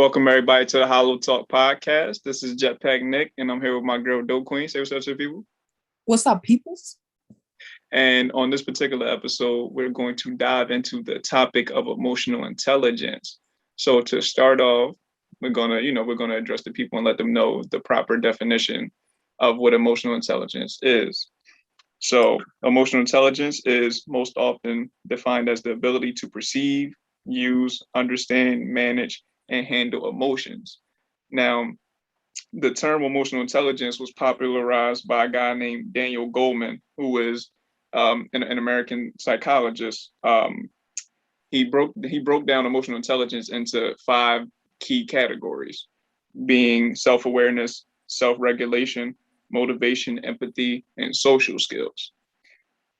Welcome everybody to the HolloTalk Podcast. This is Jetpack Nick, and I'm here with my girl Dope Queen. Say what's up to the people. What's up, peoples? And on this particular episode, we're going to dive into the topic of emotional intelligence. So to start off, we're gonna address the people and let them know the proper definition of what emotional intelligence is. So emotional intelligence is most often defined as the ability to perceive, use, understand, manage, and handle emotions. Now, the term emotional intelligence was popularized by a guy named Daniel Goleman, who is an American psychologist. He broke down emotional intelligence into five key categories, being self-awareness, self-regulation, motivation, empathy, and social skills.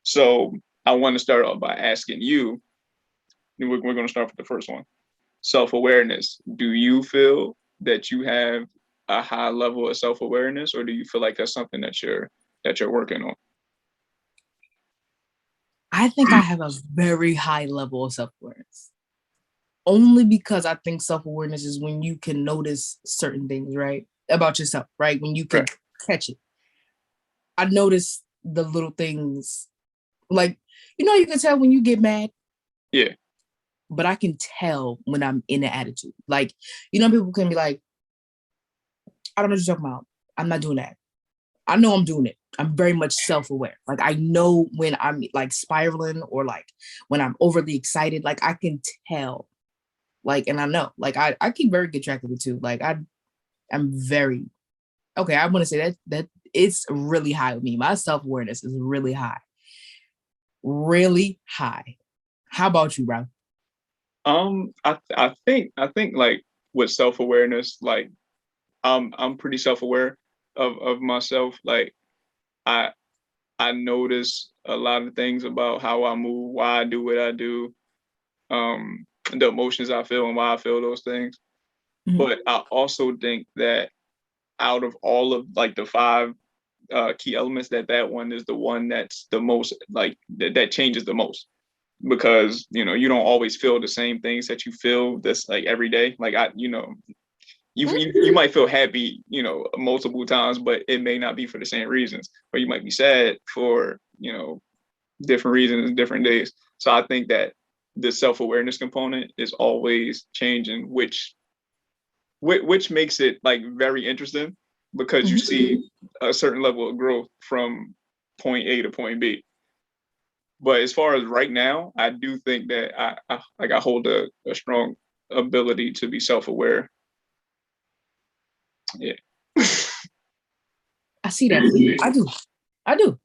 So I want to start off by asking you, we're going to start with the first one. Self-awareness. Do you feel that you have a high level of self-awareness, or do you feel like that's something that you're working on? I think I have a very high level of self-awareness. Only because I think self-awareness is when you can notice certain things, right? About yourself, right? When you can catch it. I notice the little things. Like, you can tell when you get mad. Yeah. But I can tell when I'm in an attitude. Like, people can be like, I don't know what you're talking about. I'm not doing that. I know I'm doing it. I'm very much self-aware. Like, I know when I'm like spiraling or like when I'm overly excited, like I can tell. Like, and I know, like I keep very good track of it too. Like I'm very, okay. I want to say that it's really high with me. My self-awareness is really high. Really high. How about you, bro? I think like with self-awareness, like I'm pretty self-aware of myself. Like I I notice a lot of things about how I move, why I do what I do, the emotions I feel and why I feel those things. Mm-hmm. But I also think that out of all of like the five key elements, that one is the one that's the most like that changes the most, because you don't always feel the same things that you feel this like every day. Like you might feel happy, multiple times, but it may not be for the same reasons. Or you might be sad for, different reasons, different days. So I think that the self-awareness component is always changing, which makes it like very interesting, because you see a certain level of growth from point A to point B. But as far as right now, I do think that I hold a strong ability to be self-aware. Yeah. I see that for you. I do.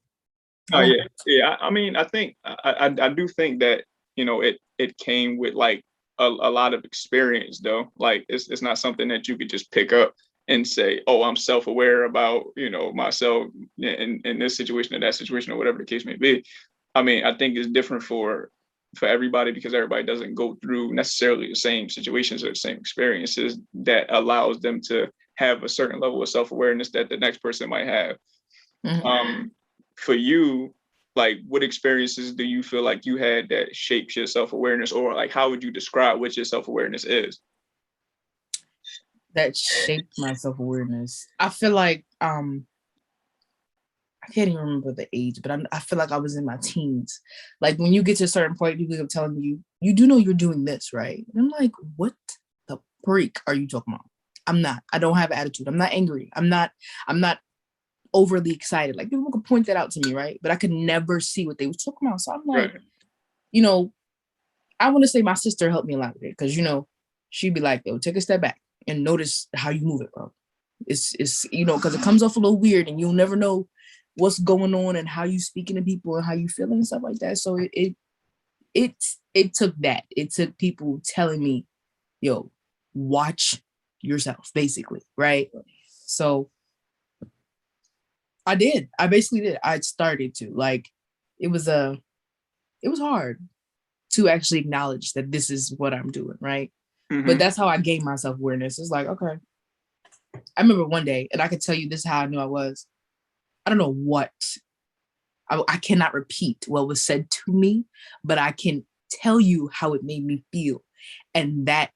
Oh yeah. I mean, I think I do think that it came with like a lot of experience though. Like it's not something that you could just pick up and say, oh, I'm self-aware about myself in this situation or that situation or whatever the case may be. I mean, I think it's different for everybody, because everybody doesn't go through necessarily the same situations or the same experiences that allows them to have a certain level of self-awareness that the next person might have. Mm-hmm. For you, like what experiences do you feel like you had that shapes your self-awareness, or like how would you describe what your self-awareness is? That shaped my self-awareness. I feel like I can't even remember the age, but I feel like I was in my teens. Like when you get to a certain point, people are telling you, you do know you're doing this, right? And I'm like, what the freak are you talking about? I'm not. I don't have attitude. I'm not angry. I'm not overly excited. Like people could point that out to me, right? But I could never see what they were talking about. So I'm like, right. I want to say my sister helped me a lot with it, because she'd be like, "Yo, take a step back and notice how you move it, bro. It's because it comes off a little weird, and you'll never know what's going on and how you speaking to people and how you feeling and stuff like that." So it took that. It took people telling me, "Yo, watch yourself," basically, right? So I did. I basically did. I started to like. It was hard to actually acknowledge that this is what I'm doing, right? Mm-hmm. But that's how I gained my self-awareness. It's like, okay. I remember one day, and I could tell you this is how I knew I was. I don't know what. I cannot repeat what was said to me, but I can tell you how it made me feel. And that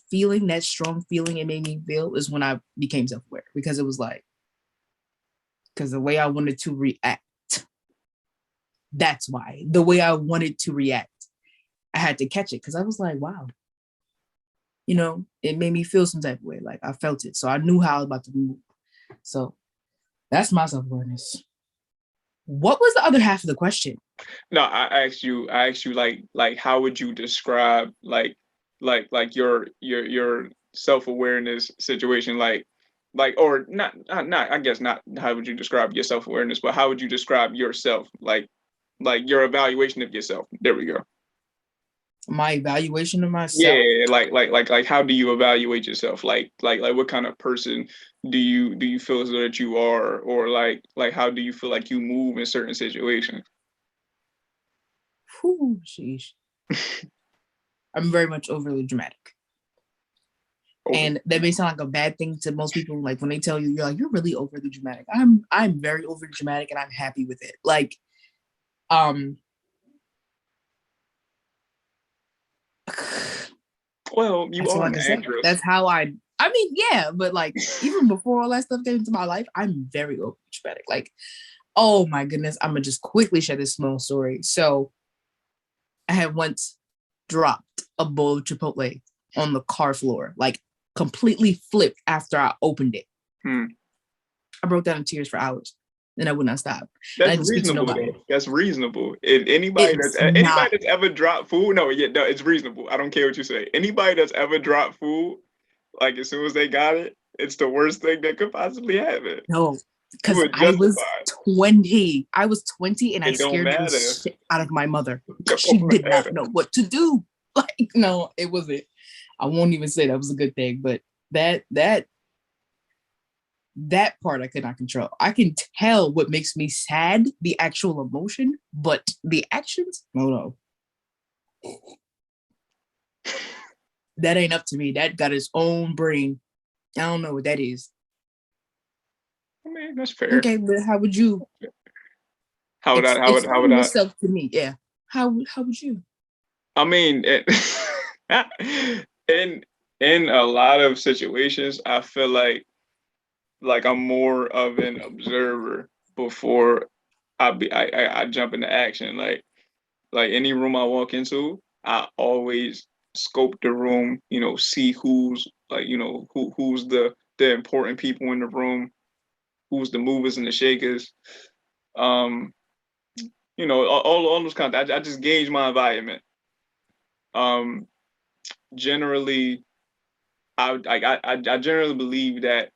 feeling, that strong feeling it made me feel is when I became self-aware, because it was like, because the way I wanted to react, that's why. The way I wanted to react, I had to catch it, because I was like, wow, it made me feel some type of way. Like I felt it. So I knew how I was about to move. So that's my self-awareness. What was the other half of the question? No, I asked you like how would you describe like your self-awareness situation, like or not I guess not how would you describe your self-awareness, but how would you describe yourself, like your evaluation of yourself. There we go. My evaluation of myself. Yeah, like how do you evaluate yourself? Like what kind of person do you feel as though that you are, or like how do you feel like you move in certain situations? Whew, sheesh. I'm very much overly dramatic. And that may sound like a bad thing to most people. Like when they tell you, you're like, you're really overly dramatic. I'm very overly dramatic, and I'm happy with it. Like, well, you are an actress. That's how I mean, yeah, but like even before all that stuff came into my life, I'm very overly dramatic. Like, oh my goodness, I'm gonna just quickly share this small story. So I had once dropped a bowl of Chipotle on the car floor, like completely flipped after I opened it. I broke down in tears for hours, and I would not stop. That's reasonable. That's reasonable. If anybody that's ever dropped food, no, it's reasonable. I don't care what you say. Anybody that's ever dropped food, like as soon as they got it, it's the worst thing that could possibly happen. No, because I was 20. I was 20, and I scared the shit out of my mother. She did not know what to do. Like, no, it wasn't. I won't even say that was a good thing, but that part I could not control. I can tell what makes me sad, the actual emotion, but the actions, no. That ain't up to me. That got its own brain. I don't know what that is. I mean, that's fair. Okay, but how would you? How would I? Yourself to me, yeah. How would you? I mean, in a lot of situations, I feel like I'm more of an observer before I jump into action. Like any room I walk into, I always scope the room, see who's like, who's the important people in the room, who's the movers and the shakers. All those kinds. I just gauge my environment. Generally, I generally believe that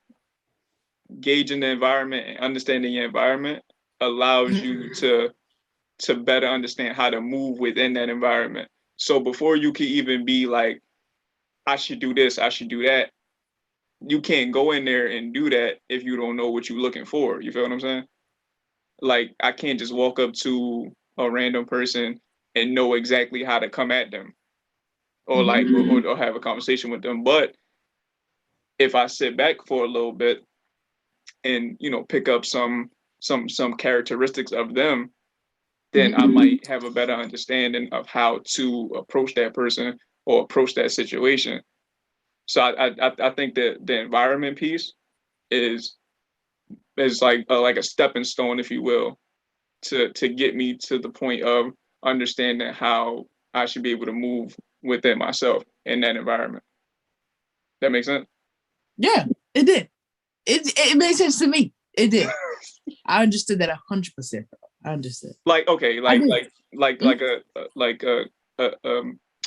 gauging the environment and understanding your environment allows you to better understand how to move within that environment. So before you can even be like, I should do this, I should do that, you can't go in there and do that if you don't know what you're looking for. You feel what I'm saying? Like, I can't just walk up to a random person and know exactly how to come at them or like or have a conversation with them. But if I sit back for a little bit and pick up some characteristics of them, then I might have a better understanding of how to approach that person or approach that situation. So I think that the environment piece is like a stepping stone, if you will, to get me to the point of understanding how I should be able to move within myself in that environment. That makes sense? Yeah, it did. It made sense to me. It did. I understood that 100%. I understood. Like, okay, an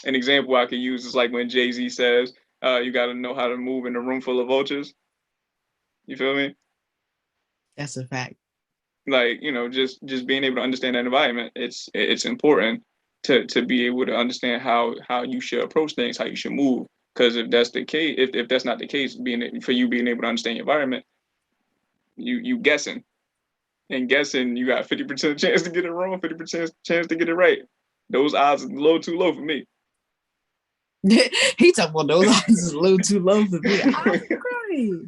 example I could use is like when Jay-Z says, you got to know how to move in a room full of vultures. You feel me? That's a fact. Like, just being able to understand that environment, it's important to be able to understand how you should approach things, how you should move. Because if that's the case, if that's not the case, being able to understand your environment, you guessing. And guessing, you got 50% chance to get it wrong, 50% chance to get it right. Those odds are a little too low for me. He talking about those odds is a little too low for me. I agree.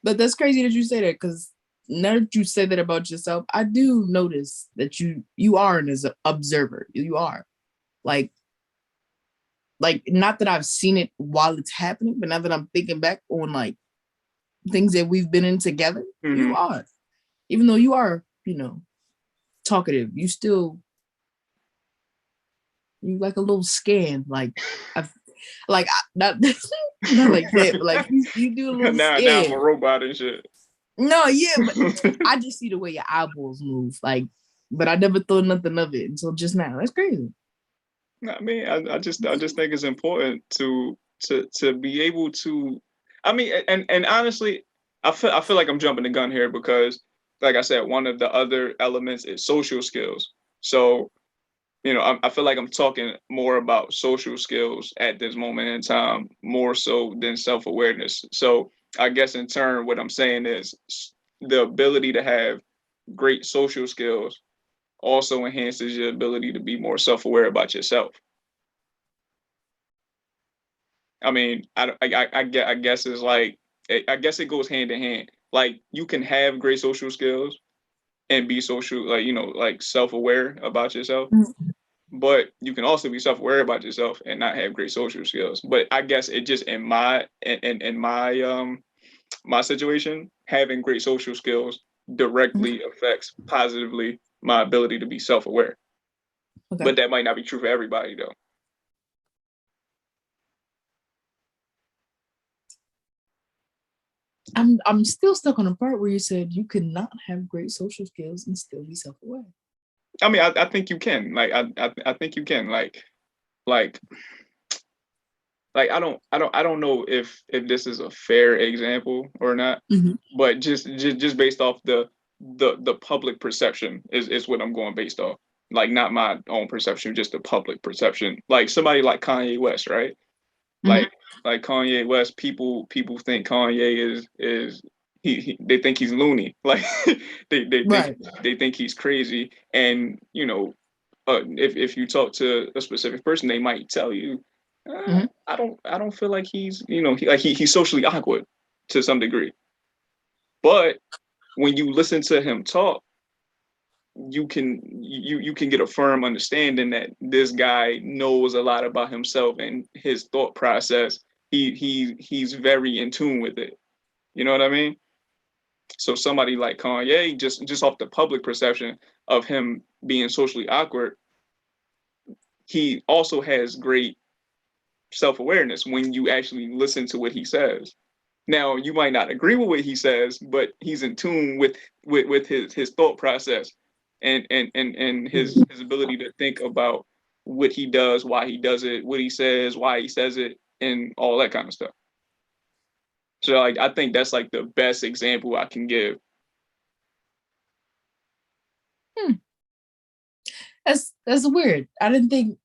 But that's crazy that you say that, because now that you say that about yourself, I do notice that you are an observer. You are. Like, like, not that I've seen it while it's happening, but now that I'm thinking back on like things that we've been in together, you are, even though you are, talkative, you still, you like a little scan, like I've like not not like that, but like you do a little now I'm a scan. robot and shit. No, yeah, but I just see the way your eyeballs move, like, but I never thought nothing of it until just now. That's crazy. I mean, I just think it's important to be able to. I mean, and honestly, I feel like I'm jumping the gun here because, like I said, one of the other elements is social skills. So, I feel like I'm talking more about social skills at this moment in time, more so than self-awareness. So, I guess in turn, what I'm saying is the ability to have great social skills also enhances your ability to be more self-aware about yourself. I mean, I guess it's like, I guess it goes hand in hand. Like, you can have great social skills and be social, like, like self-aware about yourself, but you can also be self-aware about yourself and not have great social skills. But I guess it just in my my situation, having great social skills directly affects positively my ability to be self-aware. Okay. But that might not be true for everybody though. I'm still stuck on the part where you said you could not have great social skills and still be self-aware. I mean, I think you can. Like, I think you can. Like I don't know if this is a fair example or not, but just based off the public perception is what I'm going based off. Like, not my own perception, just the public perception. Like, somebody like Kanye West, right? Like Kanye West, people think Kanye is they think he's loony. Like, Right. they think he's crazy. And if you talk to a specific person, they might tell you, I don't feel like he's he's socially awkward to some degree. But when you listen to him talk, you can get a firm understanding that this guy knows a lot about himself and his thought process. He's very in tune with it. You know what I mean? So somebody like Kanye, just off the public perception of him being socially awkward, he also has great self-awareness when you actually listen to what he says. Now, you might not agree with what he says, but he's in tune with his thought process and his ability to think about what he does, why he does it, what he says, why he says it, and all that kind of stuff. So, like, I think that's like the best example I can give. That's weird. I didn't think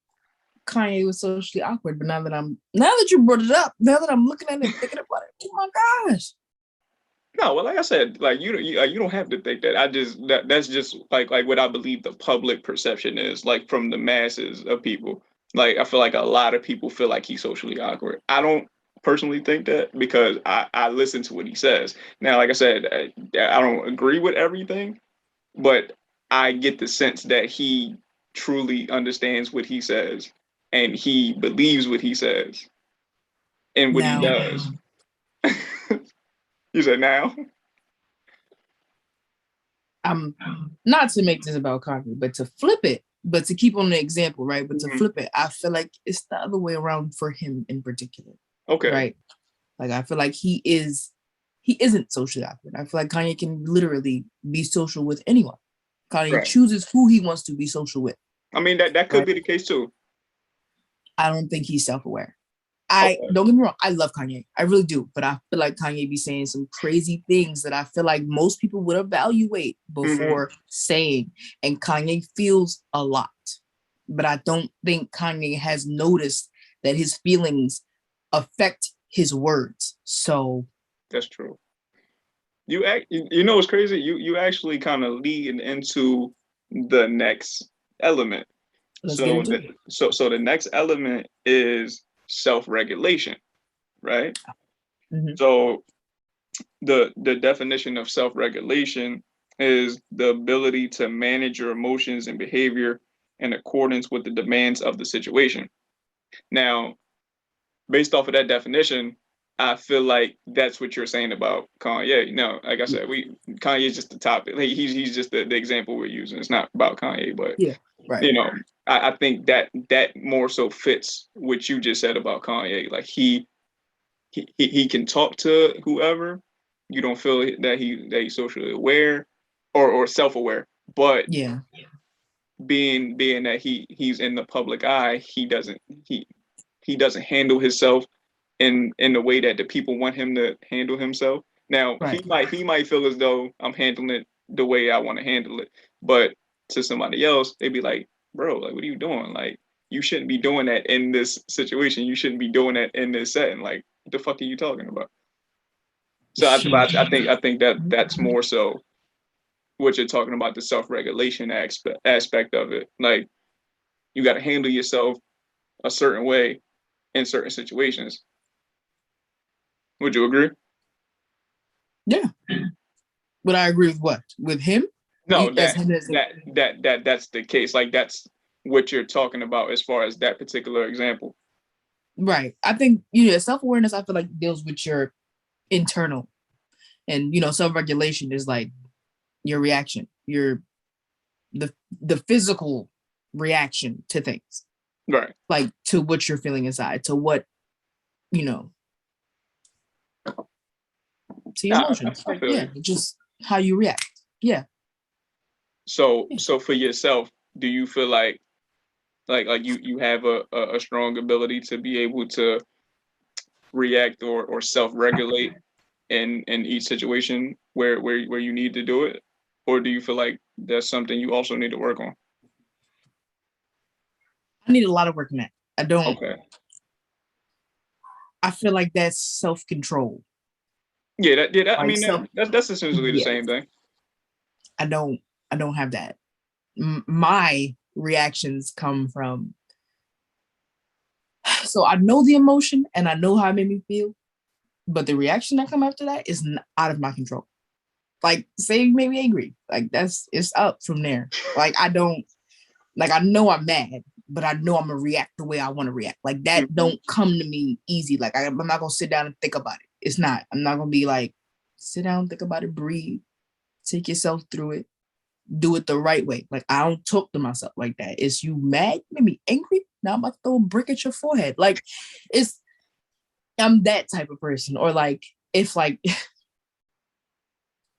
Kanye was socially awkward, but now that you brought it up, now that I'm looking at it, thinking about it, oh my gosh. No, well, like I said, like, you don't have to think that. That's just like what I believe the public perception is, like, from the masses of people. Like, I feel like a lot of people feel like he's socially awkward. I don't personally think that because I listen to what he says. Now, like I said, I don't agree with everything, but I get the sense that he truly understands what he says and he believes what he says and what he does. You said now? Not to make this about Kanye, but to flip it, but to keep on the example, right? But to flip it, I feel like it's the other way around for him in particular. Okay. Right. Like, I feel like he isn't socially awkward. I feel like Kanye can literally be social with anyone. Kanye chooses who he wants to be social with. I mean, that could be the case too. I don't think he's self-aware. Don't get me wrong, I love Kanye. I really do. But I feel like Kanye be saying some crazy things that I feel like most people would evaluate before saying. And Kanye feels a lot. But I don't think Kanye has noticed that his feelings affect his words. So that's true. You know what's crazy? You actually kind of lead into the next element. So the next element is self-regulation, right? So the definition of self-regulation is the ability to manage your emotions and behavior in accordance with the demands of the situation. Now, based off of that definition, I feel like that's what you're saying about Kanye. No, like I said, Kanye is just the topic. Like he's just the example we're using. It's not about Kanye, but Yeah, right. you know, I think that more so fits what you just said about Kanye. Like he can talk to whoever. You don't feel that he's socially aware or self aware, but Yeah, being that he's in the public eye, he doesn't handle himself in the way that the people want him to handle himself. Now right. he might feel as though I'm handling it the way I want to handle it, but to somebody else, they'd be like, "Bro, like, what are you doing? Like, you shouldn't be doing that in this situation. You shouldn't be doing that in this setting. Like, what the fuck are you talking about?" So I think that that's more so what you're talking about, the self regulation aspect of it. Like, you got to handle yourself a certain way in certain situations. Would you agree? Yeah. Would I agree with what? With him? No, As him as that's the case. Like that's what you're talking about as far as that particular example. right. I think self-awareness, I feel like deals with your internal, and self-regulation is like your reaction, your the physical reaction to things, Right. like to what you're feeling inside, to what you know, to your Nah, emotions. I feel Yeah, you. just how you react. Yeah. So for yourself, do you feel like you have a strong ability to be able to react or self regulate in each situation where you need to do it, or do you feel like that's something you also need to work on? I need a lot of work in that. I don't. Okay. I feel like that's self-control. I Like mean self. that's essentially the Yeah. same thing. I don't. I don't have that. My reactions come from. So I know the emotion and I know how it made me feel, but the reaction that come after that is out of my control. Like, say you made me angry, like it's up from there. Like I don't. Like I know I'm mad, but I know I'm gonna react the way I want to react. Like that Mhm. don't come to me easy. Like I'm not gonna sit down and think about it. It's not. I'm not gonna be like, sit down, think about it, breathe, take yourself through it, do it the right way. Like I don't talk to myself like that. Is you mad? Made me angry? Now I'm about to throw a brick at your forehead. Like it's I'm that type of person. Or like if like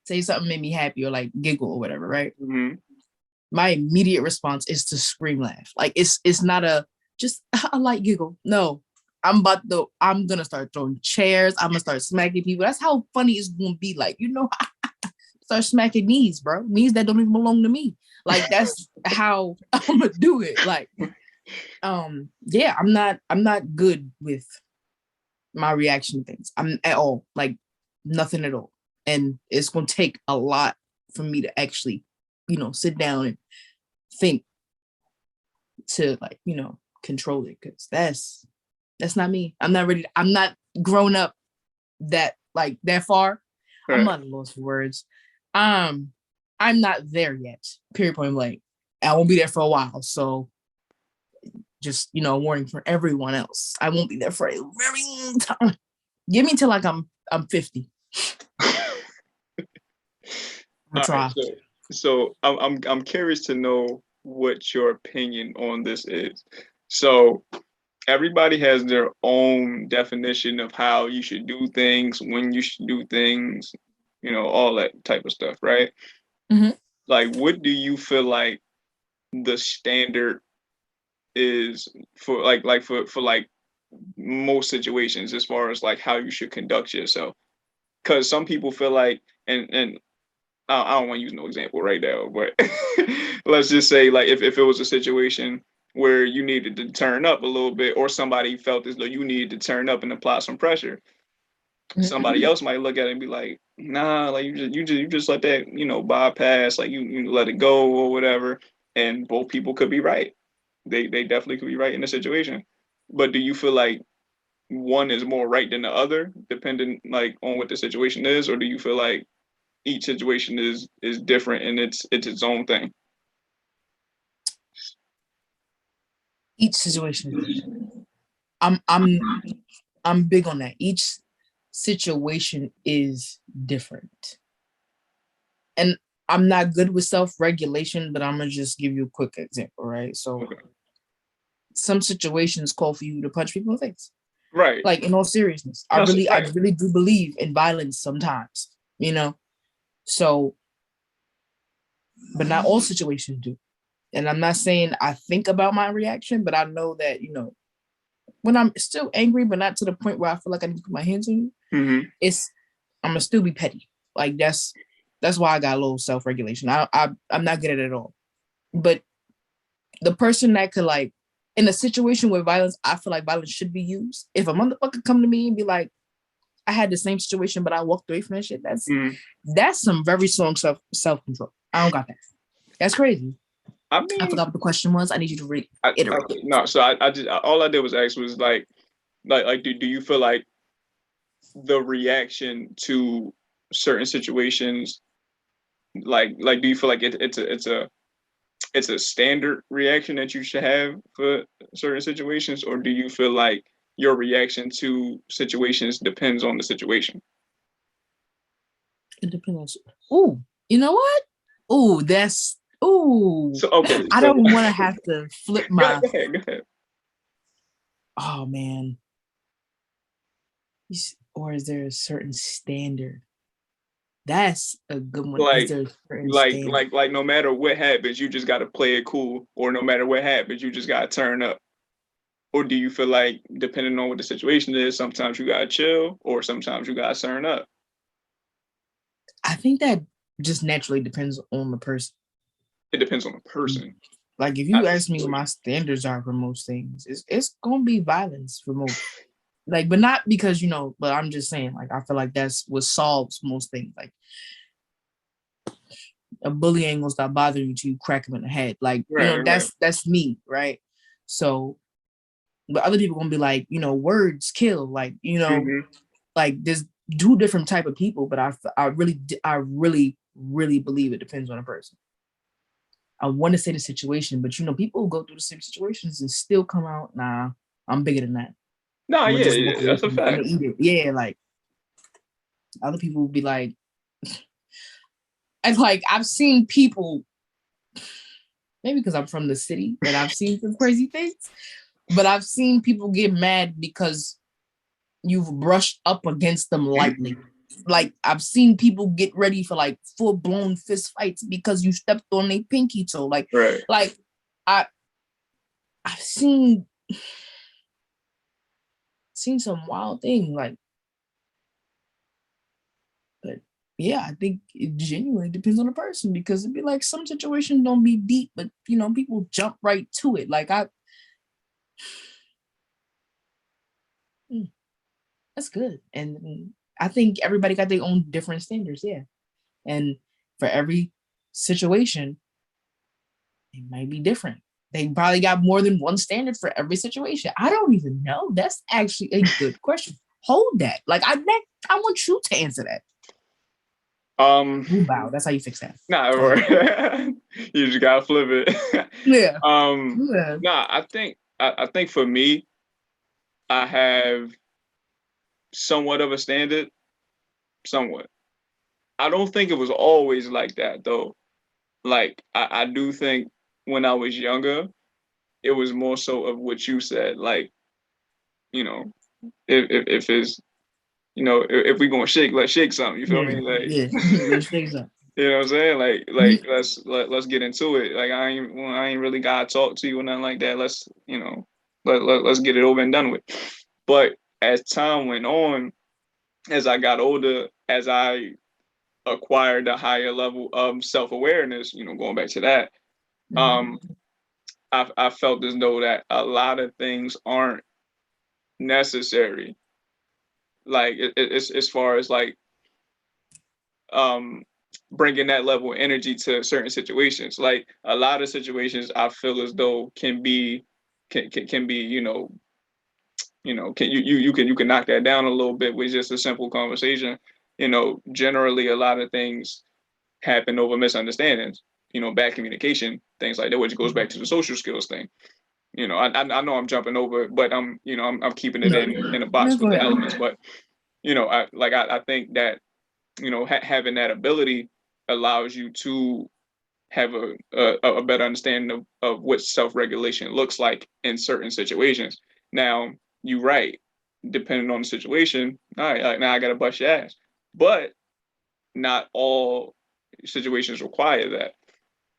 say something made me happy or like giggle or whatever, right? Mhm. My immediate response is to scream laugh. Like it's not a just a light giggle. No. I'm gonna start throwing chairs. I'm gonna start smacking people. That's how funny it's gonna be. Like, start smacking knees, bro. Knees that don't even belong to me. Like that's how I'm gonna do it. Like, yeah, I'm not good with my reaction to things. I'm at all. Like nothing at all. And it's gonna take a lot for me to actually, sit down and think to like, control it. Cause that's not me. I'm not ready. I'm not grown up that far. I'm Right. not lost for words. I'm not there yet. Period point blank. I won't be there for a while. So just warning for everyone else. I won't be there for a very long time. Give me till like I'm 50. I'm gonna All right. try. So I'm curious to know what your opinion on this is. So everybody has their own definition of how you should do things, when you should do things, all that type of stuff, right? Mhm. Like, what do you feel like the standard is for for like most situations as far as like how you should conduct yourself? Because some people feel like, and I don't want to use no example right now, but let's just say like if it was a situation where you needed to turn up a little bit, or somebody felt as though you needed to turn up and apply some pressure, somebody else might look at it and be like, nah, like you just let that bypass, like you let it go or whatever, and both people could be right. They definitely could be right in the situation. But do you feel like one is more right than the other, depending like on what the situation is, or do you feel like each situation is different and it's its own thing? Each situation is different. I'm I'm big on that. Each situation is different. And I'm not good with self-regulation, but I'm gonna just give you a quick example, right? So Okay. some situations call for you to punch people in the face. Right. Like in all seriousness. I No, so, really, I right. really do believe in violence sometimes, you know. So, but not all situations do. And I'm not saying I think about my reaction, but I know that, when I'm still angry, but not to the point where I feel like I need to put my hands on you, Mm-hmm. it's I'm gonna still be petty. Like that's why I got a little self-regulation. I'm not good at it at all. But the person that could like in a situation where violence, I feel like violence should be used. If a motherfucker come to me and be like, I had the same situation, but I walked away from that shit. Mm-hmm. That's some very strong self-control. I don't got that. That's crazy. I I mean, forgot what the question was. I need you to reiterate it. no. So I just all I did was ask was like do you feel like the reaction to certain situations like do you feel like it's a standard reaction that you should have for certain situations, or do you feel like your reaction to situations depends on the situation? It depends. Ooh, you know what? Ooh, that's ooh. So okay, I so don't want to have to flip my. go ahead. Oh man. Or is there a certain standard? That's a good one. Is Like there a certain standard? no matter what happens, you just gotta play it cool, or no matter what happens, you just gotta turn up. Or do you feel like depending on what the situation is, sometimes you gotta chill, or sometimes you gotta turn up? I think that just naturally depends on the person. It depends on the person. Like if you Not the ask me what my situation. standards are for most things, it's gonna be violence for most. Like, but not because but I'm just saying, like, I feel like that's what solves most things. Like a bully ain't gonna stop bothering you till you crack him in the head. Like, Right, right. that's me, right? So, but other people gonna be like, words kill. Like, Mm-hmm. like there's two different type of people, but I really believe it depends on a person. I want to say the situation, but people go through the same situations and still come out. Nah, I'm bigger than that. Nah, I'm gonna yeah, just walk yeah, away that's a from it. I'm fact. gonna eat it. Yeah, like other people will be like, and like I've seen people, maybe because I'm from the city and I've seen some crazy things, but I've seen people get mad because you've brushed up against them lightly. Like I've seen people get ready for like full blown fist fights because you stepped on their pinky toe. Right. Like I I've seen some wild thing. Like, but yeah, I think it genuinely depends on the person because it'd be like some situations don't be deep, but people jump right to it. Like that's good. And I think everybody got their own different standards, yeah. And for every situation, it might be different. They probably got more than one standard for every situation. I don't even know. That's actually a good question. Hold that. Like I want you to answer that. Um, Wow, that's how you fix that. nah, Go ahead. you just gotta flip it. Yeah. um, Yeah. nah, I think for me, I have somewhat of a standard, somewhat. I don't think it was always like that though. Like I do think when I was younger, it was more so of what you said. Like, you know, if it's if we gonna shake, let's shake something. You feel Yeah. me? Like Yeah. Let's fix that. you know what I'm saying? Like let's get into it. Like I ain't really gotta talk to you or nothing like that. Let's let's get it over and done with. But as time went on, as I got older, as I acquired a higher level of self awareness, going back to that, um, Mhm. I felt as though that a lot of things aren't necessary. Like it's as far as like um bringing that level of energy to certain situations. Like a lot of situations, I feel as though can be can you can knock that down a little bit with just a simple conversation. Generally a lot of things happen over misunderstandings. Bad communication, things like that, which goes back to the social skills thing. I know I'm jumping over, but I'm keeping it No, in a no, box go with the ahead. elements. But I think that having that ability allows you to have a better understanding of what self-regulation looks like in certain situations. Now, you're right, depending on the situation, all right, like, now I gotta bust your ass. But not all situations require that.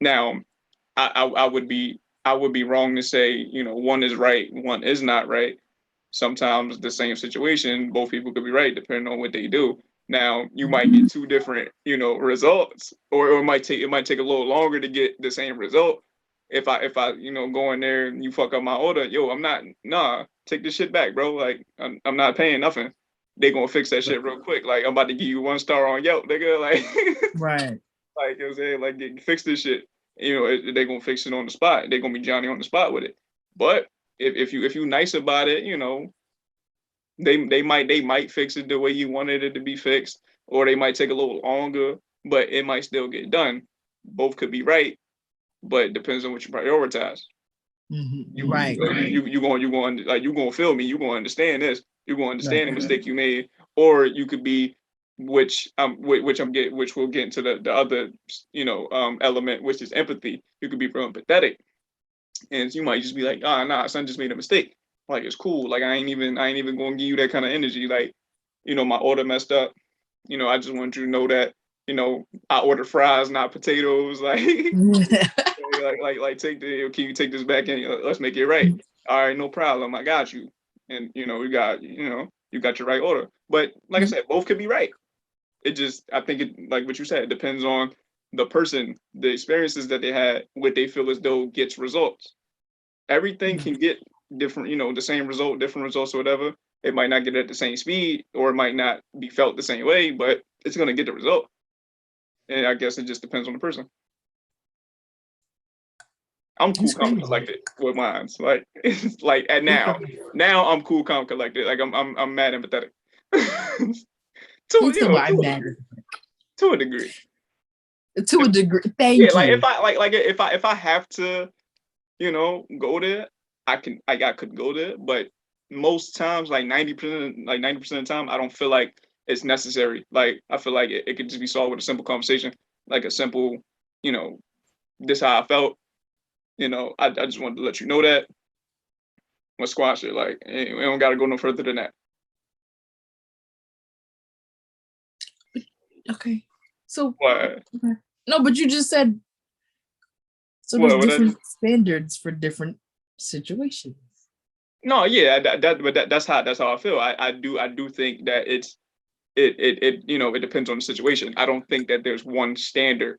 Now, I would be wrong to say, one is right, one is not right. Sometimes the same situation, both people could be right depending on what they do. Now you might get two different, results, or it might take a little longer to get the same result. If I go in there and you fuck up my order, yo, I'm not nah, take this shit back, bro. Like I'm not paying nothing. They gonna fix that shit real quick. Like I'm about to give you 1 star on Yelp, nigga. Like Right. like I'm saying, like fix this shit. They gonna fix it on the spot. They gonna be Johnny on the spot with it. But if you nice about it, they might fix it the way you wanted it to be fixed, or they might take a little longer, but it might still get done. Both could be right, but it depends on what you prioritize. Right. You gonna feel me. You gonna understand this. You gonna Right. understand the mistake you made, or you could be, which we'll get into the other element, which is empathy. You could be real empathetic, and you might just be like, ah, nah, son just made a mistake. Like it's cool. Like I ain't even gonna give you that kind of energy. Like, my order messed up. I just want you to know that, I ordered fries, not potatoes. Like can you take this back and let's make it right? All right, no problem. I got you. And you got your right order. But like I said, both could be right. I think it, like what you said, it depends on the person, the experiences that they had, what they feel as though gets results. Everything can get different, the same result, different results or whatever. It might not get it at the same speed, or it might not be felt the same way, but it's gonna get the result. And I guess it just depends on the person. I'm cool, It's calm, crazy. collected with mine. Like it's like at now I'm cool, calm, collected. Like I'm mad empathetic. to You you tell know what I'm mad to a degree. to a degree. Yeah, Thank like you. if I have to, go there, I could go there, but most times, like 90% of the time, I don't feel like it's necessary. Like I feel like it could just be solved with a simple conversation, like a simple, you know, this how I felt. I just wanted to let you know that. I'm gonna squash it. Like we don't gotta go no further than that. Okay. So What? okay. No, but you just said so there's What? different standards for different situations. No, yeah, but that's how I feel. I do think that it depends on the situation. I don't think that there's one standard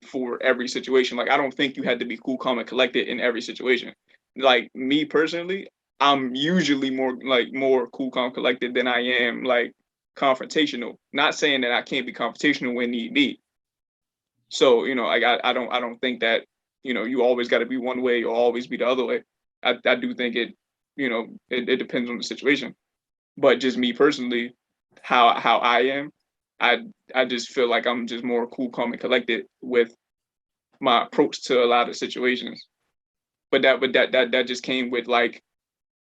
for every situation. Like I don't think you had to be cool, calm, and collected in every situation. Like me personally, I'm usually more cool, calm, collected than I am like confrontational. Not saying that I can't be confrontational when need be. So I don't think that you always got to be one way or always be the other way. I do think it depends on the situation. But just me personally, how I am, I I just feel like I'm just more cool, calm, and collected with my approach to a lot of situations. But that just came with like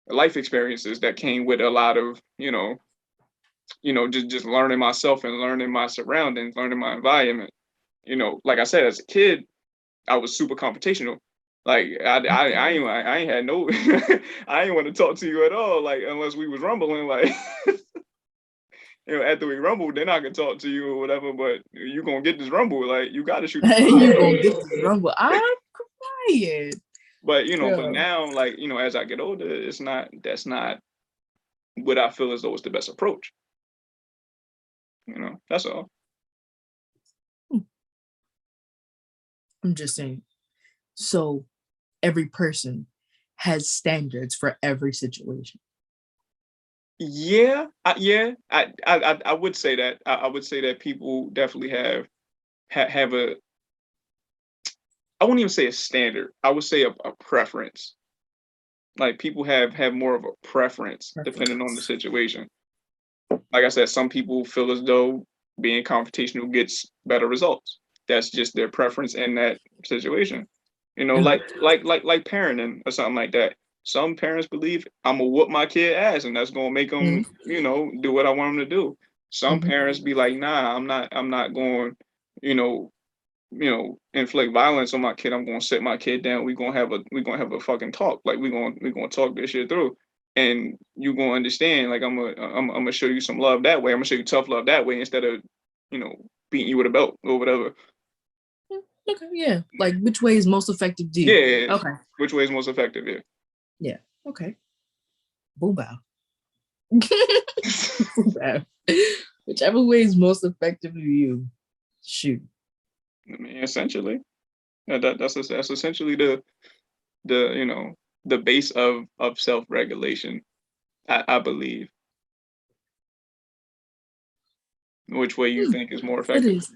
life experiences. That came with a lot of just learning myself and learning my surroundings, learning my environment. Like I said, as a kid, I was super confrontational. Like I ain't had no I ain't want to talk to you at all. Like unless we was rumbling. Like after we rumble, then I can talk to you or whatever. But you gonna get this rumble. Like you got to shoot the You shit. gonna get this rumble. I'm crying. But Yo. now, like as I get older, that's not what I feel as though is the best approach. That's all. I'm just saying. So every person has standards for every situation. Yeah, I would say that. I would say that people definitely have a. I wouldn't even say a standard. I would say a preference. Like people have more of a preference depending on the situation. Like I said, some people feel as though being confrontational gets better results. That's just their preference in that situation. Like parenting or something like that. some parents believe I'm gonna whoop my kid ass, and that's gonna make them, do what I want them to do. Some parents be like, nah, I'm not going, you know, inflict violence on my kid. I'm gonna sit my kid down. We're gonna have a fucking talk. Like we're gonna talk this shit through. And you gonna understand, like I'm gonna show you some love that way. I'm gonna show you tough love that way instead of, beating you with a belt or whatever. Okay, yeah. Like which way is most effective to you? Yeah. Okay. Which way is most effective? Yeah. Yeah. Okay. Boom bow. Boom bow. Whichever way is most effective to you, shoot. I mean, essentially, that's essentially the base of self-regulation. I believe. Which way you think is more effective? It is.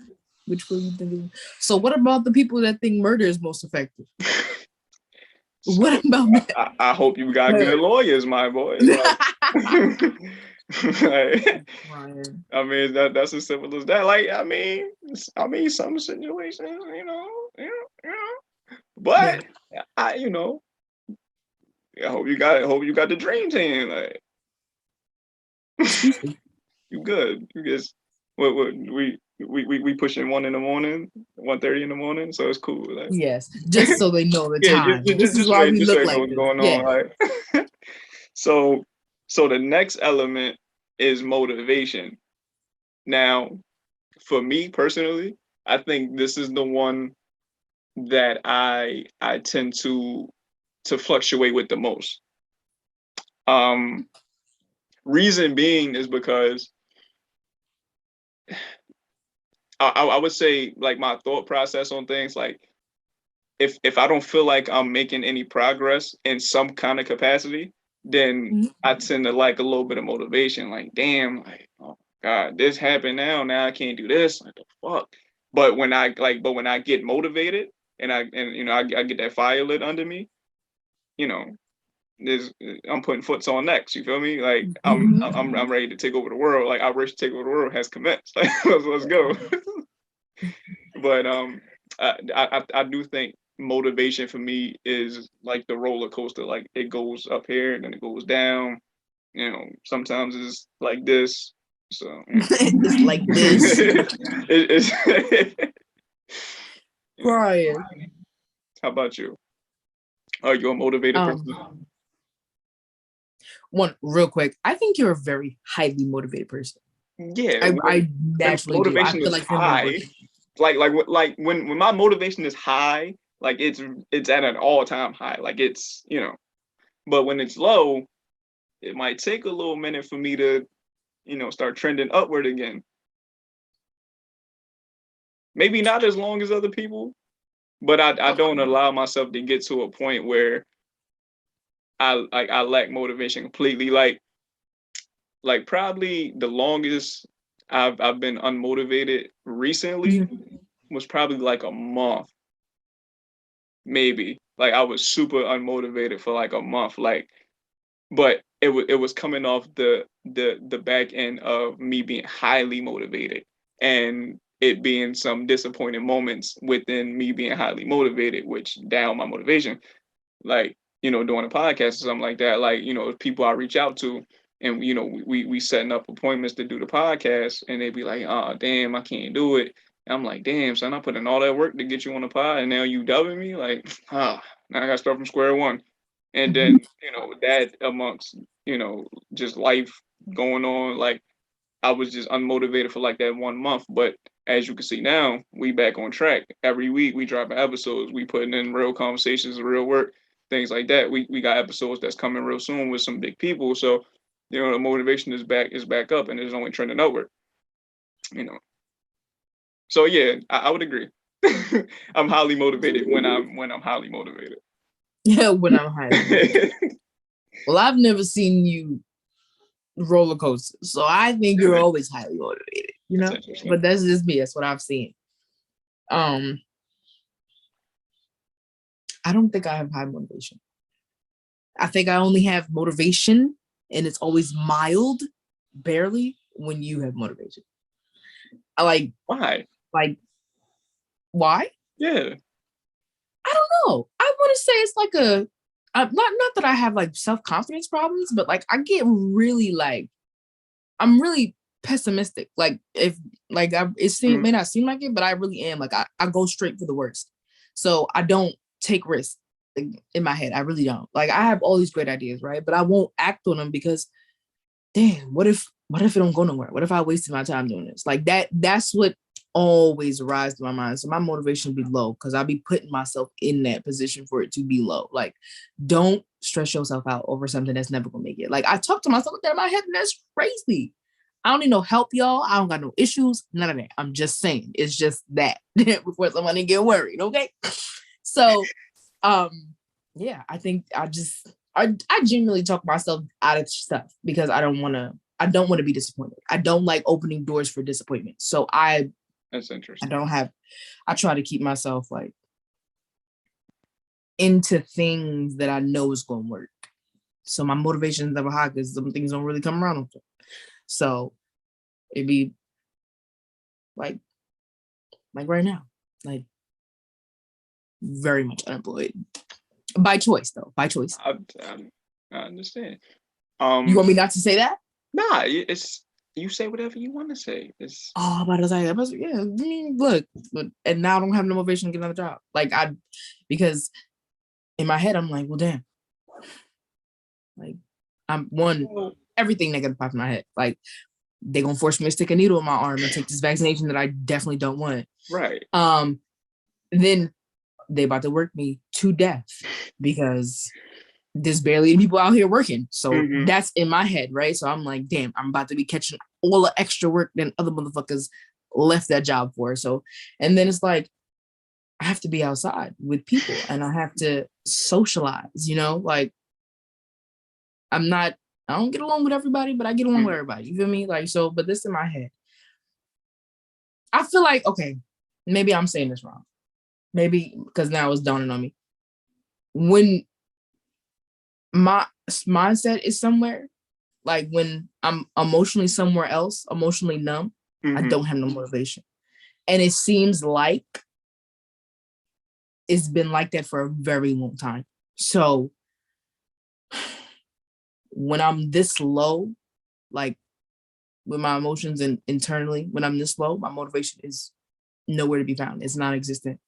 Which way you think is? So what about the people that think murder is most effective? So what about that? I hope you got good lawyers, my boy. Like, I mean that's as simple as that. Like I mean some situations, But I hope you got the dream team. Like you good. You just what we pushing 1 in the morning, 1:30 in the morning, so it's cool. Like yes, just so they know the time. This is why we look like what's this. going on. Like so the next element is motivation. Now, for me personally, I think this is the one that I tend to fluctuate with the most. Reason being is because I would say, like, my thought process on things, like if I don't feel like I'm making any progress in some kind of capacity, then I tend to like a little bit of motivation. Like, damn, like, oh God, this happened now I can't do this. Like the fuck. But when I get motivated and I get that fire lit under me, you know, I'm putting foots on necks. You feel me? Like I'm ready to take over the world. Like our race to take over the world has commenced. Like let's go. But I do think motivation for me is like the roller coaster. Like it goes up here and then it goes down. Sometimes it's like this. So it's like this. it's Brian. How about you? Are you a motivated person? One real quick. I think you're a very highly motivated person. Yeah, I naturally motivation do. I feel is high. Like when my motivation is high, like it's at an all-time high. Like it's but when it's low, it might take a little minute for me to start trending upward again. Maybe not as long as other people, but I don't allow myself to get to a point where I lack motivation completely. Like probably the longest I've been unmotivated recently was probably like a month, maybe. Like I was super unmotivated for like a month, but it was coming off the back end of me being highly motivated and it being some disappointing moments within me being highly motivated, which down my motivation. Like doing a podcast or something like that. Like people I reach out to. And we setting up appointments to do the podcast, and they be like, "Oh, damn, I can't do it." And I'm like, "Damn, son, I put in all that work to get you on the pod, and now you dubbing me? Like, now I gotta start from square one." And then that amongst just life going on, like I was just unmotivated for like that 1 month. But as you can see now, we back on track. Every week we dropping episodes, we putting in real conversations, real work, things like that. We got episodes that's coming real soon with some big people, so. The motivation is back up and it's only trending upward. So yeah, I would agree. I'm highly motivated when I'm highly motivated. Yeah, when I'm highly motivated. Well, I've never seen you roller coaster, so I think you're always highly motivated, but that's just me. That's what I've seen. I don't think I have high motivation. I think I only have motivation and it's always mild, barely, when you have motivation. Why? Like, why? Yeah. I don't know. I want to say it's like not that I have like self-confidence problems, but like I get really like I'm really pessimistic. Like if like may not seem like it, but I really am. Like I go straight for the worst. So I don't take risks in my head. I really don't. Like I have all these great ideas, right? But I won't act on them because damn, what if it don't go nowhere? What if I wasted my time doing this? Like that's what always arises to my mind. So my motivation be low because I'll be putting myself in that position for it to be low. Like, don't stress yourself out over something that's never gonna make it. Like I talk to myself like that in my head, and that's crazy. I don't need no help, y'all. I don't got no issues, none of that. I'm just saying, it's just that before somebody get worried, okay? So, yeah, I think I genuinely talk myself out of stuff because I don't want to be disappointed. I don't like opening doors for disappointment. So that's interesting. I try to keep myself like into things that I know is going to work. So my motivation is never high because some things don't really come around. So it'd be like right now, like very much unemployed by choice though, by choice. I understand. You want me not to say that? Nah, it's you say whatever you want to say. But I was yeah. I mean, look, and now I don't have no motivation to get another job. Like because in my head I'm like, well, damn. Like I'm everything negative pops in my head. Like they gonna force me to stick a needle in my arm and take this vaccination that I definitely don't want. Right. Then they about to work me to death because there's barely any people out here working. So that's in my head, right? So I'm like, damn, I'm about to be catching all the extra work than other motherfuckers left that job for. So, and then it's like, I have to be outside with people and I have to socialize, like I don't get along with everybody, but I get along with everybody. You feel me? Like, so, but this in my head. I feel like, okay, maybe I'm saying this wrong. Maybe because now it's dawning on me. When my mindset is somewhere, like when I'm emotionally somewhere else, emotionally numb, I don't have no motivation. And it seems like it's been like that for a very long time. So when I'm this low, like with my emotions and internally, when I'm this low, my motivation is nowhere to be found. It's non-existent.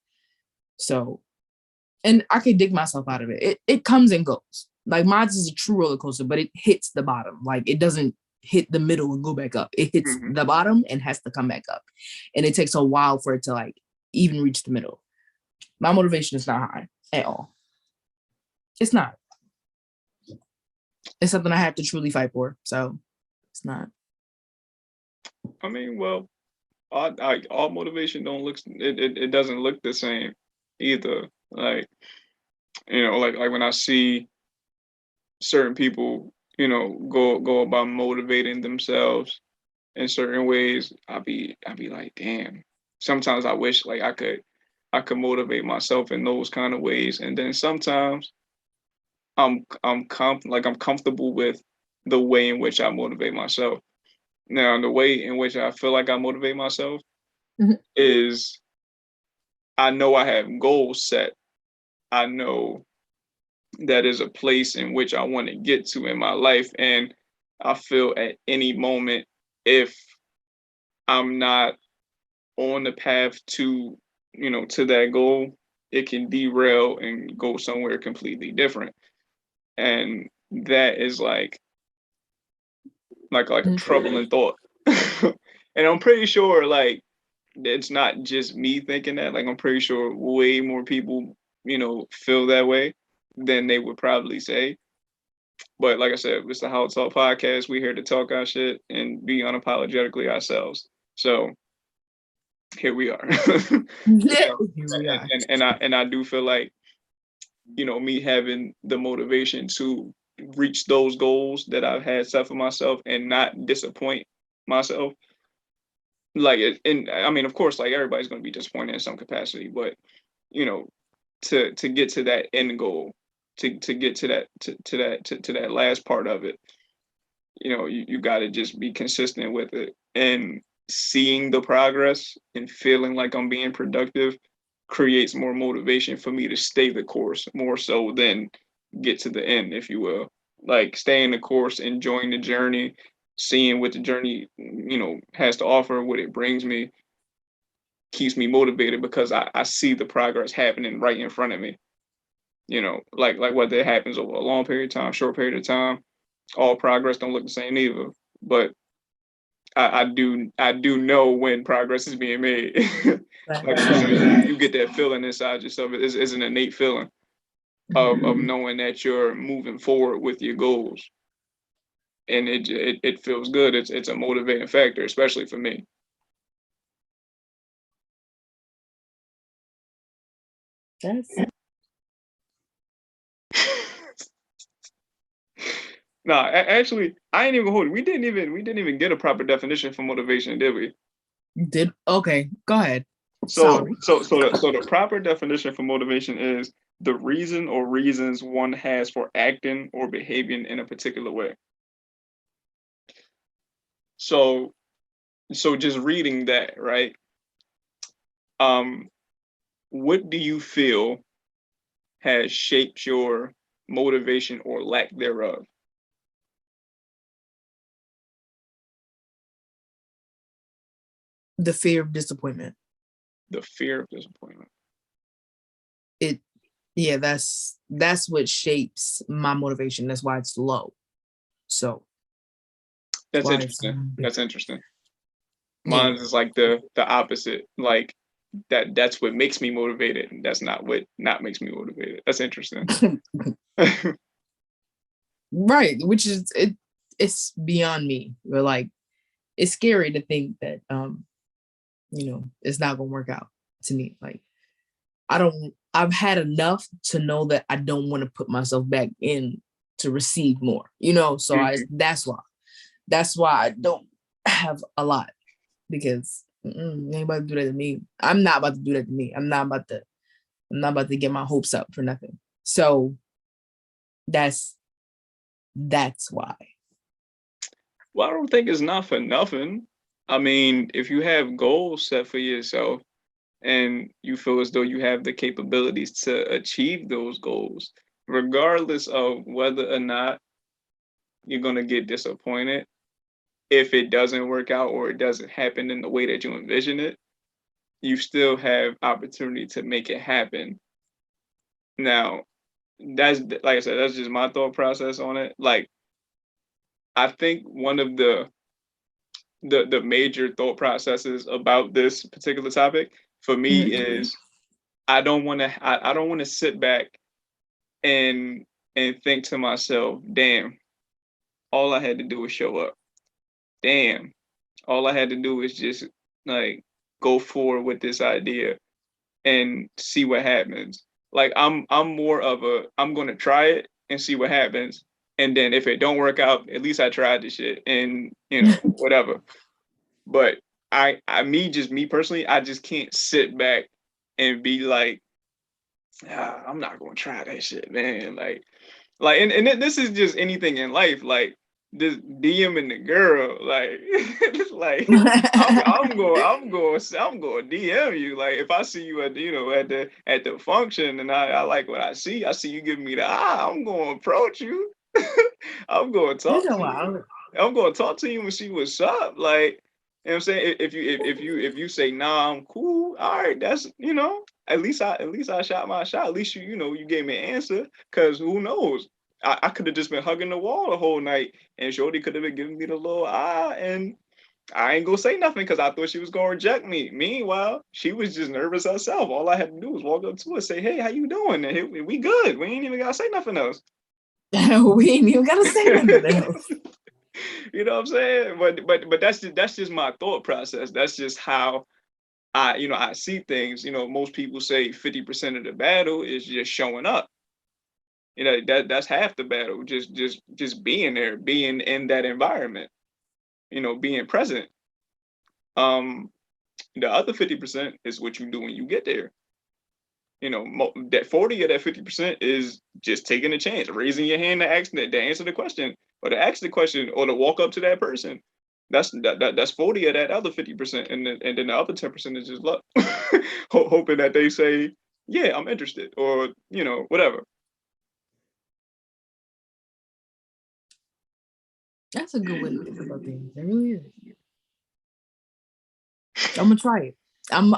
So, and I could dig myself out of it. It comes and goes. Like mine is a true roller coaster, but it hits the bottom. Like it doesn't hit the middle and go back up. It hits the bottom and has to come back up. And it takes a while for it to like even reach the middle. My motivation is not high at all. It's not. It's something I have to truly fight for. So it's not. I mean, well, all motivation don't look. It doesn't look the same either. Like, like when I see certain people, go about motivating themselves in certain ways, I'll be like, damn. Sometimes I wish like I could motivate myself in those kind of ways, and then sometimes I'm comfortable with the way in which I motivate myself. Now, the way in which I feel like I motivate myself is I know I have goals set. I know that is a place in which I want to get to in my life. And I feel at any moment, if I'm not on the path to, to that goal, it can derail and go somewhere completely different. And that is like a troubling thought. And I'm pretty sure like it's not just me thinking that. Like I'm pretty sure way more people, feel that way than they would probably say. But like I said, it's the HolloTalk Podcast. We're here to talk our shit and be unapologetically ourselves. So here we are. Here we are. And I do feel like, me having the motivation to reach those goals that I've had set for myself and not disappoint myself. Like, and I mean, of course, like everybody's going to be disappointed in some capacity, but to get to that end goal, to get to that last part of it, you got to just be consistent with it, and seeing the progress and feeling like I'm being productive creates more motivation for me to stay the course, more so than get to the end, if you will. Like staying the course, enjoying the journey, seeing what the journey, has to offer, what it brings me, keeps me motivated because I see the progress happening right in front of me. Like whether it happens over a long period of time, short period of time, all progress don't look the same either. But I do know when progress is being made. Like you get that feeling inside yourself. It's an innate feeling of knowing that you're moving forward with your goals, and it feels good. It's a motivating factor, especially for me. That's No, actually, I ain't even hold it. We didn't even get a proper definition for motivation, did we? did okay. Go ahead. So, Sorry. so the proper definition for motivation is the reason or reasons one has for acting or behaving in a particular way. So, just reading that, right? Um, what do you feel has shaped your motivation or lack thereof? The fear of disappointment. The fear of disappointment. It yeah, that's what shapes my motivation. That's why it's low. So That's why it's interesting. That's interesting. yeah. Mine is like the opposite. Like that's what makes me motivated. That's not what not makes me motivated. That's interesting. Right, which is it's beyond me. But like it's scary to think that it's not gonna work out to me. Like I've had enough to know that I don't want to put myself back in to receive more, so Mhm. that's why I don't have a lot because ain't about to do that to me. I'm not about to do that to me. I'm not about to get my hopes up for nothing. So that's why. Well, I don't think it's not for nothing. I mean, if you have goals set for yourself and you feel as though you have the capabilities to achieve those goals, regardless of whether or not you're going to get disappointed, if it doesn't work out or it doesn't happen in the way that you envision it, you still have opportunity to make it happen. Now, that's like I said, that's just my thought process on it. Like, I think one of the major thought processes about this particular topic for me Mhm. is I don't want to sit back and think to myself, damn, all I had to do was show up. Damn, all I had to do was just like go forward with this idea and see what happens. Like I'm more of a I'm gonna try it and see what happens. And then if it don't work out, at least I tried the shit and whatever. But me personally, I just can't sit back and be like, I'm not gonna try that shit, man. And this is just anything in life. Like this DMing the girl, like it's like I'm going DM you. Like if I see you at the function and I like what I see you giving me the eye, I'm going to approach you. I'm going to You're talk so to you. wild. I'm going to talk to you and see what's up. Like you know what I'm saying? If you say nah, I'm cool. All right, that's at least I shot my shot. At least you gave me an answer. Cause who knows? I could have just been hugging the wall the whole night, and Shorty could have been giving me the little eye, and I ain't gonna say nothing because I thought she was gonna reject me. Meanwhile, she was just nervous herself. All I had to do was walk up to her, say, "Hey, how you doing?" And we good. We ain't even gotta say nothing else. We ain't even gotta say nothing else. You know what I'm saying? But that's just my thought process. That's just how I see things. Most people say 50% of the battle is just showing up. That's half the battle. Just being there, being in that environment. Being present. Um, the other 50% is what you do when you get there. That 40 of that 50% is just taking a chance, raising your hand to answer the question, or to ask the question, or to walk up to that person. That's 40 of that other 50%, and then the other 10% is just luck, hoping that they say, yeah, I'm interested, or whatever. That's a good way to think about things. It really is. I'm gonna try it. I'm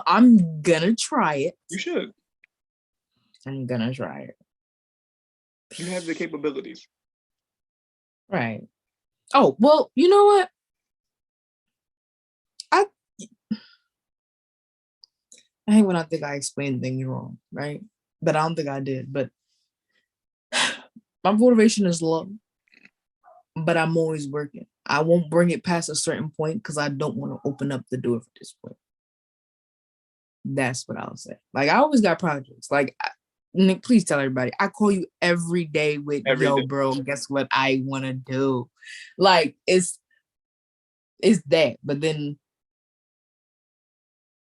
gonna try it. You should. I'm gonna try it. You have the capabilities. Right. Oh, well, you know what? I hate when I think I explained things wrong, right? But I don't think I did. But my motivation is low, but I'm always working. I won't bring it past a certain point because I don't want to open up the door for this point. That's what I'll say. Like, I always got projects. Like, Nick, please tell everybody. I call you every day with, Every yo, day. bro, guess what I want to do? Like, it's that. But then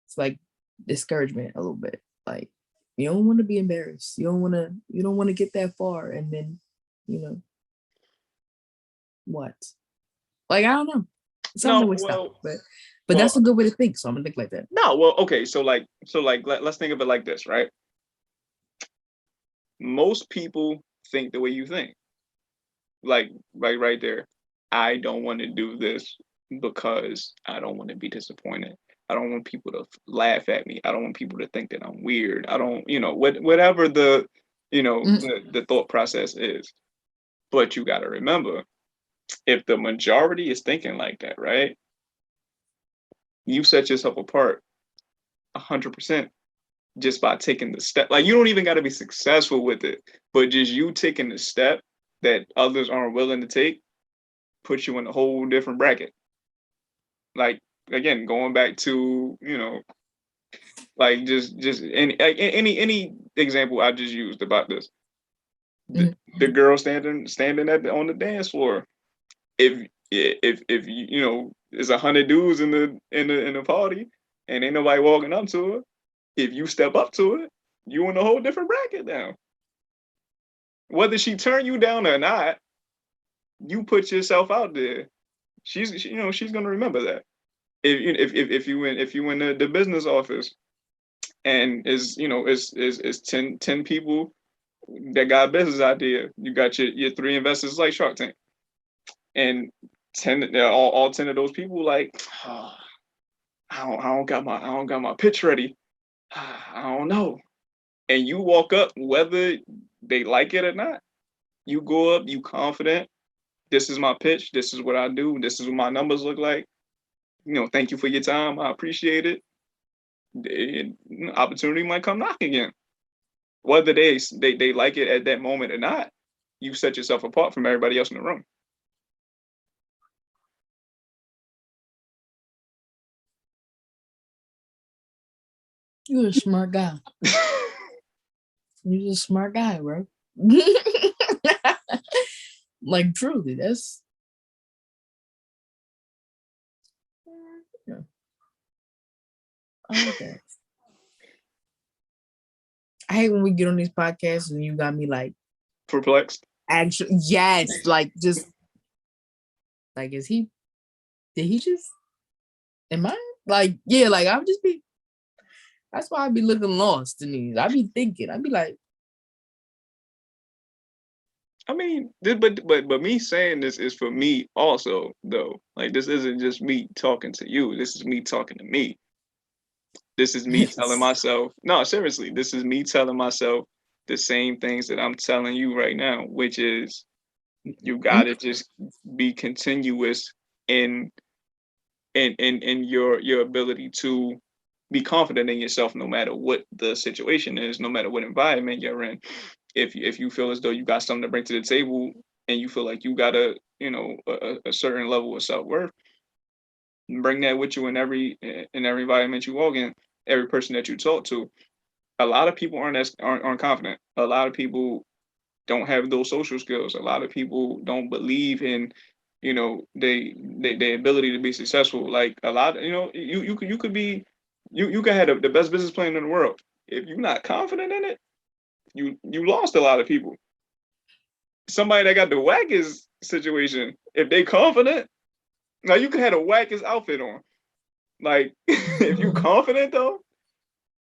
it's like discouragement a little bit. Like, you don't want to be embarrassed. You don't want to get that far. And then, what? Like, I don't know. Something No, always stop. well, But that's a good way to think. So I'm gonna think like that. no, well, okay. So let's think of it like this, right? Most people think the way you think. Like right there. I don't want to do this because I don't want to be disappointed. I don't want people to laugh at me. I don't want people to think that I'm weird. I don't, whatever the, the thought process is. But you got to remember, if the majority is thinking like that, right? You set yourself apart 100% just by taking the step. Like, you don't even got to be successful with it, but just you taking the step that others aren't willing to take puts you in a whole different bracket. Like, again, going back to, like just any example I just used about this. The girl standing on the dance floor. If there's 100 dudes in the party and ain't nobody walking up to her, if you step up to it, you in a whole different bracket now. Whether she turn you down or not, you put yourself out there. She's gonna remember that. If you in the business office and is 10 people that got a business idea, you got your 3 investors like Shark Tank, and 10 all 10 of those people like, oh, I don't got my pitch ready. I don't know. And you walk up, whether they like it or not, you go up, you confident. This is my pitch. This is what I do. This is what my numbers look like. Thank you for your time. I appreciate it. Opportunity might come knock again. Whether they like it at that moment or not, you set yourself apart from everybody else in the room. You're a smart guy. You're a smart guy, bro. Like, truly, that's. Yeah. I like that. I hate when we get on these podcasts and you got me like perplexed. Actually, yes, like just like did he just am I like yeah, like I'll just be that's why I'd be looking lost to me. I'd be thinking, I'd be like I mean, but me saying this is for me also, though. Like, this isn't just me talking to you. This is me talking to me. This is me telling myself, no, seriously, this is me telling myself the same things that I'm telling you right now, which is you gotta just be continuous in your ability to be confident in yourself, no matter what the situation is, no matter what environment you're in. If you feel as though you got something to bring to the table and you feel like you got a certain level of self-worth, bring that with you in every environment you walk in, every person that you talk to. A lot of people aren't confident. A lot of people don't have those social skills. A lot of people don't believe in their ability to be successful. Like, a lot of, you could be you can have the best business plan in the world. If you're not confident in it, you lost a lot of people. Somebody that got the wackest situation, if they confident, now you can have the wackest outfit on. Like, if you confident though,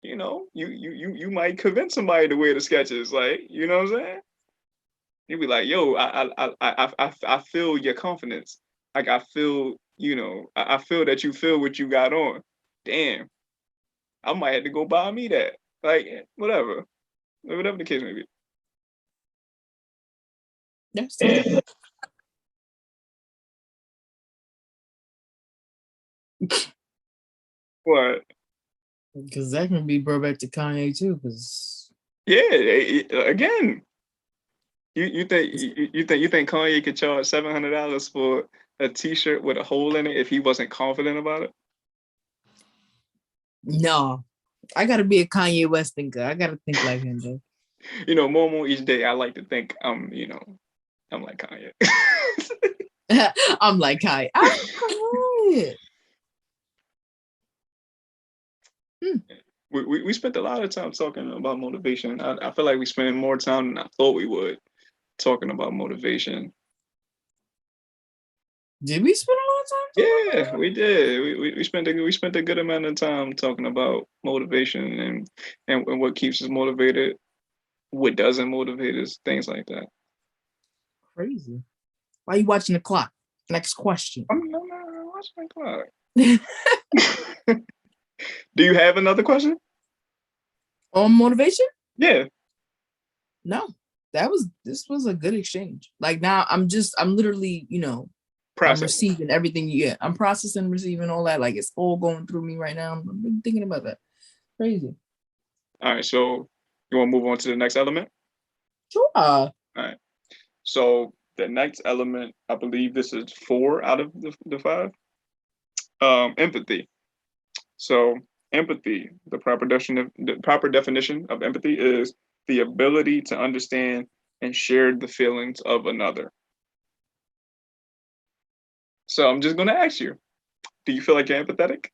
you might convince somebody to wear the sketches. Like, you know what I'm saying? You'd be like, yo, I feel your confidence. like I feel, I feel that you feel what you got on. Damn, I might have to go buy me that. Like, whatever the case may be. Yes. What? Because that can be brought back to Kanye too. Because Yeah, again, you think Kanye could charge $700 for a T-shirt with a hole in it if he wasn't confident about it? no, I gotta be a Kanye West thinker. I gotta think like him, though. More and more each day, I like to think I'm like Kanye. I'm like Kanye. I'm quiet. We spent a lot of time talking about motivation. I feel like we spent more time than I thought we would talking about motivation. Did we spend a lot of time? Yeah, we did. We spent a good amount of time talking about motivation and what keeps us motivated, what doesn't motivate us, things like that. Crazy. Why are you watching the clock? Next question. I'm not watching the clock. Do you have another question? On motivation? Yeah. No. This was a good exchange. Like now I'm literally, I'm receiving everything. Yeah, I'm processing, receiving all that. Like it's all going through me right now. I'm really thinking about that. Crazy. All right, so you want to move on to the next element? Sure. All right. So the next element, I believe this is 4 out of the 5. Empathy. So empathy, the proper definition of empathy is the ability to understand and share the feelings of another. So I'm just going to ask you, do you feel like you're empathetic?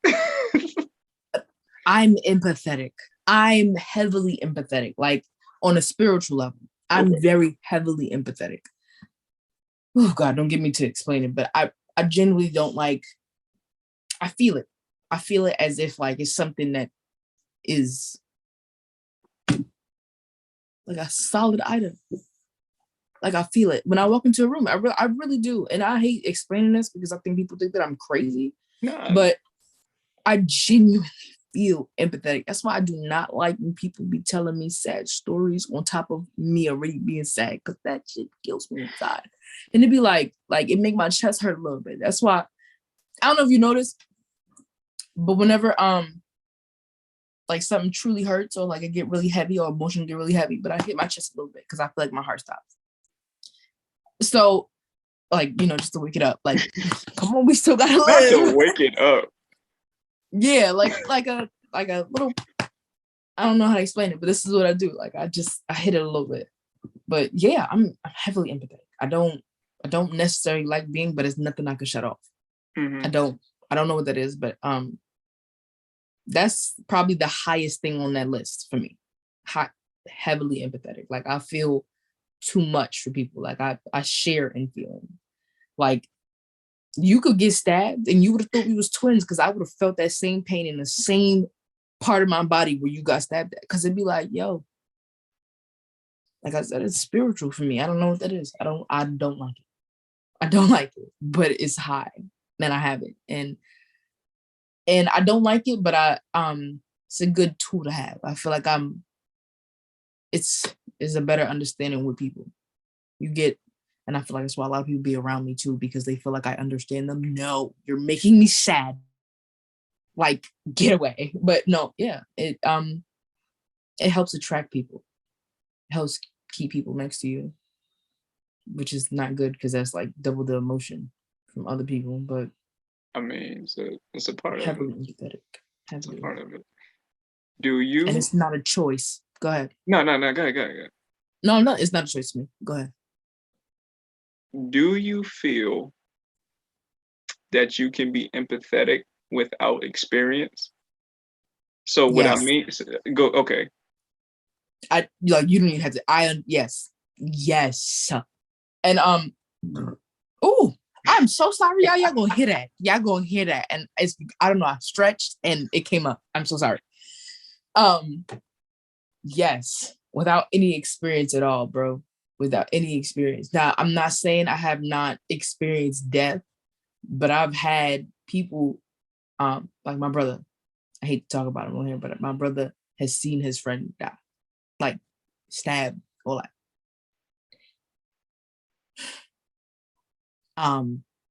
I'm empathetic. I'm heavily empathetic, like on a spiritual level. I'm very heavily empathetic. Oh God, don't get me to explain it, but I genuinely don't like, I feel it. I feel it as if like it's something that is like a solid item. Like I feel it when I walk into a room. I really do, and I hate explaining this because I think people think that I'm crazy. Nah. But I genuinely feel empathetic. That's why I do not like when people be telling me sad stories on top of me already being sad, because that shit kills me inside. And it'd be like it make my chest hurt a little bit. That's why I don't know if you noticed, but whenever like something truly hurts or like I get really heavy or emotion get really heavy, but I hit my chest a little bit because I feel like my heart stops. So, like, just to wake it up, like, come on, we still gotta live. Not to wake it up. Yeah, like a little. I don't know how to explain it, but this is what I do. Like, I hit it a little bit. But yeah, I'm heavily empathetic. I don't necessarily like being, but it's nothing I can shut off. Mm-hmm. I don't know what that is, but that's probably the highest thing on that list for me. Heavily empathetic. Like I feel too much for people. Like I share in feeling. Like you could get stabbed and you would have thought we was twins because I would have felt that same pain in the same part of my body where you got stabbed at. Because it'd be like, yo, like I said, it's spiritual for me. I don't know what that is. I don't like it. I don't like it, but it's high. And I have it. And I don't like it, but it's a good tool to have. I feel like it's a better understanding with people. You get, and I feel like that's why a lot of people be around me too, because they feel like I understand them. No, you're making me sad. Like, get away. But no, yeah, it helps attract people. It helps keep people next to you, which is not good because that's like double the emotion from other people. But I mean, it's a part of it. Heavily empathetic. It's a part of it. Do you? And it's not a choice. Go ahead. No. Go ahead. No, it's not a choice to me. Go ahead. Do you feel that you can be empathetic without experience? So what I mean, go okay. You don't even have to. Yes. And oh, I'm so sorry, y'all. Y'all gonna hear that. Y'all gonna hear that. And it's, I don't know, I stretched and it came up. I'm so sorry. Yes, without any experience at all, bro. Without any experience. Now, I'm not saying I have not experienced death, But I've had people, like my brother. I hate to talk about him on here, but my brother has seen his friend die, like stabbed, or like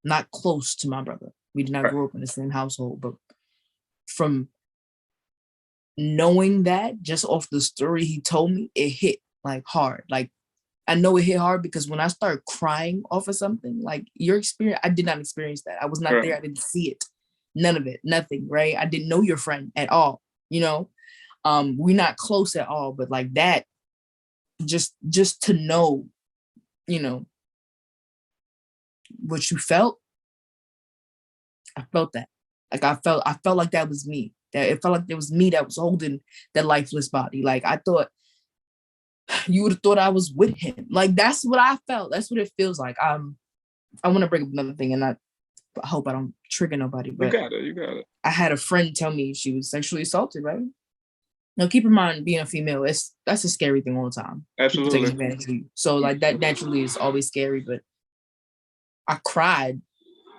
not close to my brother. We did not Right. grow up in the same household, but from knowing that just off the story he told me, it hit like hard. Like I know it hit hard because when I started crying off of something, like your experience, I did not experience that. I was not there. Right. I didn't see it. None of it. Nothing. Right. I didn't know your friend at all. You know, we're not close at all. But like that, just to know, you know, what you felt, I felt that. Like I felt like that was me. That it felt like it was me that was holding that lifeless body. Like I thought you would have thought I was with him. Like that's what I felt. That's what it feels like. I want to bring up another thing, and I hope I don't trigger nobody, You but got it. You got it. I had a friend tell me she was sexually assaulted, right? Now keep in mind being a female, that's a scary thing all the time. People taking Absolutely. advantage of you. So like that naturally is always scary, but I cried.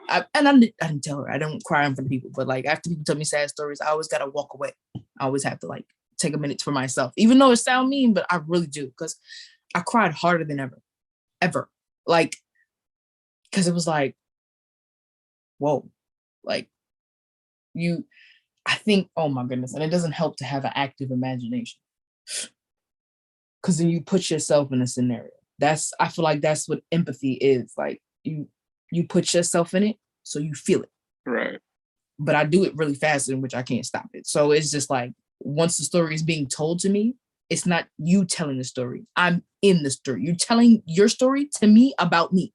I didn't tell her. I don't cry in front of people, but like after people tell me sad stories, I always gotta walk away. I always have to like take a minute for myself, even though it sounds mean, but I really do because I cried harder than ever. Like, because it was like, whoa, like you. I think, oh my goodness, and it doesn't help to have an active imagination because then you put yourself in a scenario. I feel like that's what empathy is. Like you put yourself in it, so you feel it. Right. But I do it really fast, in which I can't stop it. So it's just like once the story is being told to me, it's not you telling the story. I'm in the story. You're telling your story to me about me.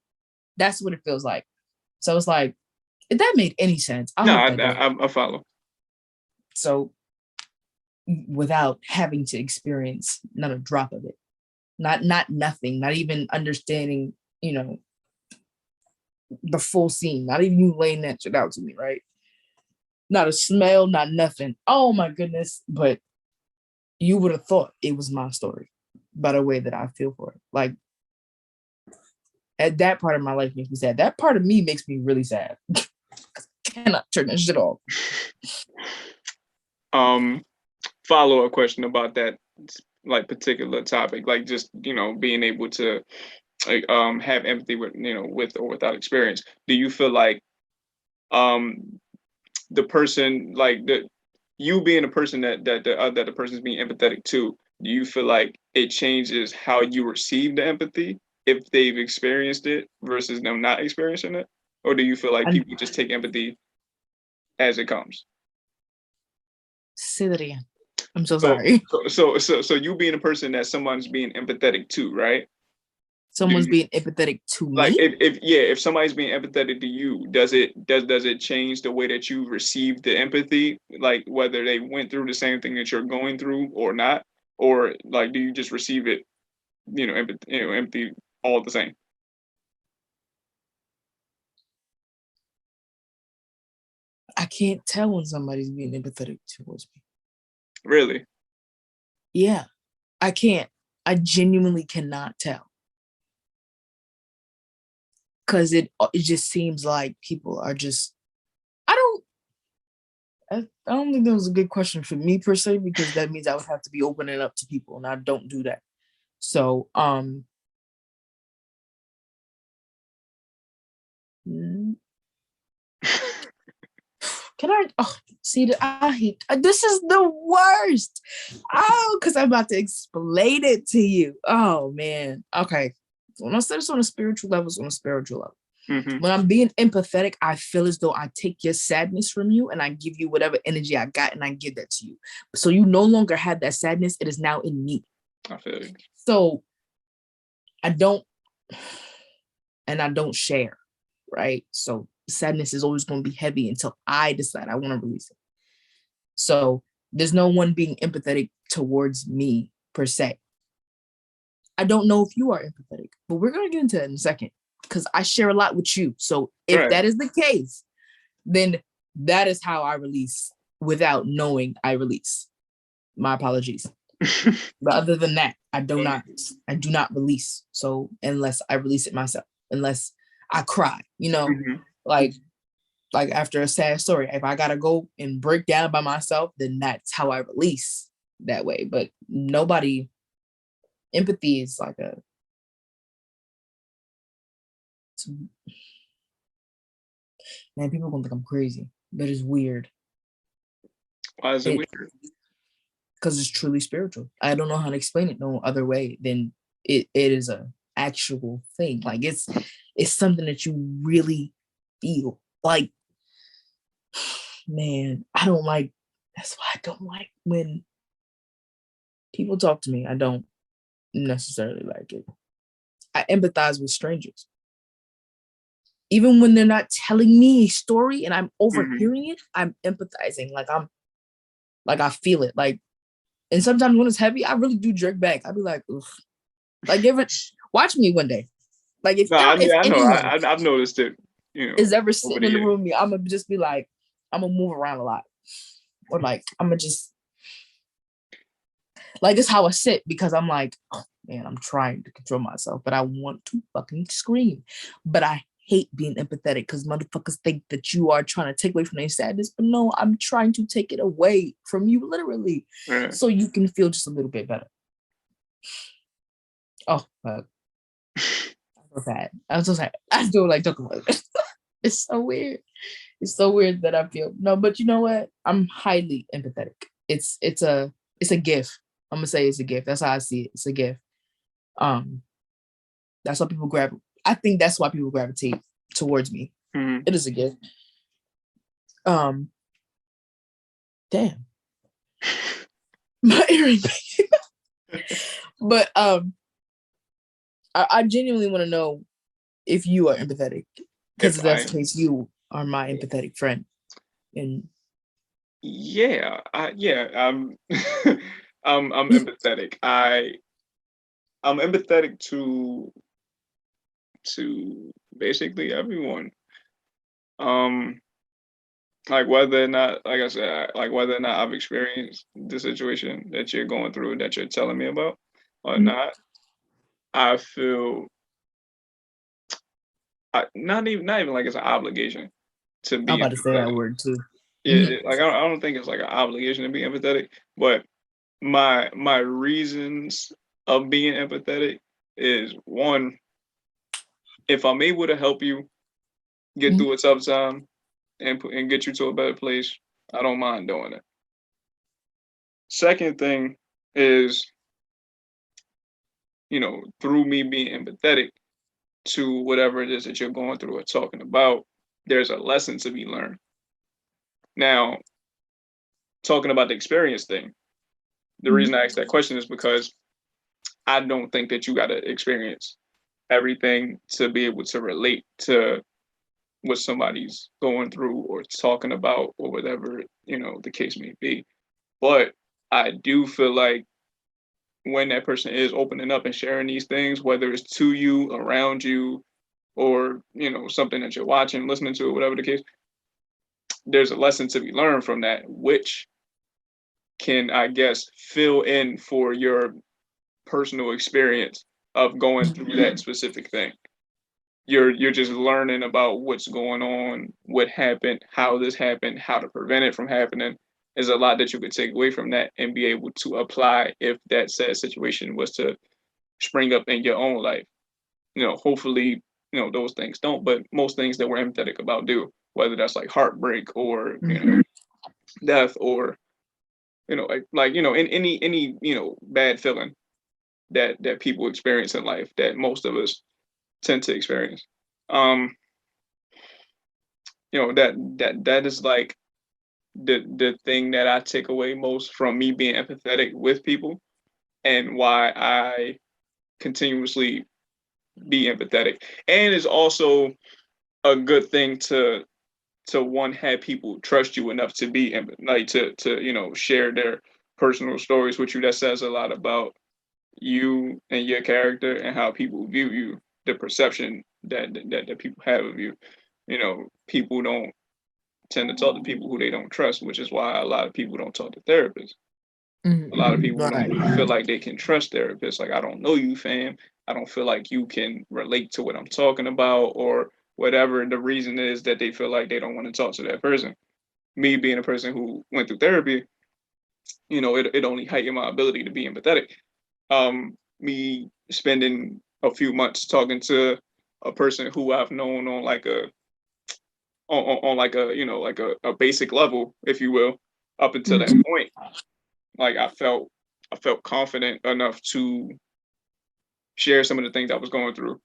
That's what it feels like. So it's like, if that made any sense, I No, hope that does. I follow. So without having to experience not a drop of it, not nothing, not even understanding, you know, the full scene, not even you laying that shit out to me, right? Not a smell, not nothing. Oh my goodness. But you would have thought it was my story by the way that I feel for it. Like at that part of my life makes me sad. That part of me makes me really sad. I cannot turn that shit off. Follow-up question about that like particular topic, like just being able to like have empathy with with or without experience. Do you feel like um the person like the you being a person that the person's being empathetic to, do you feel like it changes how you receive the empathy if they've experienced it versus them not experiencing it? Or do you feel like And people just take empathy as it comes? say that again. I'm so So sorry. so you being a person that someone's being empathetic to, right? Do Someone's you being empathetic to like me. if somebody's being empathetic to you, does it change the way that you receive the empathy, like whether they went through the same thing that you're going through or not, or like do you just receive it, empathy all the same? I can't tell when somebody's being empathetic towards me. Really? Yeah, I can't. I genuinely cannot tell. Because it just seems like people are just I don't I don't think that was a good question for me per se, because that means I would have to be opening up to people and I don't do that. So mm, can I see that I hate this is the worst. Oh, because I'm about to explain it to you. Oh man. Okay. When I said it's on a spiritual level, it's on a spiritual level. Hmm. When I'm being empathetic, I feel as though I take your sadness from you and I give you whatever energy I got and I give that to you. So you no longer have that sadness. It is now in me. I feel you. So I don't, and I don't share, right? So sadness is always going to be heavy until I decide I want to release it. So there's no one being empathetic towards me per se. I don't know if you are empathetic, but we're going to get into that in a second because I share a lot with you. So if Right. that is the case, then that is how I release without knowing I release. My apologies. But other than that, I do not release. So unless I release it myself, unless I cry, Hmm. like Like after a sad story, if I gotta go and break down by myself, then that's how I release that way. But nobody, empathy is like man, people gonna think I'm crazy, but it's weird. Why is it weird? Because it's truly spiritual. I don't know how to explain it no other way than it is a actual thing. Like it's something that you really feel. Like, man, I don't like, that's why I don't like when people talk to me. I don't necessarily like it. I empathize with strangers. Even when they're not telling me a story and I'm overhearing it, I'm empathizing. Like I feel it. Like, and sometimes when it's heavy, I really do jerk back. I'd be like, ugh. Like, watch me one day. Like, if I know. anyone I've noticed it. You know, is ever sitting in the room with me, I'm gonna just be like, I'm gonna move around a lot, or like I'm gonna just like it's how I sit because I'm like, oh, man, I'm trying to control myself, but I want to fucking scream, but I hate being empathetic because motherfuckers think that you are trying to take away from their sadness, but no, I'm trying to take it away from you literally, so you can feel just a little bit better. Oh, fuck. I'm so sad. I'm so sad. I don't like talking about it. It's so weird. It's so weird that I feel no, but you know what? I'm highly empathetic. It's a gift. I'm gonna say it's a gift. That's how I see it. It's a gift. That's why people I think that's why people gravitate towards me. It is a gift. Damn. My earring. But I genuinely want to know if you are empathetic, because if that's the case, you are my empathetic friend. And yeah, I'm I'm empathetic. I'm empathetic to basically everyone. Like whether or not, like I said, like whether or not I've experienced the situation that you're going through, that you're telling me about, or not, I feel not even like it's an obligation to be. I'm about to say that word too. Yeah, like I don't think it's like an obligation to be empathetic, but my reasons of being empathetic is one, if I'm able to help you get through a tough time and get you to a better place, I don't mind doing it. Second thing is, through me being empathetic to whatever it is that you're going through or talking about, there's a lesson to be learned. Now, talking about the experience thing, the reason I asked that question is because I don't think that you got to experience everything to be able to relate to what somebody's going through or talking about or whatever, the case may be. But I do feel like when that person is opening up and sharing these things, whether it's to you, around you, or, something that you're watching, listening to, or whatever the case, there's a lesson to be learned from that, which can, I guess, fill in for your personal experience of going through that specific thing. You're just learning about what's going on, what happened, how this happened, how to prevent it from happening. There's a lot that you could take away from that and be able to apply if that said situation was to spring up in your own life. Hopefully, those things don't, but most things that we're empathetic about do, whether that's like heartbreak or, death or, in any bad feeling that people experience in life that most of us tend to experience. That is like the thing that I take away most from me being empathetic with people, and why I continuously be empathetic. And it's also a good thing to one, have people trust you enough to be like to share their personal stories with you. That says a lot about you and your character and how people view you, the perception that people have of you. People don't tend to talk to people who they don't trust, which is why a lot of people don't talk to therapists. A lot of people don't feel like they can trust therapists. Like, I don't know you, fam. I don't feel like you can relate to what I'm talking about, or whatever the reason is that they feel like they don't want to talk to that person. Me being a person who went through therapy, it only heightened my ability to be empathetic. Me spending a few months talking to a person who I've known on like a on like a like a basic level, if you will, up until that Mhm. point, like I felt confident enough to share some of the things I was going through,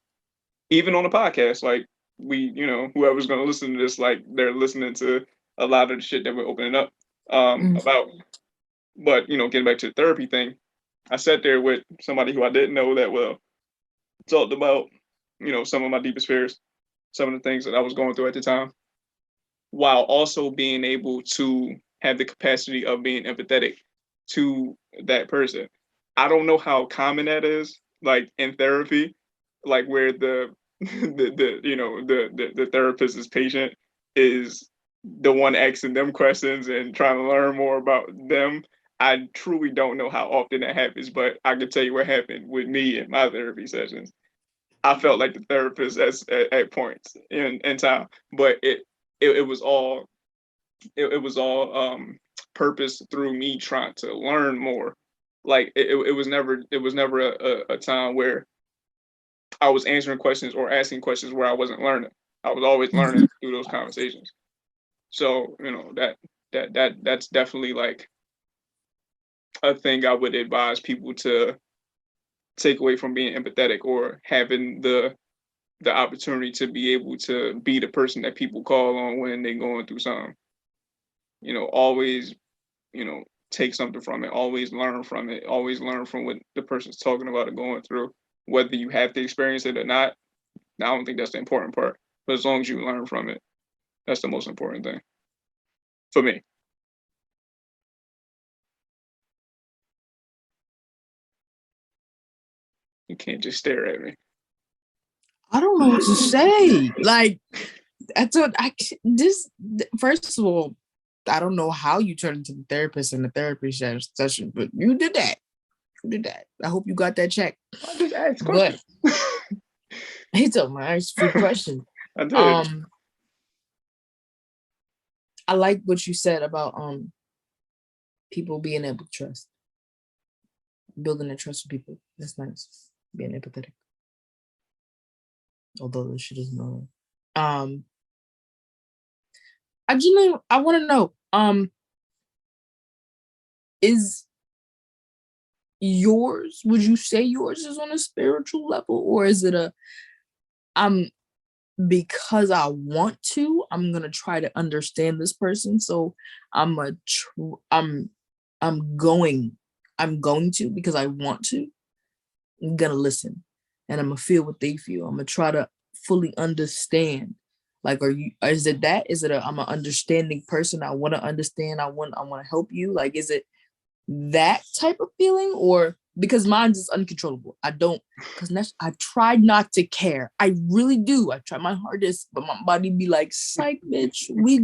even on the podcast. Like whoever's going to listen to this, like they're listening to a lot of the shit that we're opening up Mhm. about. But getting back to the therapy thing, I sat there with somebody who I didn't know that well, talked about some of my deepest fears, some of the things that I was going through at the time, while also being able to have the capacity of being empathetic to that person. I don't know how common that is, like in therapy, like where the the therapist's patient is the one asking them questions and trying to learn more about them. I truly don't know how often that happens, but I can tell you what happened with me in my therapy sessions. I felt like the therapist at points in time, but it was all it was all purpose through me trying to learn more. Like it was never a time where I was answering questions or asking questions where I wasn't learning. I was always learning through those conversations. So that's definitely like a thing I would advise people to take away from being empathetic or having the opportunity to be able to be the person that people call on when they're going through something. Always, take something from it, always learn from it, always learn from what the person's talking about or going through, whether you have to experience it or not. I don't think that's the important part. But as long as you learn from it, that's the most important thing for me. You can't just stare at me. I don't know what to say. Like, I thought this. First of all, I don't know how you turned into the therapist in the therapy session, but you did that. You did that. I hope you got that check. I just asked But questions. he told me I asked a few questions. I did. Um, I like what you said about people being able to trust, building a trust with people. That's nice. Being empathetic, although this shit is annoying. Um, I want to know. Is yours? Would you say yours is on a spiritual level, or is it a I'm because I want to? I'm gonna try to understand this person, so I'm a I'm going I'm going to because I want to. I'm gonna listen, and I'm gonna feel what they feel. I'm gonna try to fully understand. Like, are you? Is it that? Is it a? I'm an understanding person. I want to understand. I want to help you. Like, is it that type of feeling, or because mine's is uncontrollable? I don't, because I try not to care. I really do. I try my hardest, but my body be like, psych, bitch. We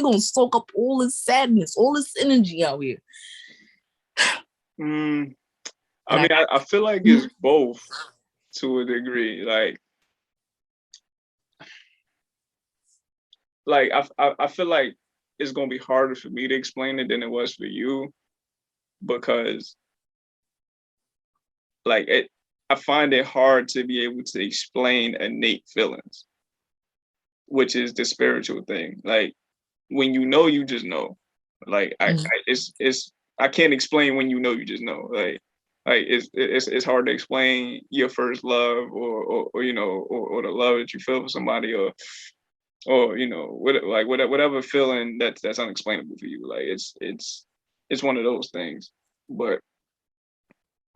gonna soak up all this sadness, all this energy out here. Mm, I And mean, I I feel like it's both to a degree. Like I feel like it's gonna be harder for me to explain it than it was for you because like I find it hard to be able to explain innate feelings, which is the spiritual thing. Like when you just know. Like it's I can't explain when you just know. Like it's hard to explain your first love or the love that you feel for somebody or whatever feeling that's unexplainable for you. Like it's one of those things. But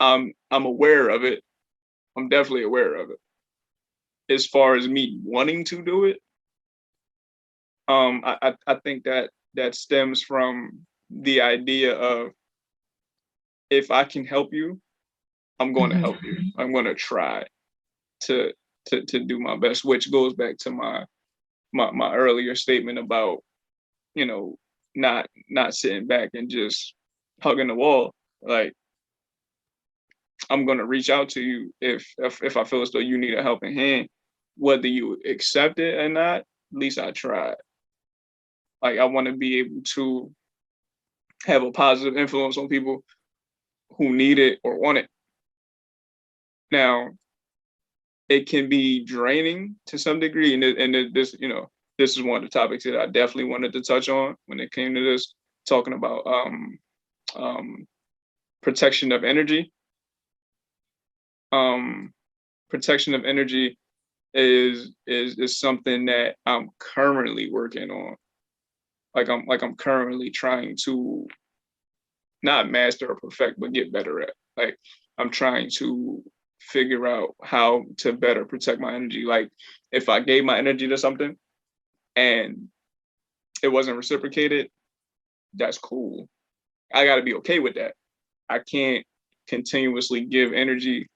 I'm aware of it. I'm definitely aware of it. As far as me wanting to do it, I think that stems from the idea of if I can help you, I'm going to Mhm. help you. I'm going to try to to do my best, which goes back to my earlier statement about not sitting back and just hugging the wall. Like I'm going to reach out to you if I feel as though you need a helping hand. whether you accept it or not, at least I tried. Like I want to be able to have a positive influence on people who need it or want it. Now, it can be draining to some degree, and this, this is one of the topics that I definitely wanted to touch on when it came to this, talking about um, protection of energy. Protection of energy is something that I'm currently working on. I'm currently trying to not master or perfect, but get better at. Like I'm trying to figure out how to better protect my energy. Like if I gave my energy to something and it wasn't reciprocated, that's cool. I got to be okay with that. I can't continuously give energy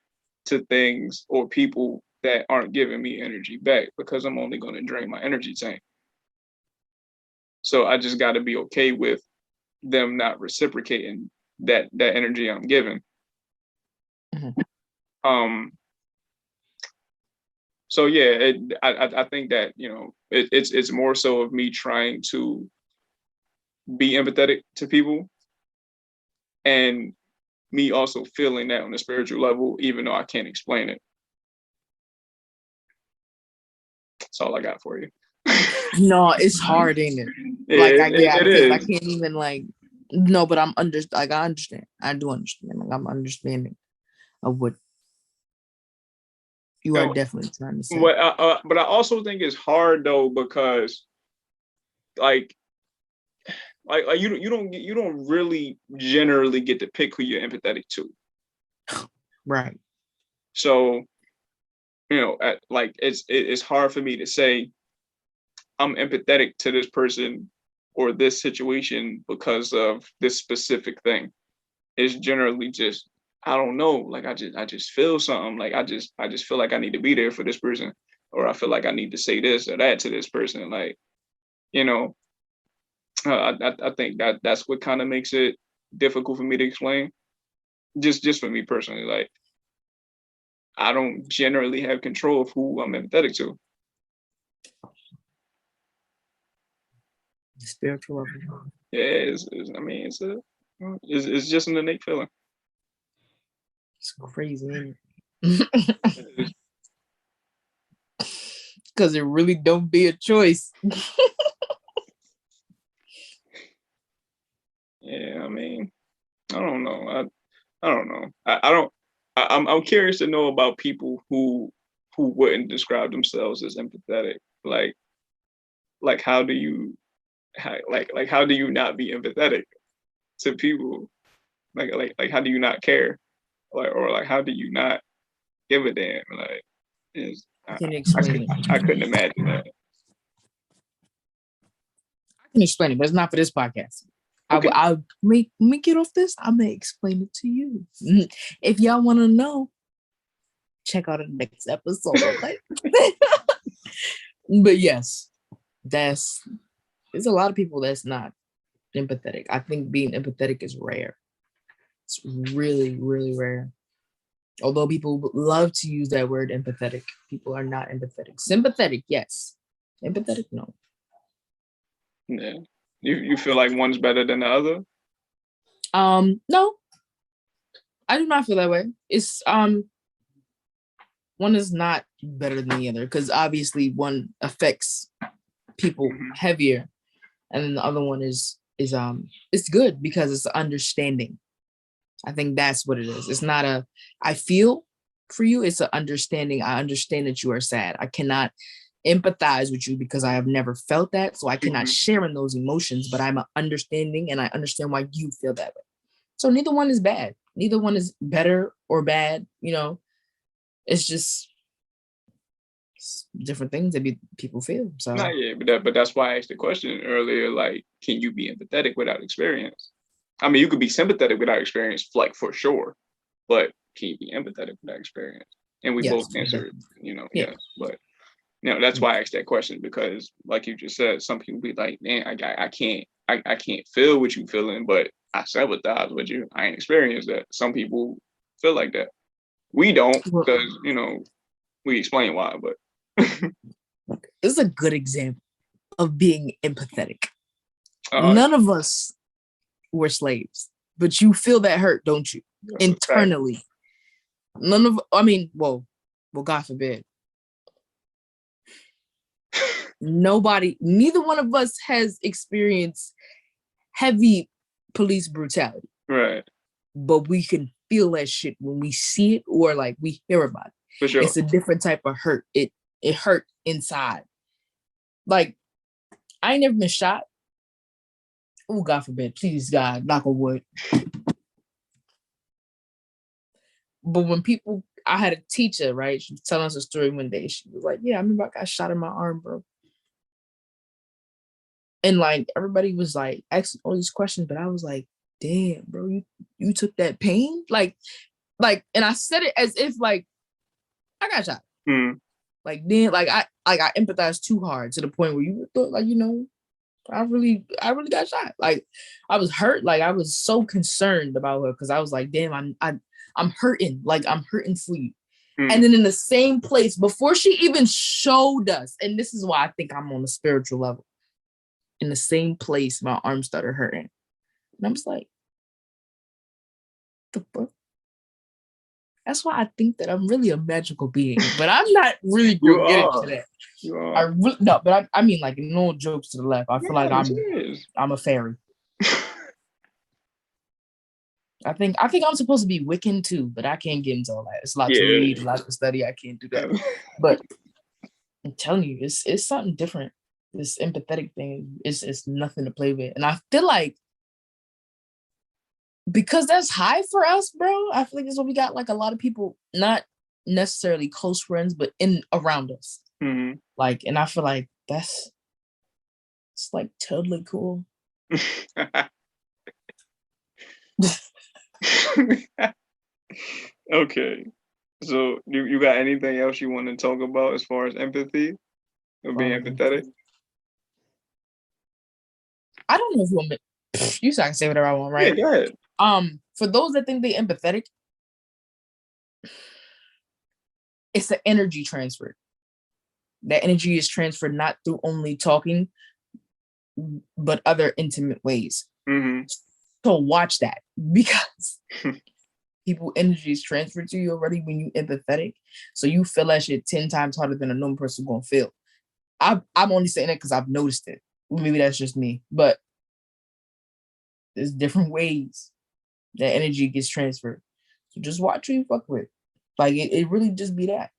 to things or people that aren't giving me energy back, because I'm only going to drain my energy tank. So I just got to be okay with them not reciprocating that energy I'm giving. Mm-hmm. So yeah, I think that it's more so of me trying to be empathetic to people, and me also feeling that on a spiritual level, even though I can't explain it. That's all I got for you. No, it's hard, ain't it? It is. I can't even no, but I understand. I do understand. I'm understanding of what you are definitely trying to say. But I also think it's hard though, because you don't really generally get to pick who you're empathetic to. Right. So, it's hard for me to say I'm empathetic to this person or this situation because of this specific thing. It's generally just, I don't know, like I just feel something. Like I just feel like I need to be there for this person, or I feel like I need to say this or that to this person. Like, I think that's what kind of makes it difficult for me to explain. Just for me personally, like I don't generally have control of who I'm empathetic to. Spiritual level. Yeah, it's just an innate feeling. It's crazy, because it really don't be a choice. Yeah, I mean, I don't know. I don't know. I'm curious to know about people who wouldn't describe themselves as empathetic. Like how do you how do you not be empathetic to people? Like how do you not care? Or how do you not give a damn? I can explain it. I couldn't imagine that. I can explain it, but it's not for this podcast. Okay. I'll make me get off this. I'm gonna explain it to you. If y'all want to know, check out the next episode. But yes, there's a lot of people that's not empathetic. I think being empathetic is rare. It's really, really rare. Although people love to use that word empathetic, people are not empathetic. Sympathetic, yes. Empathetic, no. Yeah. You feel like one's better than the other? No. I do not feel that way. It's one is not better than the other, because obviously one affects people heavier, and then the other one is it's good because it's understanding. I think that's what it is. It's not a I feel for you, it's an understanding. I understand that you are sad. I cannot empathize with you because I have never felt that, so I cannot share in those emotions, but I'm understanding and I understand why you feel that way. So neither one is bad. Neither one is better or bad. It's just different things that people feel. So but that's why I asked the question earlier. Like, can you be empathetic without experience? I mean, you could be sympathetic without experience, like for sure, but can you be empathetic without experience? And we both answered, yes. But that's why I asked that question, because, like you just said, some people be like, "Man, I can't feel what you feeling, but I sympathize with you. I ain't experienced that." Some people feel like that. We don't, because we explain why, but This is a good example of being empathetic. Uh, None of us were slaves, but you feel that hurt, don't you? that's a fact. Internally. Well, God forbid. Neither one of us has experienced heavy police brutality. Right. But we can feel that shit when we see it or like we hear about it. For sure. It's a different type of hurt. It hurt inside. Like, I ain't never been shot. Oh, God forbid. Please, God, knock on wood. But when I had a teacher, right? She was telling us a story one day. She was like, yeah, I remember I got shot in my arm, bro. And like, everybody was like asking all these questions, but I was like, damn, bro, you took that pain? Like, and I said it as if like, I got shot. Like then, I empathized too hard to the point where you thought like, I really got shot. Like I was hurt. Like I was so concerned about her because I was like, damn, I'm hurting. Like I'm hurting for you. And then in the same place before she even showed us, and this is why I think I'm on a spiritual level. In the same place, my arm started hurting, and I was like, the fuck? That's why I think that I'm really a magical being, but I'm not really gonna get into that. You are. But I mean, like, no jokes to the left. I feel like I'm a fairy. I think I'm supposed to be Wiccan too, but I can't get into all that. It's a lot to read, a lot to study. I can't do that. But I'm telling you, it's something different. This empathetic thing is nothing to play with, and I feel like because that's high for us, bro. I feel like that's what we got. Like a lot of people, not necessarily close friends, but around us. Mm-hmm. Like, and I feel like it's like totally cool. Okay, so you got anything else you want to talk about as far as empathy or being empathetic? I don't know if you want me. You say I can say whatever I want, right? Yeah, go ahead. For those that think they empathetic, it's the energy transfer. That energy is transferred not through only talking, but other intimate ways. Mm-hmm. So watch that because people energy is transferred to you already when you empathetic. So you feel that shit 10 times harder than a normal person gonna feel. I'm only saying that because I've noticed it. Maybe that's just me, but there's different ways that energy gets transferred. So just watch who you fuck with. Like it really just be that.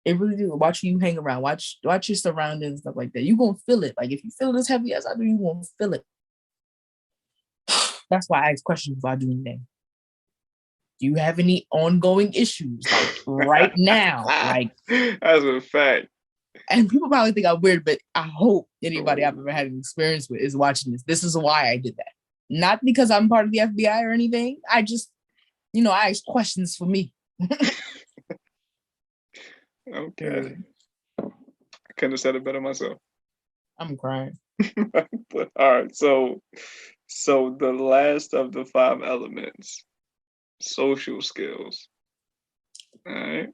It really do. Watch who you hang around. Watch your surroundings and stuff like that. You gonna feel it. Like if you feel it as heavy as I do, you gonna feel it. That's why I ask questions before I do anything. Do you have any ongoing issues like right now? Like that's a fact. And people probably think I'm weird, but I hope anybody I've ever had an experience with is watching this. This is why I did that. Not because I'm part of the FBI or anything. I just, I ask questions for me. Okay. I couldn't have said it better myself. I'm crying. All right. So the last of the 5 elements, social skills. All right.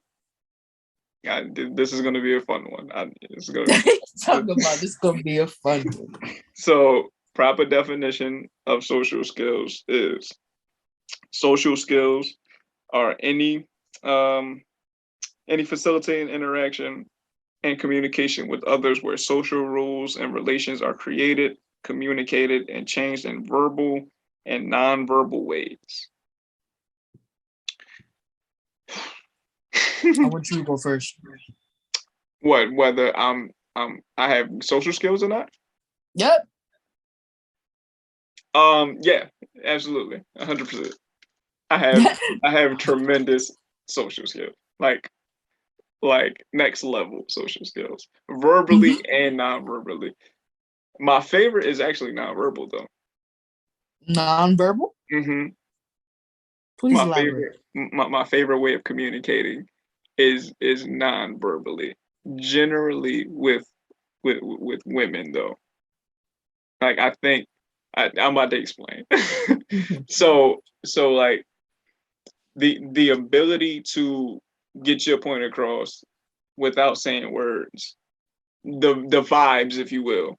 This is going to be a fun one. It's going to be a fun one. So, proper definition of social skills is social skills are any facilitating interaction and communication with others where social rules and relations are created, communicated, and changed in verbal and nonverbal ways. I want you to go first. What? Whether I have social skills or not? Yep. Yeah, absolutely, 100%. I have tremendous social skills, like next level social skills, verbally and non-verbally. My favorite is actually non-verbal though. Non-verbal? Mm-hmm. Please elaborate. My favorite way of communicating is non-verbally, generally with women though. Like I think I'm about to explain. So like the ability to get your point across without saying words. The vibes, if you will,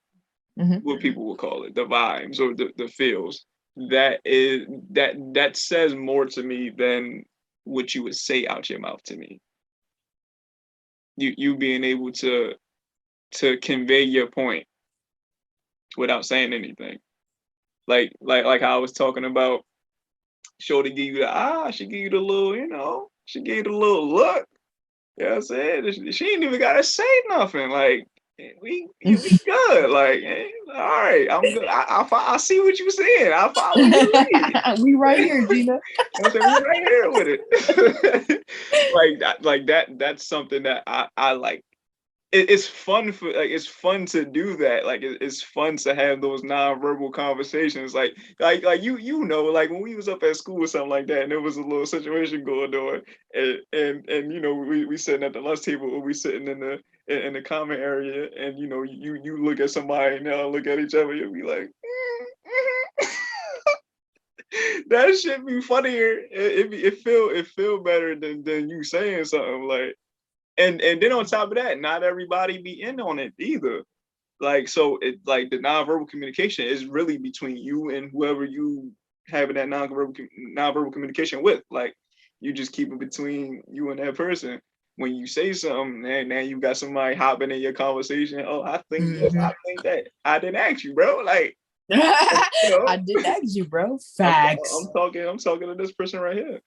Mhm. what people will call it, the vibes or the feels. That says more to me than what you would say out your mouth to me. You being able to convey your point without saying anything. Like how I was talking about Shorty give you the she give you the little, she give you the little look. You know what I'm saying? She ain't even gotta say nothing. Like we good. Like, all right, I'm good. I see what you're saying. I follow your lead. We right here, Gina. I'm saying we right here with it. That's something that I like. It's fun it's fun to do that. Like it's fun to have those nonverbal conversations. Like like when we was up at school or something like that, and there was a little situation going on, and we sitting at the lunch table, or we sitting in the common area, and you look at somebody and they'll look at each other, you'll be like, that should be funnier. It feel better than you saying something like. And then on top of that, not everybody be in on it either. Like, so it like the nonverbal communication is really between you and whoever you having that nonverbal communication with. Like, you just keep it between you and that person. When you say something, and now you got somebody hopping in your conversation. Oh, I think this, I think that. I didn't ask you, bro. Like, I didn't ask you, bro. Facts. I'm talking to this person right here.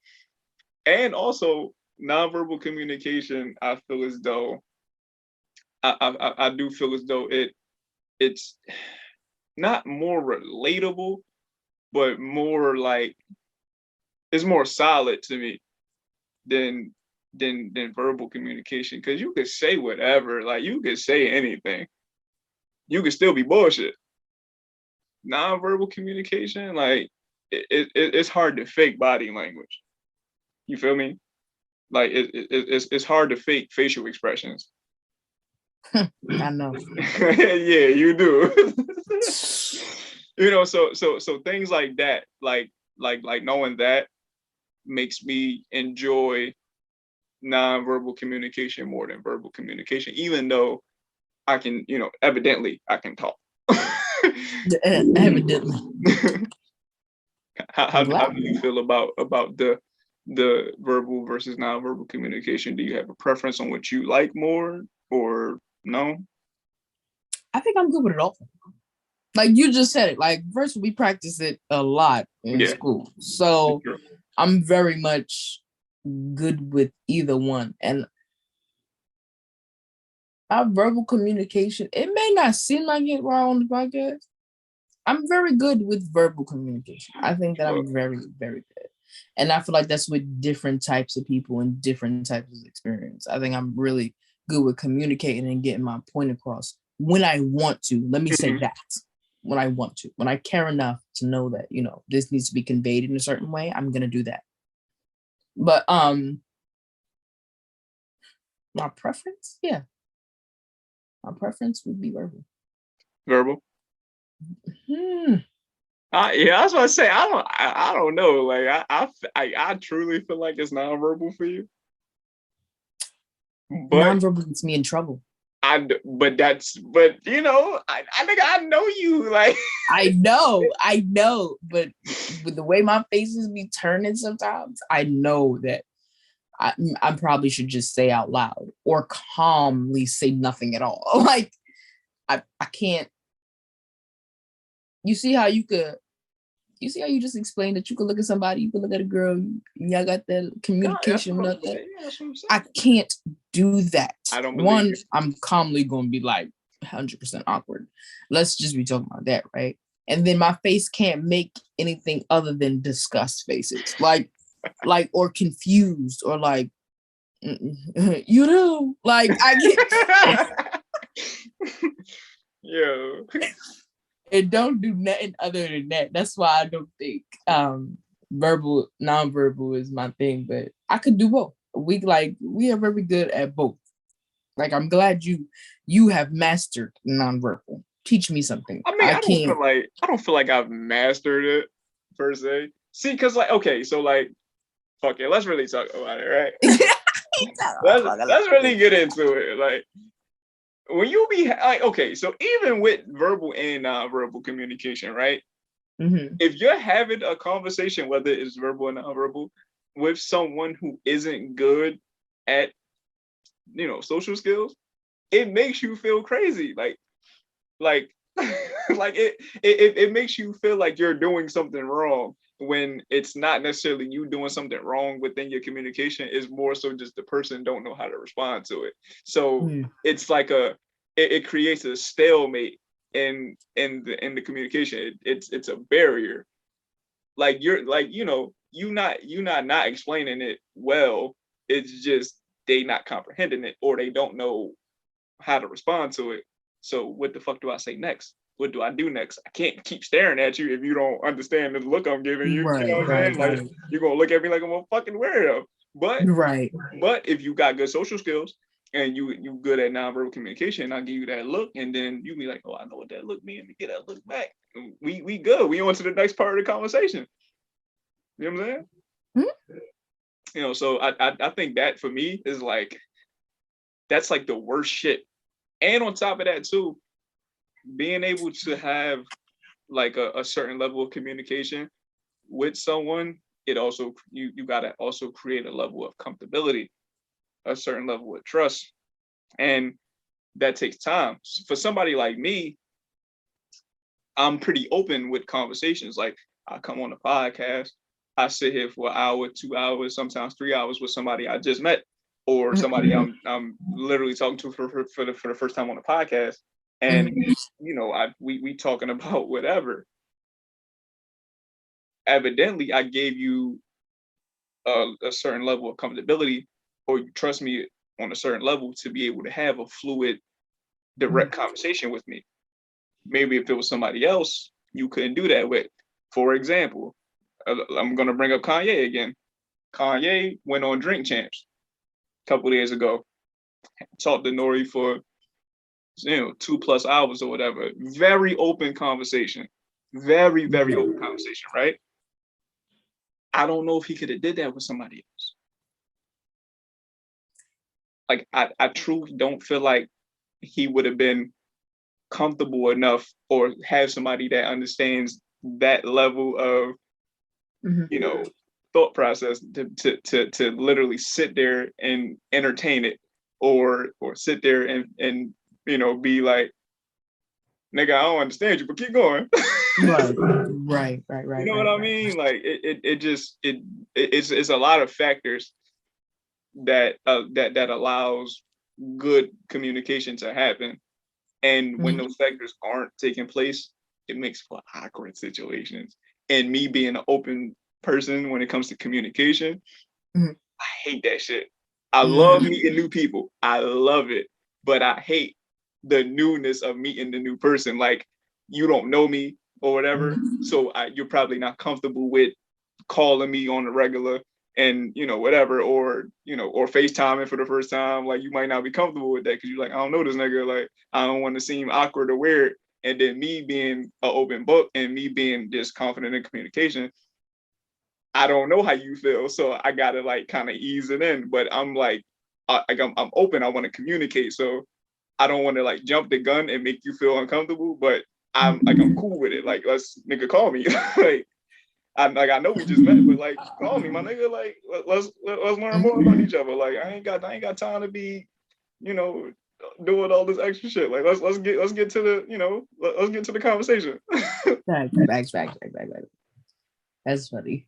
And also, nonverbal communication, I feel as though I do feel as though it's not more relatable, but more like it's more solid to me than verbal communication. Because you could say whatever, like you could say anything, you could still be bullshit. Nonverbal communication, like it's hard to fake body language. You feel me? Like it's hard to fake facial expressions. I know. Yeah, you do. So things like that, like knowing that makes me enjoy nonverbal communication more than verbal communication, even though I can, evidently I can talk. Evidently. How do you feel about the verbal versus nonverbal communication? Do you have a preference on what you like more, or no? I think I'm good with it all. Like you just said it. Like first, we practice it a lot in school, so I'm very much good with either one. And our verbal communication, it may not seem like it while on the podcast. I'm very good with verbal communication. I think that I'm very, very good. And I feel like that's with different types of people and different types of experience. I think I'm really good with communicating and getting my point across when I want to. Let me say that. When I want to. When I care enough to know that, this needs to be conveyed in a certain way, I'm going to do that. But my preference? Yeah. My preference would be verbal. Verbal? Yeah, I was about to say I don't know. Like I truly feel like it's nonverbal for you. But nonverbal gets me in trouble. I think I know you. Like I know, but with the way my faces be turning sometimes, I know that I probably should just say out loud or calmly say nothing at all. Like I can't. You see how you just explained that you could look at somebody, you could look at a girl, y'all got that communication. I can't do that. I don't believe you. I'm calmly going to be like 100% awkward. Let's just be talking about that, right? And then my face can't make anything other than disgust faces, like or confused or like, like I get. Yo. It don't do nothing other than that. That's why I don't think nonverbal is my thing, but I could do both. We are very good at both. Like I'm glad you have mastered nonverbal. Teach me something. I mean, I don't feel like I've mastered it per se. See, because okay, so fuck it, let's really talk about it, right? let's really get into it. Like when you be like, okay, so even with verbal and non-verbal communication, right? Mm-hmm. If you're having a conversation, whether it's verbal or non-verbal, with someone who isn't good at, social skills, it makes you feel crazy. Like like it makes you feel like you're doing something wrong when it's not necessarily you doing something wrong within your communication. It's more so just the person don't know how to respond to it. So it's like it creates a stalemate in the communication. It's a barrier. Like you're like, you not explaining it well. It's just they not comprehending it, or they don't know how to respond to it. So what the fuck do I say next? What do I do next? I can't keep staring at you if you don't understand the look I'm giving you. Right, You know what I'm saying? Like you're gonna look at me like I'm a fucking weirdo. But if you got good social skills and you good at nonverbal communication, I'll give you that look, and then you be like, oh, I know what that look means. Get that look back. We good. We on to the next part of the conversation. You know what I'm saying? Mm-hmm. So I think that for me is like, that's like the worst shit. And on top of that too, being able to have like a certain level of communication with someone, it also you gotta also create a level of comfortability, a certain level of trust, and that takes time. For somebody like me, I'm pretty open with conversations. Like I come on a podcast, I sit here for an hour, 2 hours, sometimes 3 hours with somebody I just met, or somebody I'm literally talking to for the first time on a podcast, and we talking about whatever. Evidently, I gave you a certain level of comfortability, or you trust me on a certain level to be able to have a fluid, direct conversation with me. Maybe if it was somebody else, you couldn't do that with. For example, I'm gonna bring up Kanye again. Kanye went on Drink Champs a couple of days ago, talked to Nori for 2+ hours or whatever. Very open conversation. Very, very open conversation, right? I don't know if he could have did that with somebody else. Like I truly don't feel like he would have been comfortable enough or have somebody that understands that level of thought process to literally sit there and entertain it, or sit there and be like, nigga, I don't understand you, but keep going. Right. You know what I mean? Like it's a lot of factors that allows good communication to happen. And when those factors aren't taking place, it makes for awkward situations. And me being an open person when it comes to communication, I hate that shit. I love meeting new people. I love it. But I hate the newness of meeting the new person. Like, you don't know me or whatever. So you're probably not comfortable with calling me on the regular and whatever, or FaceTiming for the first time. Like, you might not be comfortable with that because you're like, I don't know this nigga. Like, I don't want to seem awkward or weird. And then me being an open book and me being just confident in communication, I don't know how you feel, so I gotta like kind of ease it in. But I'm like, I'm open. I want to communicate, so I don't want to like jump the gun and make you feel uncomfortable. But I'm cool with it. Like, let's nigga call me. Like, I know we just met, but like, call me, my nigga. Like, let's learn more about each other. Like, I ain't got time to be, doing all this extra shit. Like, let's get to the let's get to the conversation. Facts. That's funny.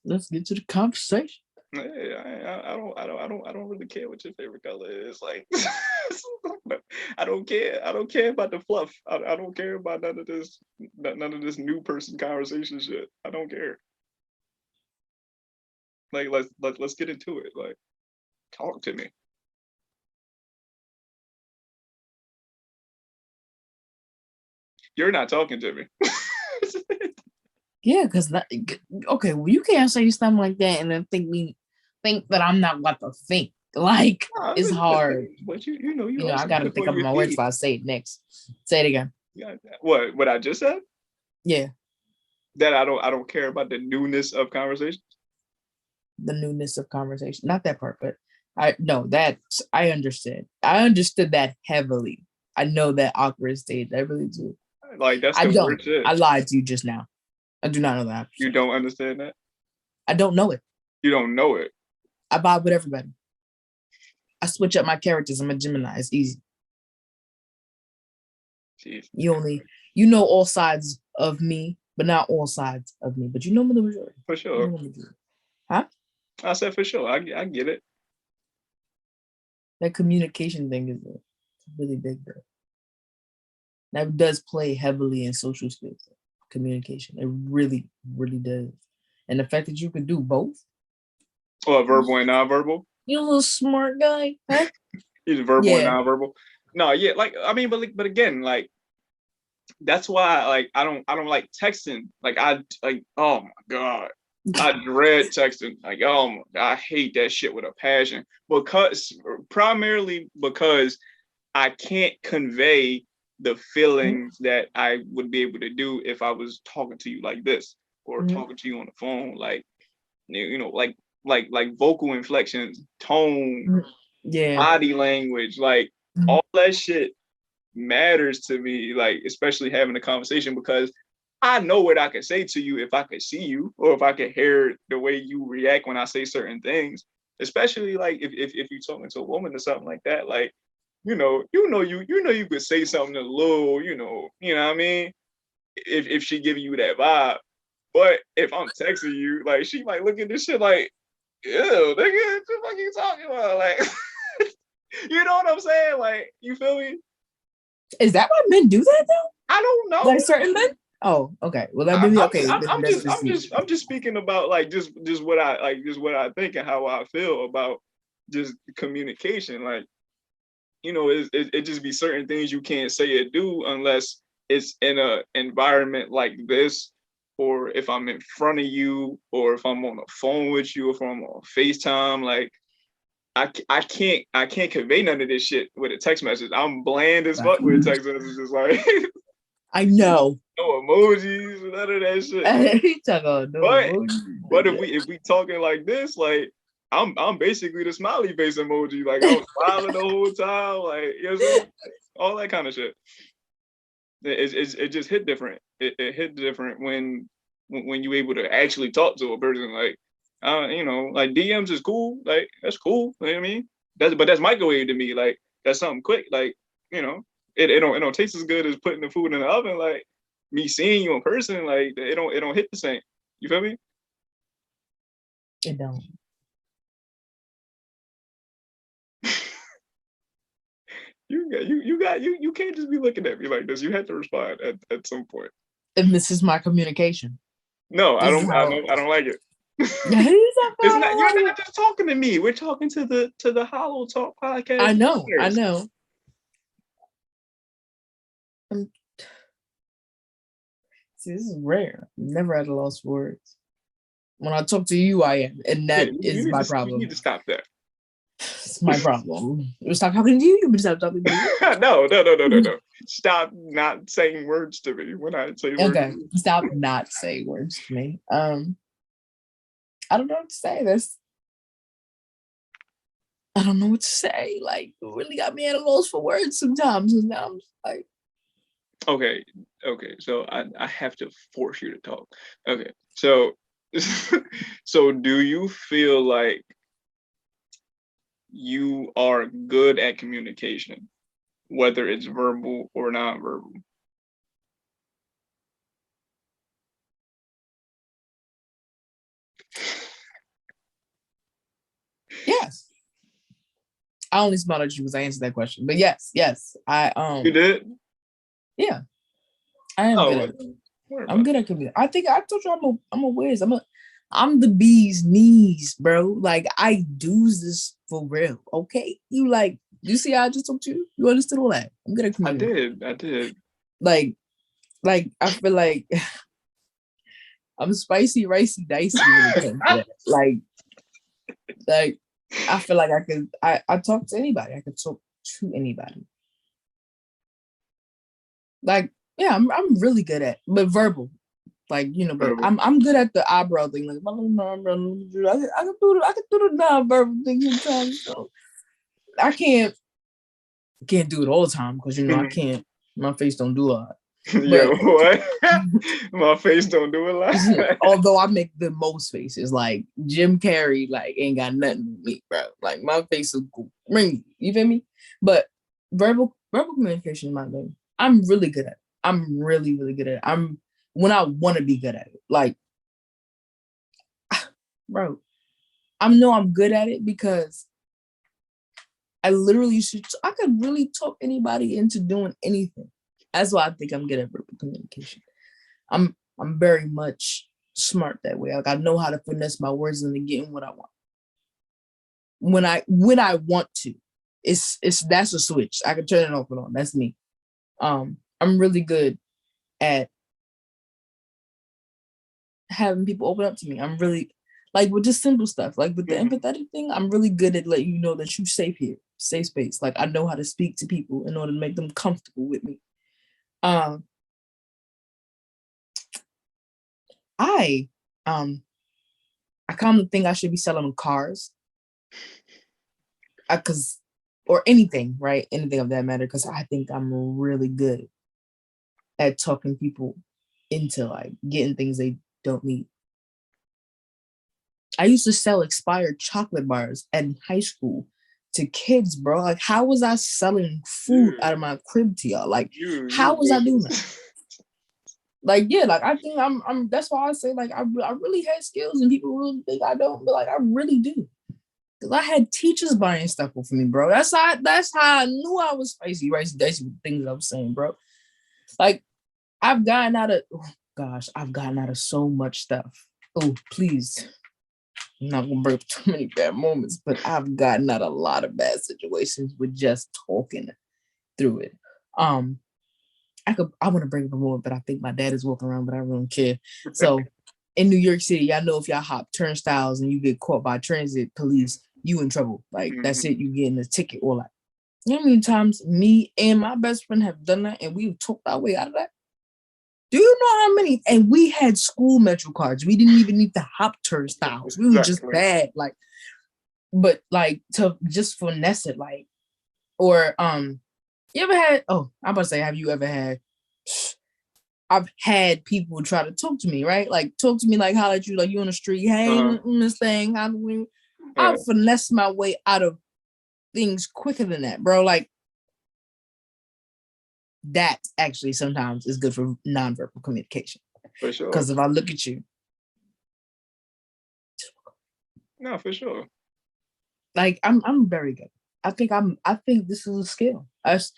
Let's get to the conversation. Yeah, I don't really care what your favorite color is. Like, I don't care. I don't care about the fluff. I don't care about none of this new person conversation shit. I don't care. Like, let's get into it. Like, talk to me. You're not talking to me. Yeah, because okay, well, you can't say something like that and then think that I'm not about to think. Like, it's hard. But you I gotta think of my words if I say it next. Say it again. Yeah. What I just said? Yeah. That I don't care about the newness of conversations. the newness of conversation. Not that part, but I understood. I understood that heavily. I know that awkward stage. I really do. Like that's I the don't. worst shit. I lied to you just now. I do not know that. You don't understand that? I don't know it. You don't know it. I vibe with everybody. I switch up my characters. I'm a Gemini. It's easy. Jeez. You know all sides of me, but not all sides of me. But you know the majority. For sure. Huh? I said for sure. I get it. That communication thing is really big, bro. That does play heavily in social skills. Communication. It really, really does. And the fact that you can do both. Or verbal and nonverbal. You little smart guy, huh? He's verbal and nonverbal. No, yeah, like I mean, but again, like that's why like I don't like texting. Like oh my God. I dread texting. Like, oh my God, I hate that shit with a passion. Primarily because I can't convey the feelings that I would be able to do if I was talking to you like this or talking to you on the phone. Like, you know, like vocal inflections, tone, body language, like all that shit matters to me, like especially having a conversation, because I know what I could say to you if I could see you or if I could hear the way you react when I say certain things, especially like if you're talking to a woman or something like that, like you could say something a little, you know what I mean, if she giving you that vibe. But if I'm texting you, like she might look at this shit like, ew, nigga, what the fuck you talking about? Like, you know what I'm saying? Like, you feel me? Is that why men do that though? I don't know. Like certain men? Oh, okay. Well, that really okay. I'm just speaking about like just what I think and how I feel about just communication. Like, you know, it just be certain things you can't say or do unless it's in a environment like this, or if I'm in front of you, or if I'm on the phone with you, or if I'm on FaceTime. Like, I can't convey none of this shit with a text message. I'm bland as fuck with text messages. Like, I know. No emojis, none of that shit. But if we talking like this, like I'm basically the smiley face emoji. Like I'm smiling the whole time. Like, you know what I'm saying? All that kind of shit. It just hit different. It hit different when you able to actually talk to a person. Like, you know, like DMs is cool. Like, that's cool. You know what I mean? That's microwave to me. Like, that's something quick. Like, you know, it don't taste as good as putting the food in the oven. Like, me seeing you in person, like it don't hit the same. You feel me? It don't. You can't just be looking at me like this. You have to respond at some point. And this is my communication. No, I don't like it. You're not just talking to me. We're talking to the HolloTalk Podcast. I know. See, this is rare. I'm never at a loss for words. When I talk to you, I am, and that is my problem. You need to stop that. It's my problem. You stop talking to you. You stop talking to me. No. Stop not saying words to me when I say words. Okay, stop not saying words to me. I don't know what to say. I don't know what to say. Like, it really got me at a loss for words sometimes, and now I'm just like. Okay. So I have to force you to talk. Okay. So do you feel like you are good at communication, whether it's verbal or non-verbal? Yes. I only smiled at you because I answered that question. But yes. I You did? Yeah. I am good at it. I'm good at communication. I think I told you I'm a whiz. I'm the bee's knees, bro. Like, I do this for real. Okay. You see how I just talked to you? You understood all that. I'm good at communication. I did. Like I feel like I'm spicy, ricey, dicey when it comes to that. Like I feel like I talk to anybody. I could talk to anybody. Like, yeah, I'm really good at, but verbal. Like, you know, but Incredible. I'm good at the eyebrow thing. Like, I can do the nonverbal thing sometimes. So I can't do it all the time because, you know, I can't. My face don't do a lot. Yo, But what? My face don't do a lot. although I make the most faces, like Jim Carrey, like ain't got nothing with me, bro. Like my face is ring. You feel me? But verbal communication is my thing. I'm really good at it. I'm really, really good at it. I'm when I want to be good at it. Like, bro, I know I'm good at it because I could really talk anybody into doing anything. That's why I think I'm good at verbal communication. I'm very much smart that way. Like I know how to finesse my words into getting what I want. When I want to. It's that's a switch. I can turn it off and on. That's me. I'm really good at having people open up to me. I'm really like with just simple stuff. Like with the empathetic thing, I'm really good at letting you know that you're safe here, safe space. Like I know how to speak to people in order to make them comfortable with me. I kind of think I should be selling cars, cause or anything, right? Anything of that matter, because I think I'm really good at talking people into like getting things they don't need. I used to sell expired chocolate bars in high school to kids, bro. Like, how was I selling food out of my crib to y'all? Like, how was I doing that? Like, yeah, like I think I'm. That's why I say like I really had skills, and people really think I don't, but like I really do. Cause I had teachers buying stuff for me, bro. That's how I knew I was spicy, right? That's the things I was saying, bro. Like, I've gotten out of so much stuff. Oh, please. I'm not gonna bring up too many bad moments, but I've gotten out a lot of bad situations with just talking through it. I want to bring up a moment, but I think my dad is walking around, but I really don't care. So in New York City, y'all know if y'all hop turnstiles and you get caught by transit police, you in trouble. Like that's it, you getting a ticket or like. You know how many times me and my best friend have done that and we've talked our way out of that? Do you know how many? And we had school metro cards. We didn't even need to hop turnstiles. We were just bad. Like, but like to just finesse it, like, or you ever had, I'm about to say, have you ever had, I've had people try to talk to me, right? Like talk to me like holler at you, like you on the street, hey, Miss Thing, I'll finesse my way out of things quicker than that, bro. Like that actually sometimes is good for nonverbal communication. For sure. Because if I look at you. No, for sure. Like I'm very good. I think this is a skill. That's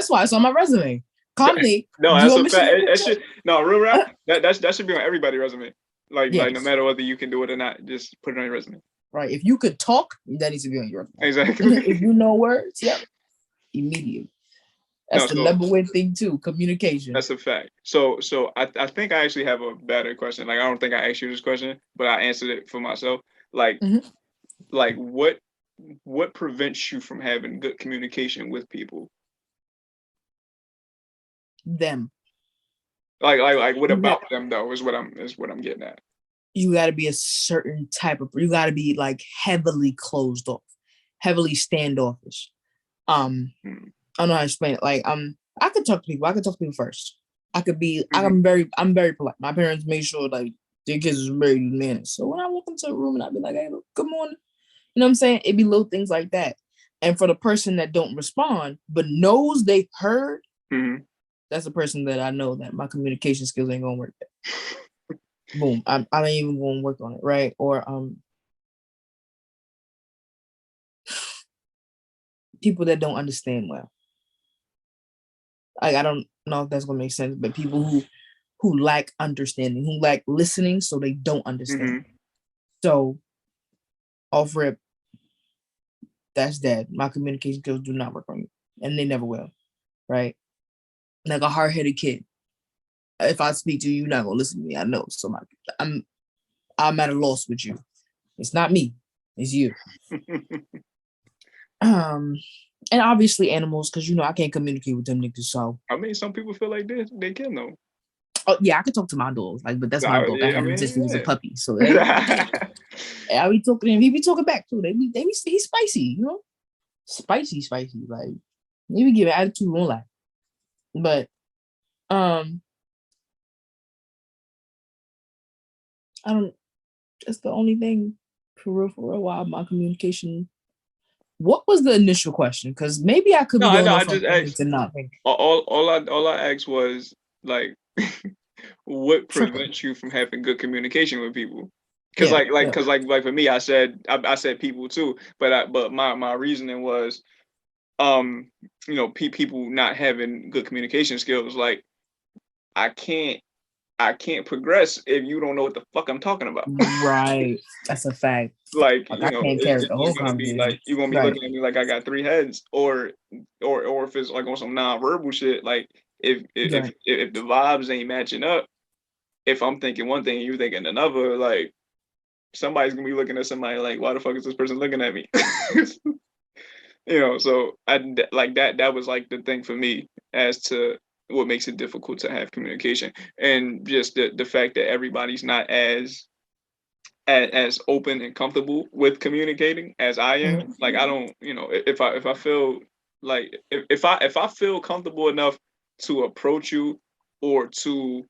why it's on my resume. Calmly. No, that's a fact. It should, no, real rap. That should be on everybody's resume. Like, yes. Like no matter whether you can do it or not, just put it on your resume. Right. If you could talk, that needs to be on your resume. Exactly. If you know words, yep. Immediately. That's the number one thing too. Communication. That's a fact. So I think I actually have a better question. Like I don't think I asked you this question, but I answered it for myself. Like, like what prevents you from having good communication with people? Them. Like what about them though is what I'm getting at. You got to be a certain type of. You got to be like heavily closed off, heavily standoffish. I don't know how to explain it. Like I could talk to people. I could talk to people first. I could be. I'm very polite. My parents made sure like their kids was very manners. So when I walk into a room and I'd be like, "Hey, good morning," you know what I'm saying? It'd be little things like that. And for the person that don't respond but knows they heard, that's a person that I know that my communication skills ain't gonna work. Boom. I ain't even gonna work on it, right? Or people that don't understand well. Like I don't know if that's gonna make sense, but people who lack understanding, who lack listening, so they don't understand. So off rip, that's dead. My communication skills do not work on me, and they never will, right? Like a hard-headed kid. If I speak to you, you're not gonna listen to me. I know. So I'm at a loss with you. It's not me. It's you. And obviously animals, because you know I can't communicate with them niggas. So I mean, some people feel like this. They can though. Oh yeah, I could talk to my dog, like, but that's my dog. I I had him since he was a mean, puppy, so yeah. I be talking to him. He be talking back too. He's spicy, spicy, like he be giving attitude, won't lie. But I don't. That's the only thing for real. Why my communication. What was the initial question? Because maybe I could No, be I know. going I off on just asked. points and not think. All I asked was like, what Trickle. prevents you from having good communication with people? Because Yeah, yeah. like for me, I said people too, but my reasoning was people not having good communication skills. Like I can't I can't progress if you don't know what the fuck I'm talking about. Right. That's a fact. Like Like I can't carry the whole it's gonna be conversation. like you're gonna be Right. looking at me like I got three heads, or if it's like on some non-verbal shit, like Right. if the vibes ain't matching up, if I'm thinking one thing and you thinking another, like somebody's gonna be looking at somebody like, why the fuck is this person looking at me? So like that was like the thing for me as to what makes it difficult to have communication, and just the fact that everybody's not as open and comfortable with communicating as I am. Mhm. Like I don't, if I feel like if I feel comfortable enough to approach you, or to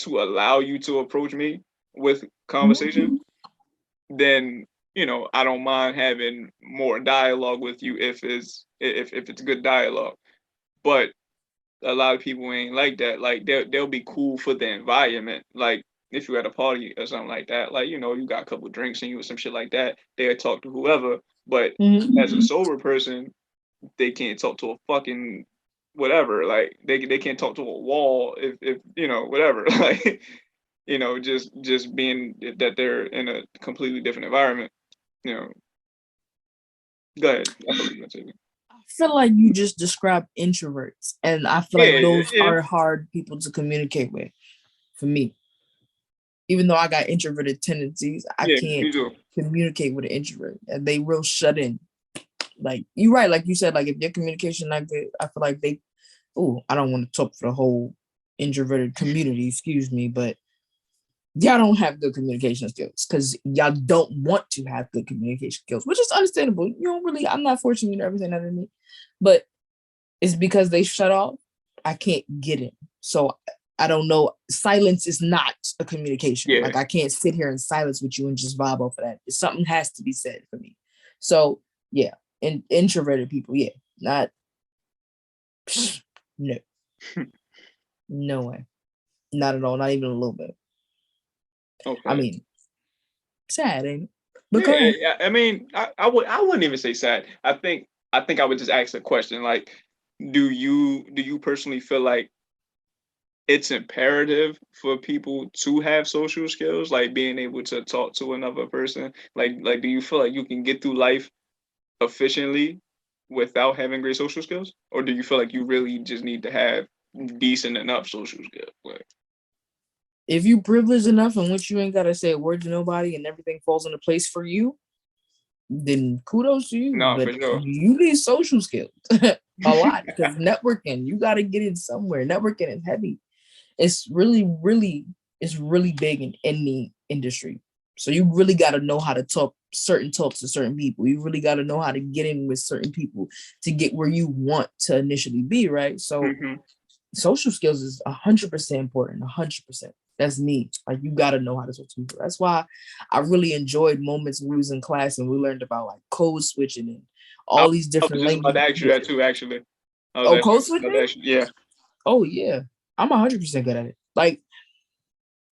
allow you to approach me with conversation, then I don't mind having more dialogue with you if it's good dialogue. But a lot of people ain't like that. Like they'll be cool for the environment. Like if you at a party or something like that, like you got a couple drinks in you or some shit like that, they'll talk to whoever. But as a Mhm. sober person, they can't talk to a fucking whatever. Like they can't talk to a wall if whatever. Like just being that they're in a completely different environment. You know, go ahead. I believe that's it. I feel like you just described introverts, and I feel like Yeah, those yeah, are hard people to communicate with. For me, even though I got introverted tendencies, I yeah. can't Me too. communicate with an introvert, and they real shut in. Like you're right, like you said, like if their communication not good, I feel like they. Oh, I don't want to talk for the whole introverted community. Excuse me, but y'all don't have good communication skills because y'all don't want to have good communication skills, which is understandable. You don't really. I'm not forcing you to everything under me, but it's because they shut off. I can't get it. So I don't know. Silence is not a communication. Yeah. Like I can't sit here in silence with you and just vibe off of that. Something has to be said for me. So yeah, and introverted people, yeah, not no, no way, not at all, not even a little bit. I Okay. mean, sad, ain't it? But Yeah, go ahead. I mean, I wouldn't even say sad. I think I would just ask a question like, do you personally feel like it's imperative for people to have social skills, like being able to talk to another person? Like do you feel like you can get through life efficiently without having great social skills, or do you feel like you really just need to have decent enough social skills? Like, If you privileged enough in which you ain't gotta say a word to nobody and everything falls into place for you, then kudos to you. no, But for sure. you need social skills a lot because networking, you got to get in somewhere. Networking is heavy. It's it's really big in any industry. So you really got to know how to talk certain talks to certain people. You really got to know how to get in with certain people to get where you want to initially be, right? So Hmm. social skills is 100% important. 100%. That's me. Like you got to know how to talk to people. That's why I really enjoyed moments when we was in class and we learned about like code switching and I, all these I was different just about to languages. ask you that too, actually. I was Oh, actually code about to switching? ask you, yeah. Oh yeah, I'm 100% good at it. Like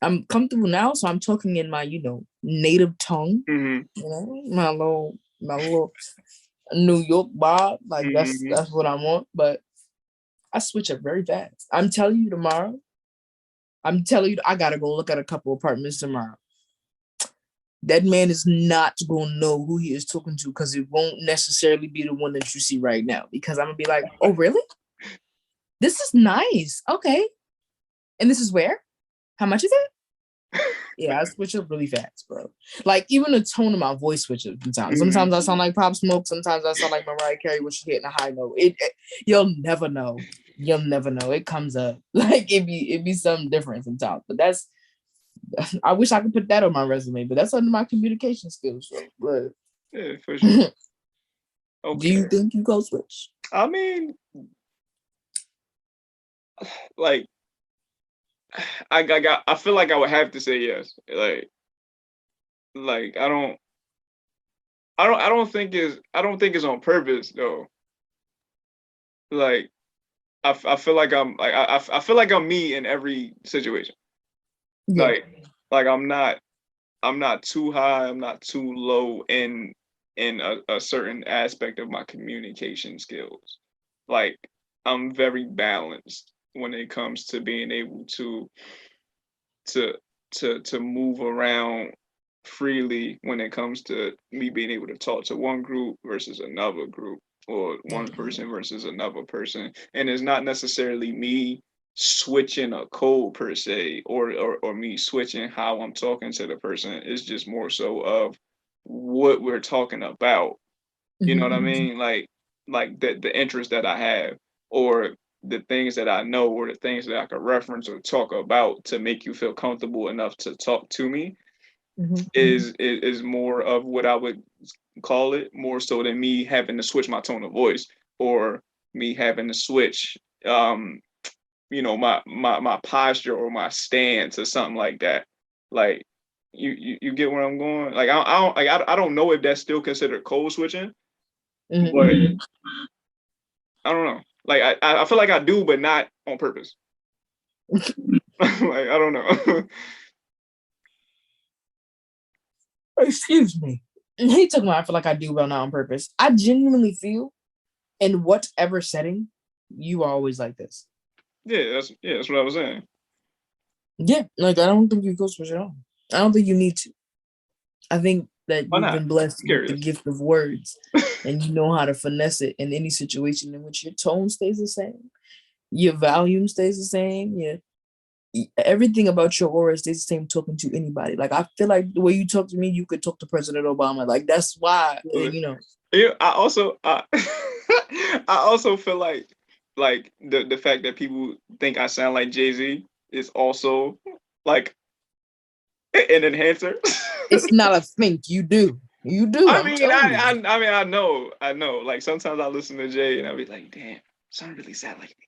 I'm comfortable now, so I'm talking in my native tongue. Hmm. My little New York Bob. Like that's Hmm. that's what I want. But I switch up very fast. I'm telling you tomorrow. I'm telling you, I gotta go look at a couple apartments tomorrow. That man is not gonna know who he is talking to because it won't necessarily be the one that you see right now. Because I'm gonna be like, oh really? This is nice. Okay. And this is where? How much is it? Yeah, I switch up really fast, bro. Like even the tone of my voice switches sometimes. Sometimes I sound like Pop Smoke. Sometimes I sound like Mariah Carey when she's hitting a high note. You'll never know. You'll never know. It comes up like it be something different sometimes. But that's I wish I could put that on my resume. But that's under my communication skills. So, but Yeah, for sure. Okay. Do you think you go switch? I mean, like I feel like I would have to say yes. Like I don't think it's on purpose though. Like I feel like I feel like I'm me in every situation. Yeah. Like I'm not too high, I'm not too low in a certain aspect of my communication skills. Like I'm very balanced when it comes to being able to to move around freely when it comes to me being able to talk to one group versus another group or one person versus another person. And it's not necessarily me switching a code per se or me switching how I'm talking to the person. It's just more so of what we're talking about. You know what I mean? Like the interest that I have or the things that I know or the things that I could reference or talk about to make you feel comfortable enough to talk to me is more of what I would call it, more so than me having to switch my tone of voice or me having to switch my posture or my stance or something like that. Like you get where I'm going? Like I don't know if that's still considered code switching, but I don't know. Like I feel like I do, but not on purpose. Like I don't know. Excuse me. He took my I feel like I do, but not on purpose. I genuinely feel in whatever setting, you are always like this. Yeah, that's what I was saying. Yeah, like I don't think you go switch at all. I don't think you need to. I think that Why you've not? been blessed with the Curious. gift of words and you know how to finesse it in any situation in which your tone stays the same, your volume stays the same, everything about your aura stays the same talking to anybody. Like I feel like the way you talk to me, you could talk to President Obama. Like that's why, Yeah, I also feel like the fact that people think I sound like Jay-Z is also like an enhancer. It's not a think. You do. You do. I I'm mean, telling you. I mean, I know. Like sometimes I listen to Jay and I'll be like, damn, son really sound like me.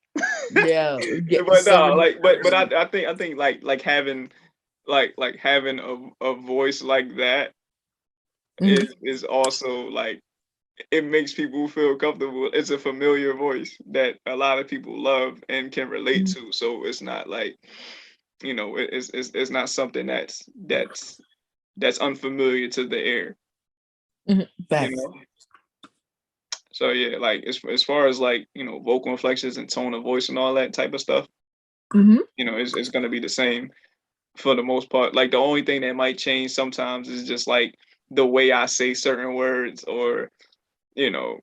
Yeah. But no, Somebody. like, but I think like having like having a voice like that is also like it makes people feel comfortable. It's a familiar voice that a lot of people love and can relate to. So it's not like, it's not something that's unfamiliar to the air. Back. You know. So yeah, like as far as like vocal inflections and tone of voice and all that type of stuff, it's gonna be the same for the most part. Like the only thing that might change sometimes is just like the way I say certain words or you know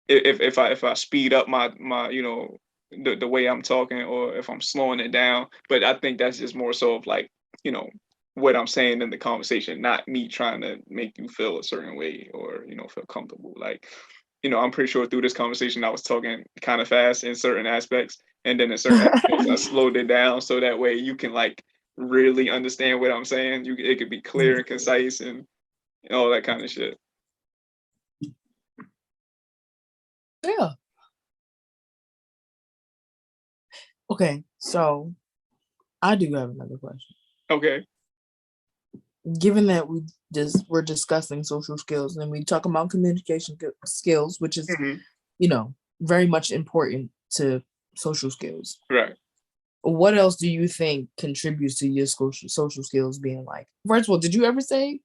if I speed up my the way I'm talking or if I'm slowing it down. But I think that's just more so of like what I'm saying in the conversation, not me trying to make you feel a certain way or feel comfortable. Like I'm pretty sure through this conversation I was talking kind of fast in certain aspects, and then in certain aspects I slowed it down so that way you can like really understand what I'm saying. It could be clear and concise and all that kind of shit. Yeah. Okay, so I do have another question. Okay. Given that we're discussing social skills and we talk about communication skills, which is very much important to social skills. Right. What else do you think contributes to your social skills being like? First of all, did you ever say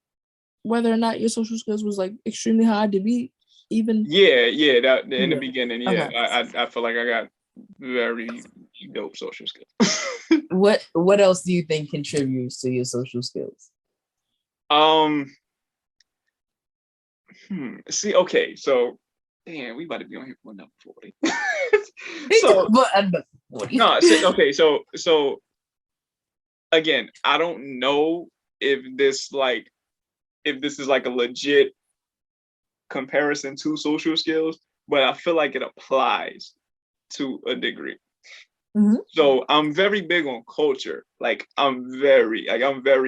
whether or not your social skills was like extremely high to be even? Yeah. That in the beginning, yeah, Okay. I feel like I got very dope social skills. What else do you think contributes to your social skills? See, okay, so damn, we about to be on here for another 40. So no, okay, so again, I don't know if this is like a legit comparison to social skills, but I feel like it applies to a degree. Mm-hmm. So I'm very big on culture. I'm very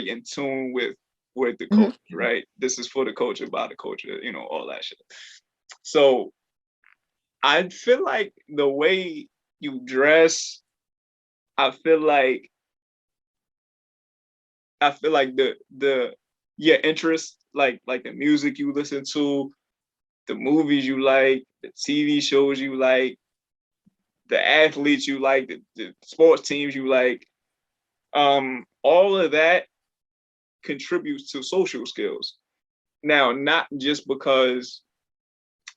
in tune with the culture, Mm-hmm. right? This is for the culture, by the culture, all that shit. So I feel like the way you dress, I feel like the your interest, like the music you listen to, the movies you like, the TV shows you like, the athletes you like, the sports teams you like, all of that contributes to social skills. Now, not just because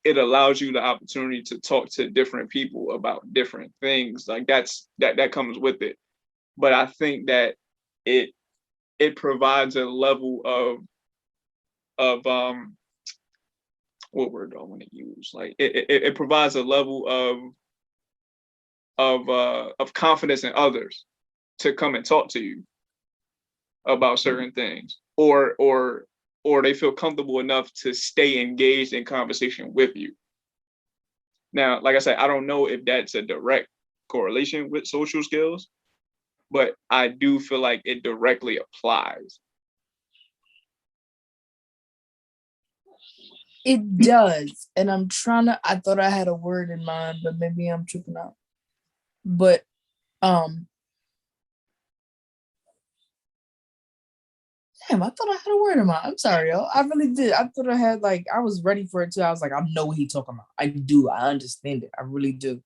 it allows you the opportunity to talk to different people about different things, like that comes with it, but I think that it it provides a level of what word do I want to use? Like it provides a level of confidence in others to come and talk to you about certain things, or they feel comfortable enough to stay engaged in conversation with you. Now, like I said, I don't know if that's a direct correlation with social skills, but I do feel like it directly applies. It does. And I thought I had a word in mind, but maybe I'm tripping out. But damn, I thought I had a word in mind. I'm sorry, yo. I really did. I thought I had I was ready for it too. I was like, I know what he's talking about. I do. I understand it. I really do.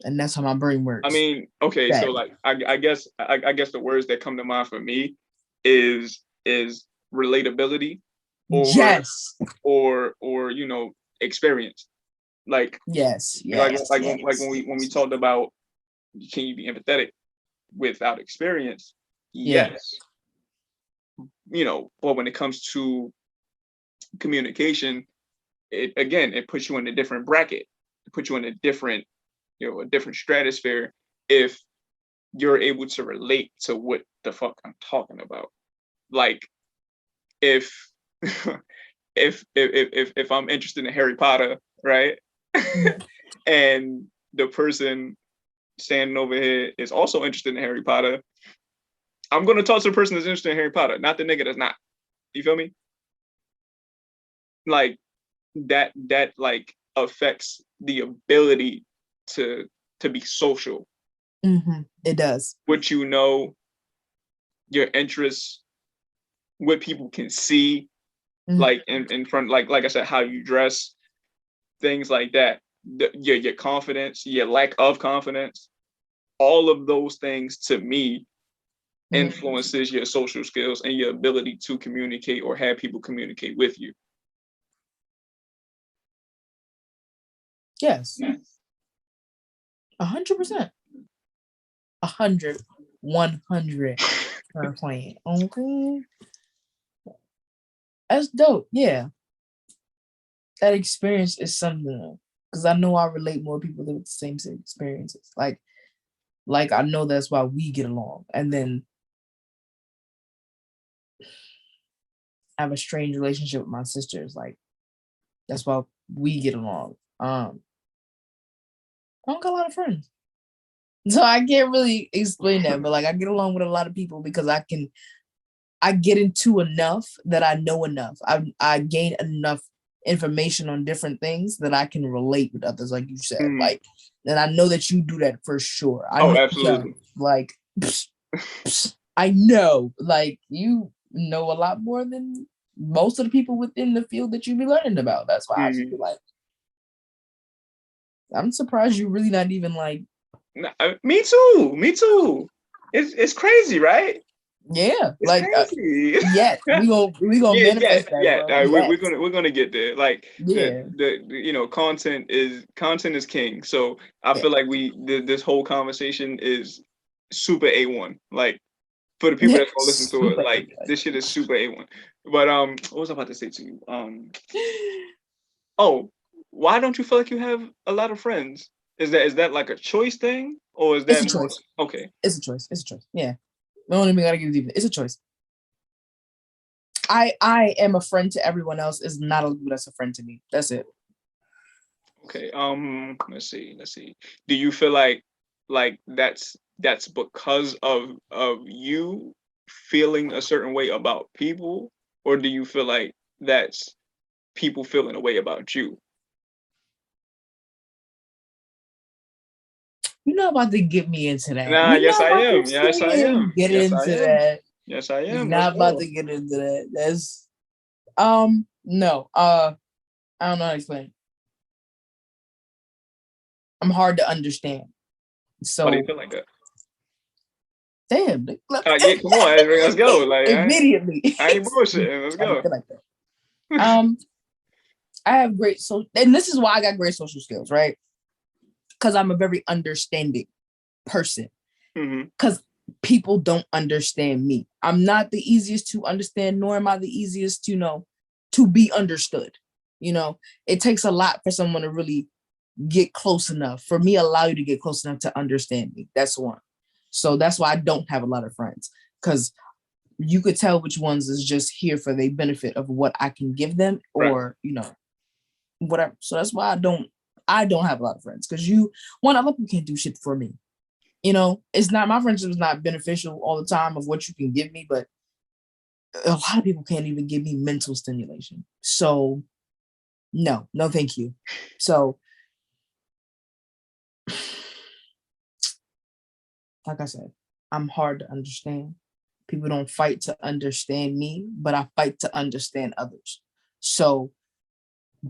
And that's how my brain works. I mean, okay, so like I guess the words that come to mind for me is relatability, yes, or experience. Like yes, when we talked about, can you be empathetic without experience? Yes. But when it comes to communication, it puts you in a different bracket. It puts you in a different stratosphere if you're able to relate to what the fuck I'm talking about. Like if if I'm interested in Harry Potter, right? And the person standing over here is also interested in Harry Potter, I'm gonna talk to the person that's interested in Harry Potter, not the nigga that's not. You feel me? Like that like affects the ability to be social. Mm-hmm. It does. What your interests, what people can see, like in front, like I said, how you dress, things like that. Your confidence, your lack of confidence, all of those things to me influences your social skills and your ability to communicate or have people communicate with you. Yes. 100%. 100. 100. Okay. That's dope. Yeah. That experience is something, because I know I relate more people with the same experiences. Like I know that's why we get along. And then I have a strange relationship with my sisters. Like that's why we get along. I don't got a lot of friends. So I can't really explain that, but I get along with a lot of people because I get into enough that I know enough. I gain enough information on different things that I can relate with others, like you said. And I know that you do that for sure. Absolutely. I know, you know a lot more than most of the people within the field that you be learning about. That's why I just be like, I'm surprised you're really not even me too. It's crazy, right? Yeah, crazy. we gonna manifest that. Yeah. We're gonna get there. The content is king. So I feel like this whole conversation is super A1. Like for the people that's gonna listen to it, this shit is super A1. But what was I about to say to you? Oh, why don't you feel like you have a lot of friends? Is that like a choice thing, or is that it's a choice? Okay? It's a choice. Yeah. We don't even gotta give it. It's a choice. I am a friend to everyone else is not a that's a friend to me. That's it. Okay. Let's see. Do you feel like that's because of you feeling a certain way about people, or do you feel like that's people feeling a way about you? You're not about to get me into that. Nah, You're yes not I about to am. sit Yes I here am. and get Yes I into am. that. Yes I You're am. Let's not about go. to get into that. That's no. I don't know how to explain. I'm hard to understand. Why do you So feel like that? damn, Yeah, come on, let's go. Like immediately. I ain't bullshitting. Let's I don't go. feel like that. I have great and this is why I got great social skills, right? Because I'm a very understanding person. Mm-hmm. Because people don't understand me. I'm not the easiest to understand, nor am I the easiest to to be understood. It takes a lot for someone to really get close enough, for me, allow you to get close enough to understand me. That's one. So that's why I don't have a lot of friends, because you could tell which ones is just here for the benefit of what I can give them, Right. or whatever. So that's why I don't have a lot of friends, because a lot of people can't do shit for me. It's not, my friendship is not beneficial all the time of what you can give me, but a lot of people can't even give me mental stimulation. So no, thank you. So like I said, I'm hard to understand. People don't fight to understand me, but I fight to understand others. So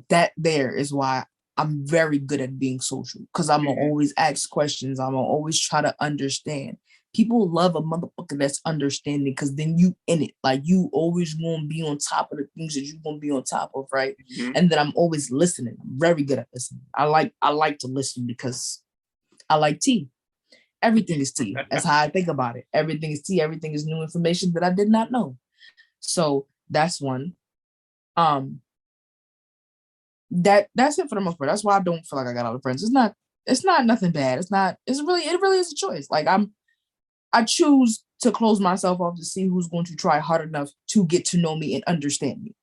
that there is why I'm very good at being social, because I'm gonna Mm-hmm. always ask questions. I'm gonna always try to understand. People love a motherfucker that's understanding, because then you in it. Like, you always gonna be on top of the things that you gonna be on top of, right? Mm-hmm. And then I'm always listening. I'm very good at listening. I like to listen because I like tea. Everything is tea. That's how I think about it. Everything is tea. Everything is new information that I did not know. So that's one. Um, that's it for the most part. That's why I don't feel like I got all the friends. It's not nothing bad. It really is a choice. Like, I choose to close myself off to see who's going to try hard enough to get to know me and understand me.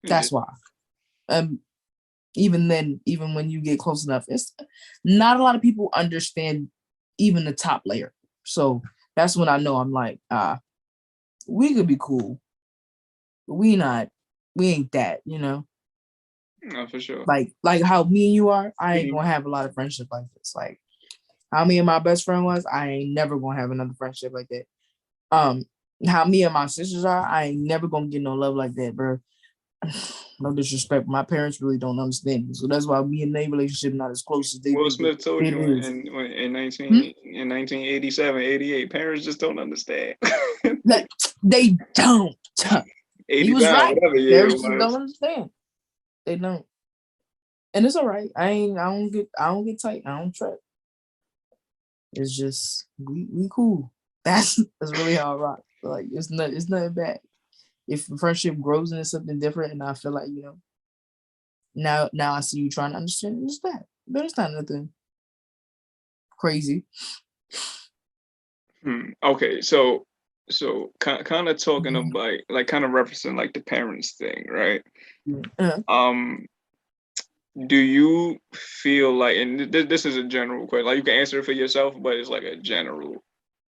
Yeah. That's why. Um, even then, even when you get close enough, it's not a lot of people understand even the top layer. So that's when I know I'm like, we could be cool, but we ain't that. No, for sure. Like how me and you are, I ain't Mm-hmm. gonna have a lot of friendship like this. Like how me and my best friend was, I ain't never gonna have another friendship like that. Um, how me and my sisters are, I ain't never gonna get no love like that, bro. No disrespect, my parents really don't understand me, so that's why we in their relationship not as close as they Will think Smith told it you is. in Hmm? 1987, 88, parents just don't understand. That they don't. He was 89, right. whatever year it Parents just don't was. understand. They don't, and it's all right. I don't get tight. I don't trip. It's just we cool. That's really how I rock. Like, it's nothing bad. If the friendship grows into something different, and I feel like, now I see you trying to understand, it's that. But it's not nothing crazy. Okay, so kind of talking Mhm. about like kind of referencing like the parents thing, right? Uh, Um, do you feel like, and this is a general question, like you can answer it for yourself, but it's like a general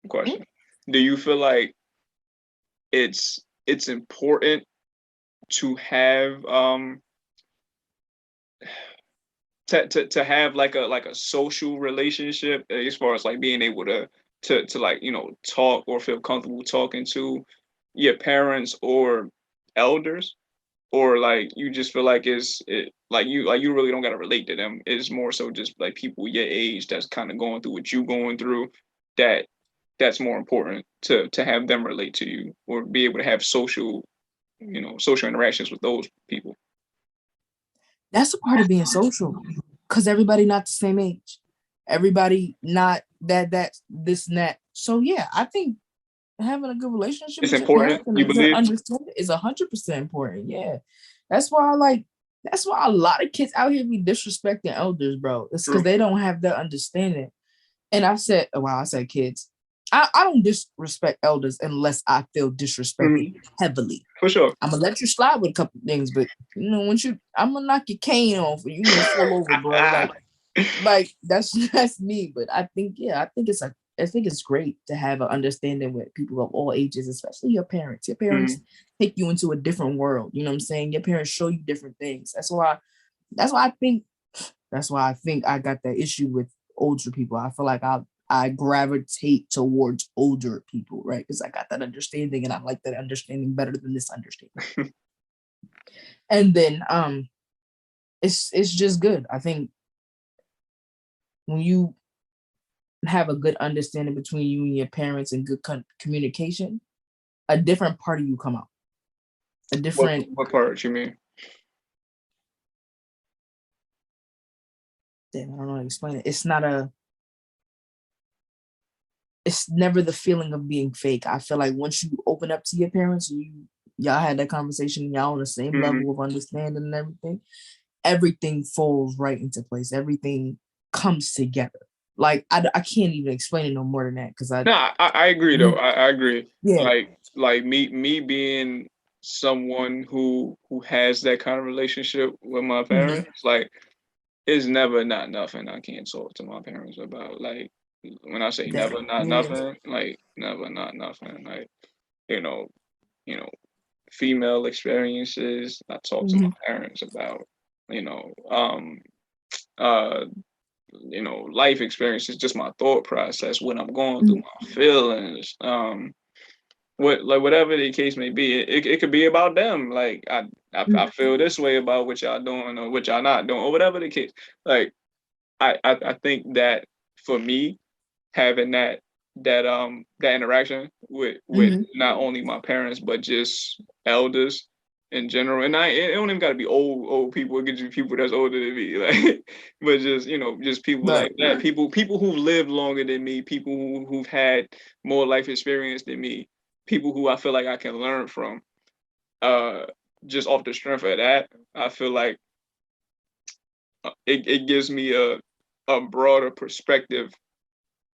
question. Do you feel like it's important to have to have like a social relationship, as far as like being able to like talk or feel comfortable talking to your parents or elders, or like you just feel like like you really don't got to relate to them, it's more so just like people your age that's kind of going through what you going through, that that's more important to have them relate to you or be able to have social interactions with those people. that's a part of being social, because everybody not the same age. Everybody not that this and that. So yeah, I think having a good relationship It's with your important, parents and you a good believe? understanding is 100% important. Yeah, that's why I like. That's why a lot of kids out here be disrespecting elders, bro. It's because True. they don't have that understanding. And I said, wow, I said kids. I don't disrespect elders unless I feel disrespected heavily. For sure. I'm gonna let you slide with a couple things, but once I'm gonna knock your cane off, or you gonna fall over, bro. Like that's me. But I think it's great to have an understanding with people of all ages, especially your parents. Your parents take you into a different world. You know what I'm saying? Your parents show you different things. That's why I think I got that issue with older people. I feel like I gravitate towards older people, right? Because I got that understanding, and I like that understanding better than this understanding. And then it's just good. I think when you have a good understanding between you and your parents and good communication, a different part of you come out. A different. What part you mean? Damn, I don't know how to explain it. It's never the feeling of being fake. I feel like once you open up to your parents, y'all had that conversation, y'all on the same level of understanding and everything falls right into place. Everything comes together. Like I can't even explain it no more than that because I agree though. I agree. Yeah. Like me being someone who has that kind of relationship with my parents, like it's never not nothing I can't talk to my parents about. Like when I say never not nothing, like never not nothing. Like, female experiences, I talk to my parents about, life experiences, just my thought process, what I'm going through, my feelings, whatever the case may be. It could be about them. Like I feel this way about what y'all doing or what y'all not doing or whatever the case. Like I think that for me, having that interaction with not only my parents but just elders in general, and it don't even got to be old people. It could just be people that's older than me, like, but just people like that. People who've lived longer than me, people who've had more life experience than me, people who I feel like I can learn from. Just off the strength of that, I feel like it gives me a broader perspective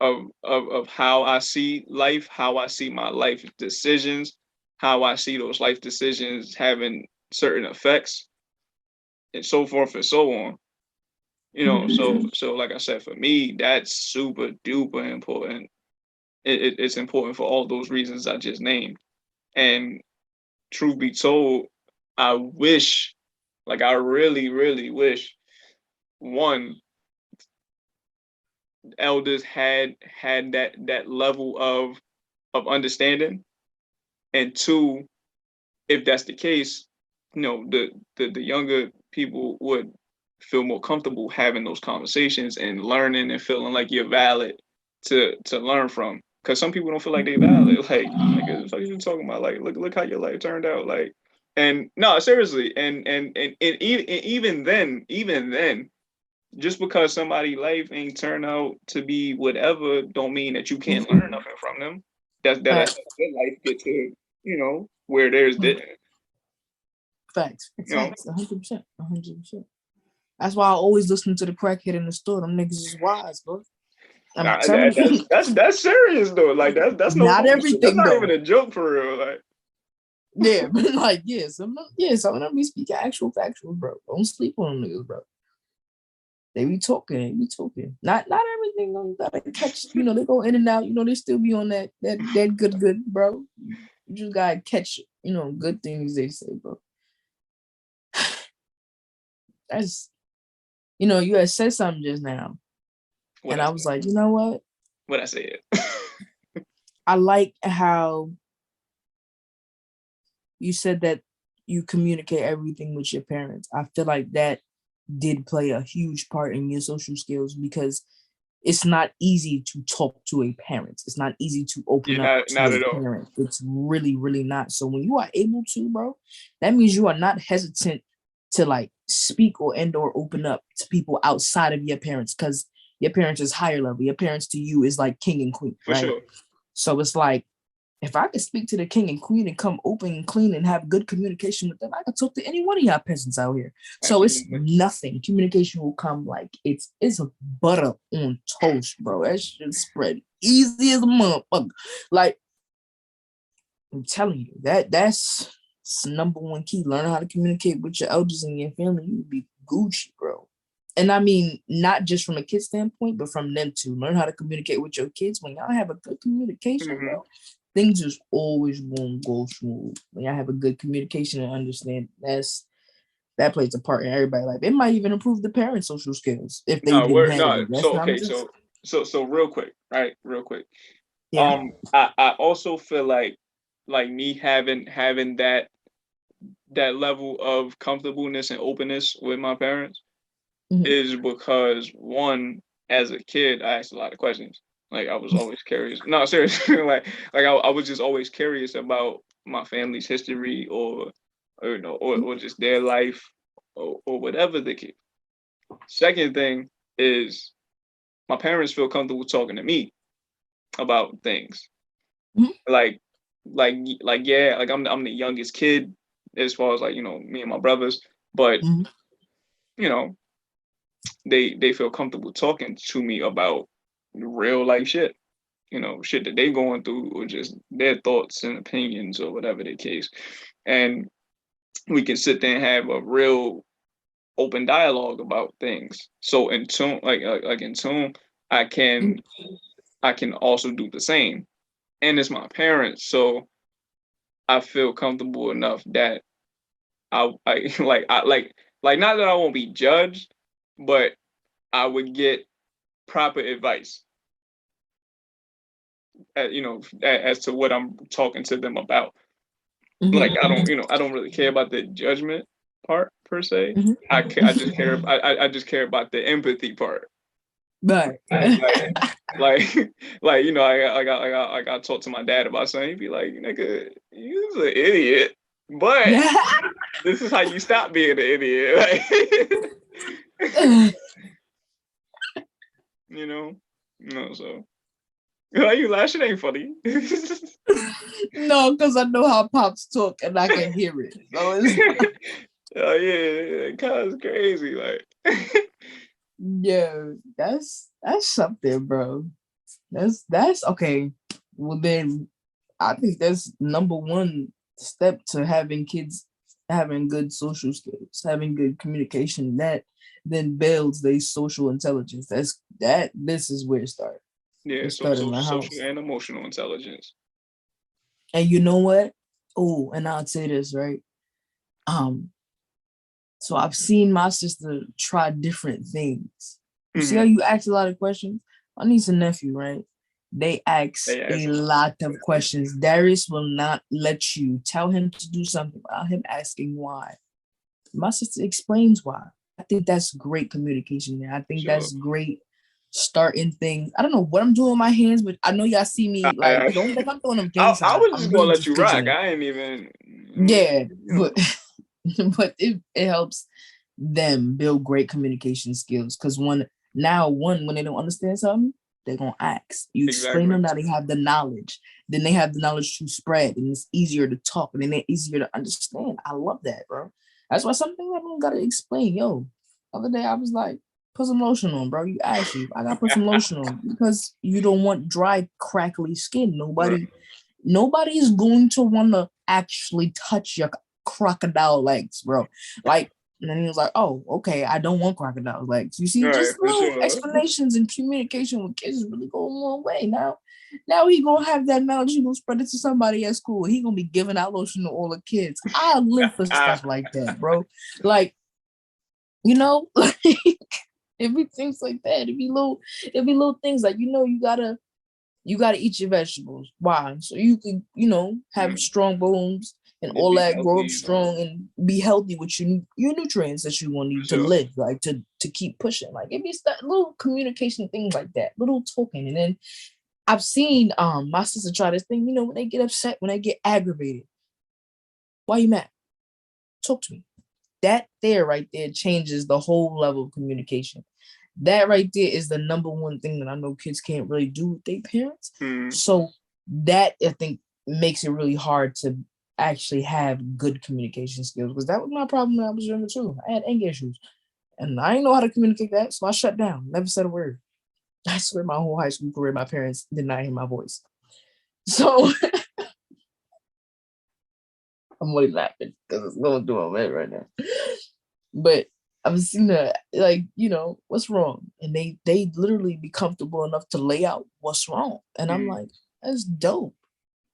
of how I see life, how I see my life decisions, how I see those life decisions having certain effects, and so forth and so on. So like I said, for me, that's super duper important. It's important for all those reasons I just named. And truth be told, I really, really wish, one, elders had that level of understanding, and two, if that's the case, the younger people would feel more comfortable having those conversations and learning and feeling like you're valid to learn from. Because some people don't feel like they're valid. Like what are you talking about? Like, look how your life turned out. Like, and no, seriously, and even then, just because somebody's life ain't turn out to be whatever, don't mean that you can't learn nothing from them. That's their life get to, where theirs didn't. Facts. 100%. 100%. That's why I always listen to the crackhead in the store. Them niggas is wise, bro. That's serious though. Like that's not everything. That's not even a joke for real. Like, yeah, but like some of them be speaking actual factual, bro. Don't sleep on them niggas, bro. They be talking. Not everything you gotta catch. They go in and out. They still be on that good, bro. You just gotta catch, good things they say, bro. That's, you had said something just now, and I was like, you know what? What I said. I like how you said that you communicate everything with your parents. I feel like that did play a huge part in your social skills because it's not easy to talk to a parent. It's not easy to open up to a parent. It's really, really not. So when you are able to, bro, that means you are not hesitant to like speak or open up to people outside of your parents because your parents is higher level. Your parents to you is like king and queen, right? For sure. So it's like, if I could speak to the king and queen and come open and clean and have good communication with them, I could talk to any one of y'all peasants out here. So it's Absolutely. nothing. Communication will come like it's a butter on toast, bro. That shit spread easy as a motherfucker. Like I'm telling you, that's number one key. Learn how to communicate with your elders and your family. You be Gucci, bro. And I mean, not just from a kid standpoint, but from them too. Learn how to communicate with your kids. When y'all have a good communication, Mm-hmm. bro, things is always going to go smooth. When y'all have a good communication and understand, that plays a part in everybody's life. It might even improve the parents' social skills if they No, didn't we're have no. it. That's So not okay, just so real quick, right? Real quick. yeah. I also feel like me having that level of comfortableness and openness with my parents Mm-hmm. is because one, as a kid, I asked a lot of questions. Like I was always curious. No, seriously, I was just always curious about my family's history or or just their life or whatever the case. Second thing is my parents feel comfortable talking to me about things. Mm-hmm. Like yeah, like I'm the youngest kid as far as like, me and my brothers, but Mm-hmm. you know, they feel comfortable talking to me about real life shit. Shit that they going through or just their thoughts and opinions or whatever the case. And we can sit there and have a real open dialogue about things. So in tune, like in tune, I can I can also do the same. And it's my parents, so I feel comfortable enough that I like not that I won't be judged, but I would get proper advice, as to what I'm talking to them about. Mm-hmm. Like I don't really care about the judgment part per se. I just Mm-hmm. care. I just care about the empathy part. Right. Like like I got talk to my dad about something. He'd be like, "Nigga, you's an idiot," but this is how you stop being an idiot. Like, you know, So why you laughing? Ain't funny. No, because I know how pops talk and I can hear it. So it's Oh yeah, cuz crazy. Like, yeah, that's something, bro. That's okay. Well then I think that's number one step to having kids having good social skills, having good communication. That then builds their social intelligence. This is where it starts. yeah, It so started in the social house. and emotional intelligence. And you know what? Oh, and I'd say this, right? Um, so I've seen my sister try different things. You see how Mm-hmm. you ask a lot of questions? My niece and nephew, right? They ask They a ask a lot of lot of questions. Darius will not let you tell him to do something without him asking why. My sister explains why. I think that's great communication there. I think sure. that's great starting things. I don't know what I'm doing with my hands, but I know y'all see me like I, don't think I'm doing them gang I signs. was I'm just gonna really let just you rock. fidgeting. I ain't even, Yeah, but know. but it helps them build great communication skills because one when they don't understand something, they're gonna ask. You explain Exactly. them, now they have the knowledge. Then they have the knowledge to spread, and it's easier to talk, and then they're easier to understand. I love that, bro. That's why something I don't gotta explain. Yo, other day I was like, put some lotion on, bro. You asked you, I gotta put some lotion on because you don't want dry, crackly skin. Right. Nobody is going to want to actually touch your crocodile legs, bro. Like, and then he was like, "Oh, okay, I don't want crocodile legs." You All see, right, just for little sure. explanations and communication with kids really go a long way. Now he gonna have that knowledge. He gonna spread it to somebody at school. He gonna be giving out lotion to all the kids. I live for stuff like that, bro. Like, like it be things like that. It be little things like you gotta eat your vegetables. Why? So you can, have strong bones and It'd all be that, grow up healthy, strong and be healthy with your nutrients that you want to for need to sure. live, like to keep pushing. Like it be that little communication things like that, little talking. And then I've seen my sister try this thing, when they get upset, when they get aggravated. Why you mad? Talk to me. That there right there changes the whole level of communication. That right there is the number one thing that I know kids can't really do with their parents. Mm, So that I think makes it really hard to actually have good communication skills, because that was my problem when I was younger too. I had anger issues and I didn't know how to communicate that, so I shut down, never said a word. I swear my whole high school career my parents did not hear my voice. So I'm only laughing because it's going through my head right now. But I've seen that, like, what's wrong? And they literally be comfortable enough to lay out what's wrong. And I'm like, that's dope.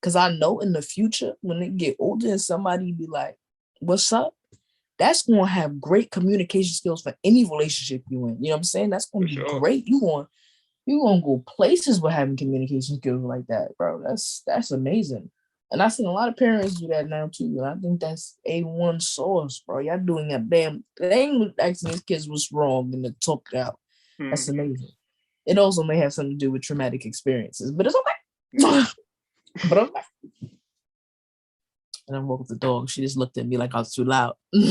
Because I know in the future, when they get older and somebody be like, what's up? That's going to have great communication skills for any relationship you in. You know what I'm saying? That's going to be great. You going to go places with having communication skills like that, bro. That's amazing. And I've seen a lot of parents do that now too. And I think that's A1 source, bro. Y'all doing that damn thing, asking these kids what's wrong and to talk it out. That's amazing. It also may have something to do with traumatic experiences, but it's okay. But I'm like, and I woke up the dog. She just looked at me like I was too loud. All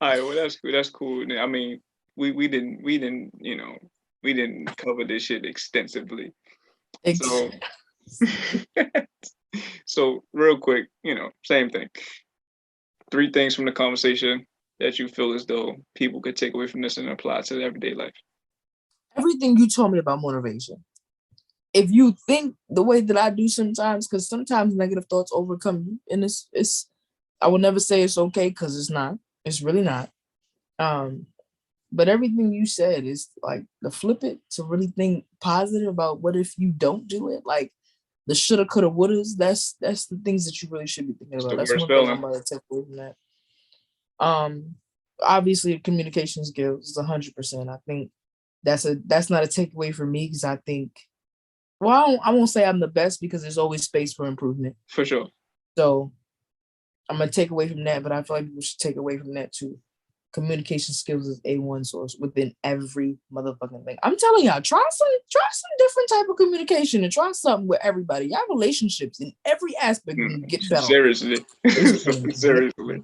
right, well that's cool. That's cool. I mean, we didn't we didn't cover this shit extensively. So real quick, same thing. 3 things from the conversation that you feel as though people could take away from this and apply to their everyday life. Everything you told me about motivation. If you think the way that I do sometimes, because sometimes negative thoughts overcome you, and it's I will never say it's okay, because it's not. It's really not. But everything you said is like to flip it, to really think positive about what if you don't do it, like the shoulda, coulda, wouldas. That's the things that you really should be thinking about. That's one thing I'm gonna take away from that. Obviously, communication skills is 100%. I think that's not a takeaway for me, because I think, well, I won't say I'm the best, because there's always space for improvement. For sure. So I'm gonna take away from that, but I feel like people should take away from that too. Communication skills is A1 source within every motherfucking thing. I'm telling y'all, try some different type of communication and try something with everybody. Y'all relationships in every aspect get better. Seriously. Seriously.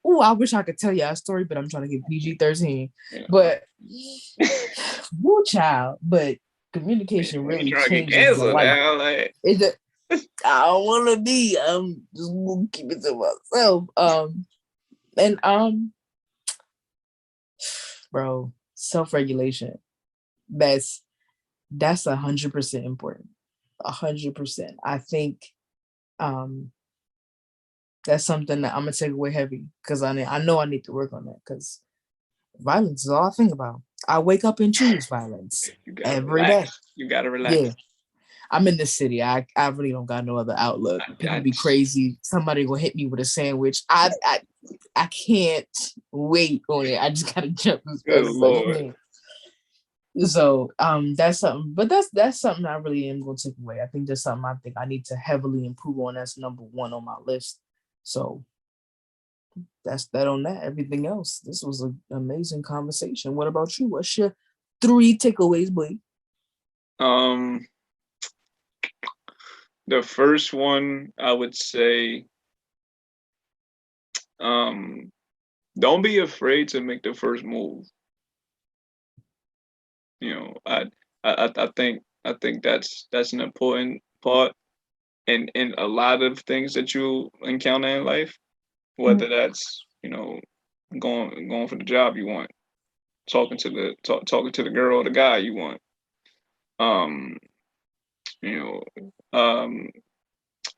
Oh, I wish I could tell y'all a story, but I'm trying to get PG-13. Yeah. But woo, child. But communication really changes the life. Now, like... I don't want to be. I'm just gonna keep it to myself. Bro, self-regulation. That's 100% important. 100%. I think that's something that I'm gonna take away heavy, because I know I need to work on that, because violence is all I think about. I wake up and choose violence every day. You gotta relax. Yeah. I'm in the city. I really don't got no other outlook. People be crazy. Somebody will hit me with a sandwich. I can't wait on it. I just gotta jump as fast as I can. So that's something. But that's something I really am gonna take away. I think that's something I think I need to heavily improve on. That's number 1 on my list. So that's that on that. Everything else, this was an amazing conversation. What about you? What's your 3 takeaways, boy? The first one, I would say, don't be afraid to make the first move. I think that's an important part in a lot of things that you encounter in life, whether that's going for the job you want, talking to the girl or the guy you want,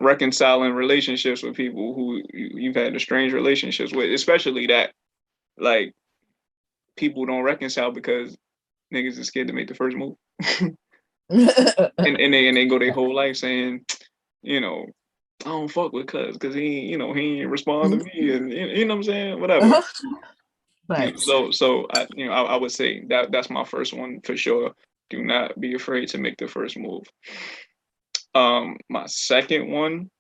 reconciling relationships with people who you've had strange relationships with, especially that, like, people don't reconcile because niggas is scared to make the first move. and they go their whole life saying, I don't fuck with cuz because he ain't respond to me, and you know what I'm saying, whatever. Right. So I would say that's my first one for sure. Do not be afraid to make the first move. My second one,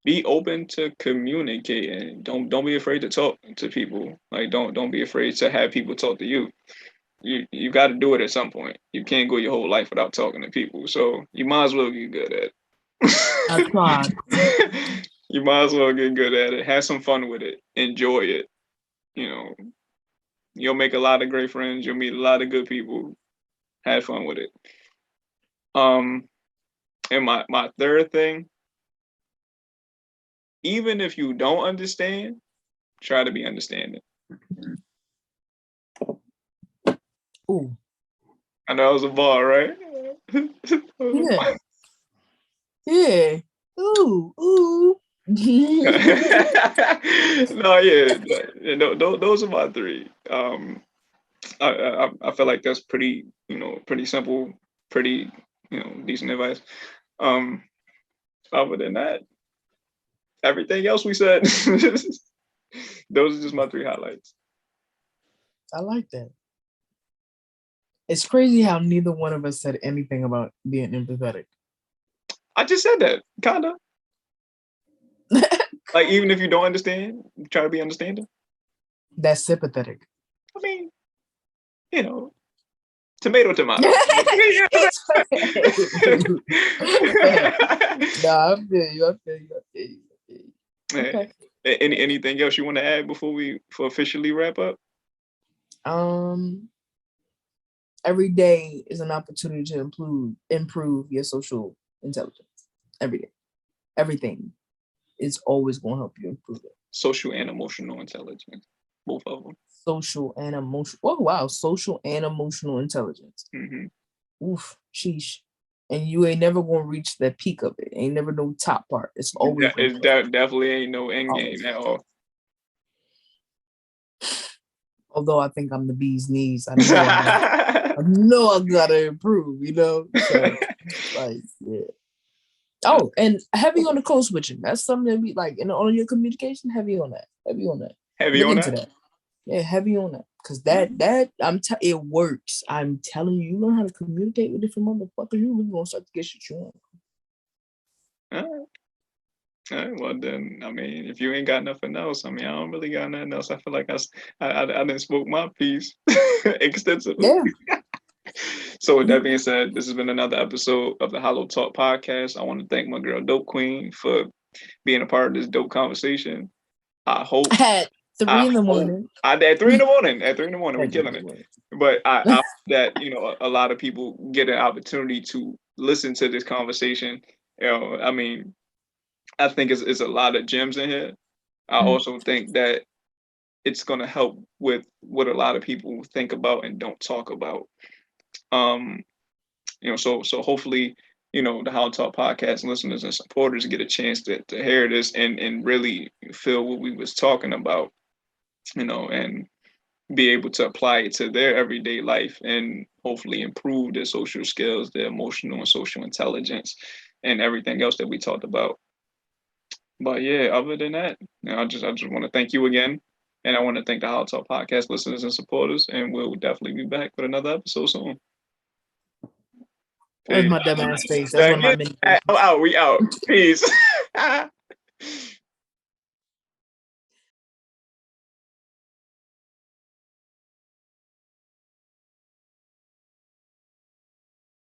be open to communicating. Don't be afraid to talk to people. Like, don't be afraid to have people talk to you. You got to do it at some point. You can't go your whole life without talking to people. So you might as well get good at it. You might as well get good at it. Have some fun with it. Enjoy it. You'll make a lot of great friends. You'll meet a lot of good people. Have fun with it. And my third thing, even if you don't understand, try to be understanding. Ooh. I know it was a bar, right? Yeah. Yeah. Ooh. No, yeah. No, those are my three. I feel like that's pretty, pretty simple, pretty, decent advice. Um, Other than that, everything else we said, those are just my three highlights. I like that. It's crazy how neither one of us said anything about being empathetic. I just said that, kinda. Like, even if you don't understand, try to be understanding. That's sympathetic. I mean, tomato. No, I feel you. Okay. Anything else you want to add before officially wrap up? Every day is an opportunity to improve your social intelligence. Every day. Everything is always going to help you improve it. Social and emotional intelligence. Both of them. Social and emotional. Oh, wow. Social and emotional intelligence. Mm-hmm. Oof. Sheesh. And you ain't never going to reach the peak of it. Ain't never no top part. It's always. Definitely ain't no end game at all. Although I think I'm the bee's knees. I know I gotta improve, So, like, yeah. Oh, and heavy on the code switching. That's something that we like on your communication. Heavy on that. Heavy Look on into that. Yeah, heavy on that. Cause that it works. I'm telling you, you learn how to communicate with different motherfuckers. You really gonna start to get shit you want. All right. Well then, I mean, if you ain't got nothing else, I mean, I don't really got nothing else. I feel like I didn't spoke my piece extensively. Yeah. So with that being said, this has been another episode of the HolloTalk Podcast. I want to thank my girl Dope Queen for being a part of this dope conversation. I hope at 3 in the morning. At 3 in the morning. At 3 in the morning, we're killing it. But I hope that a lot of people get an opportunity to listen to this conversation. I mean, I think it's a lot of gems in here. I also think that it's going to help with what a lot of people think about and don't talk about. So hopefully, the HolloTalk Podcast listeners and supporters get a chance to hear this and really feel what we was talking about, and be able to apply it to their everyday life and hopefully improve their social skills, their emotional and social intelligence, and everything else that we talked about. But yeah, other than that, I just want to thank you again. And I want to thank the HolloTalk Podcast listeners and supporters. And we'll definitely be back with another episode soon. Where's my dumb ass face? That's one of my many. We out. Peace.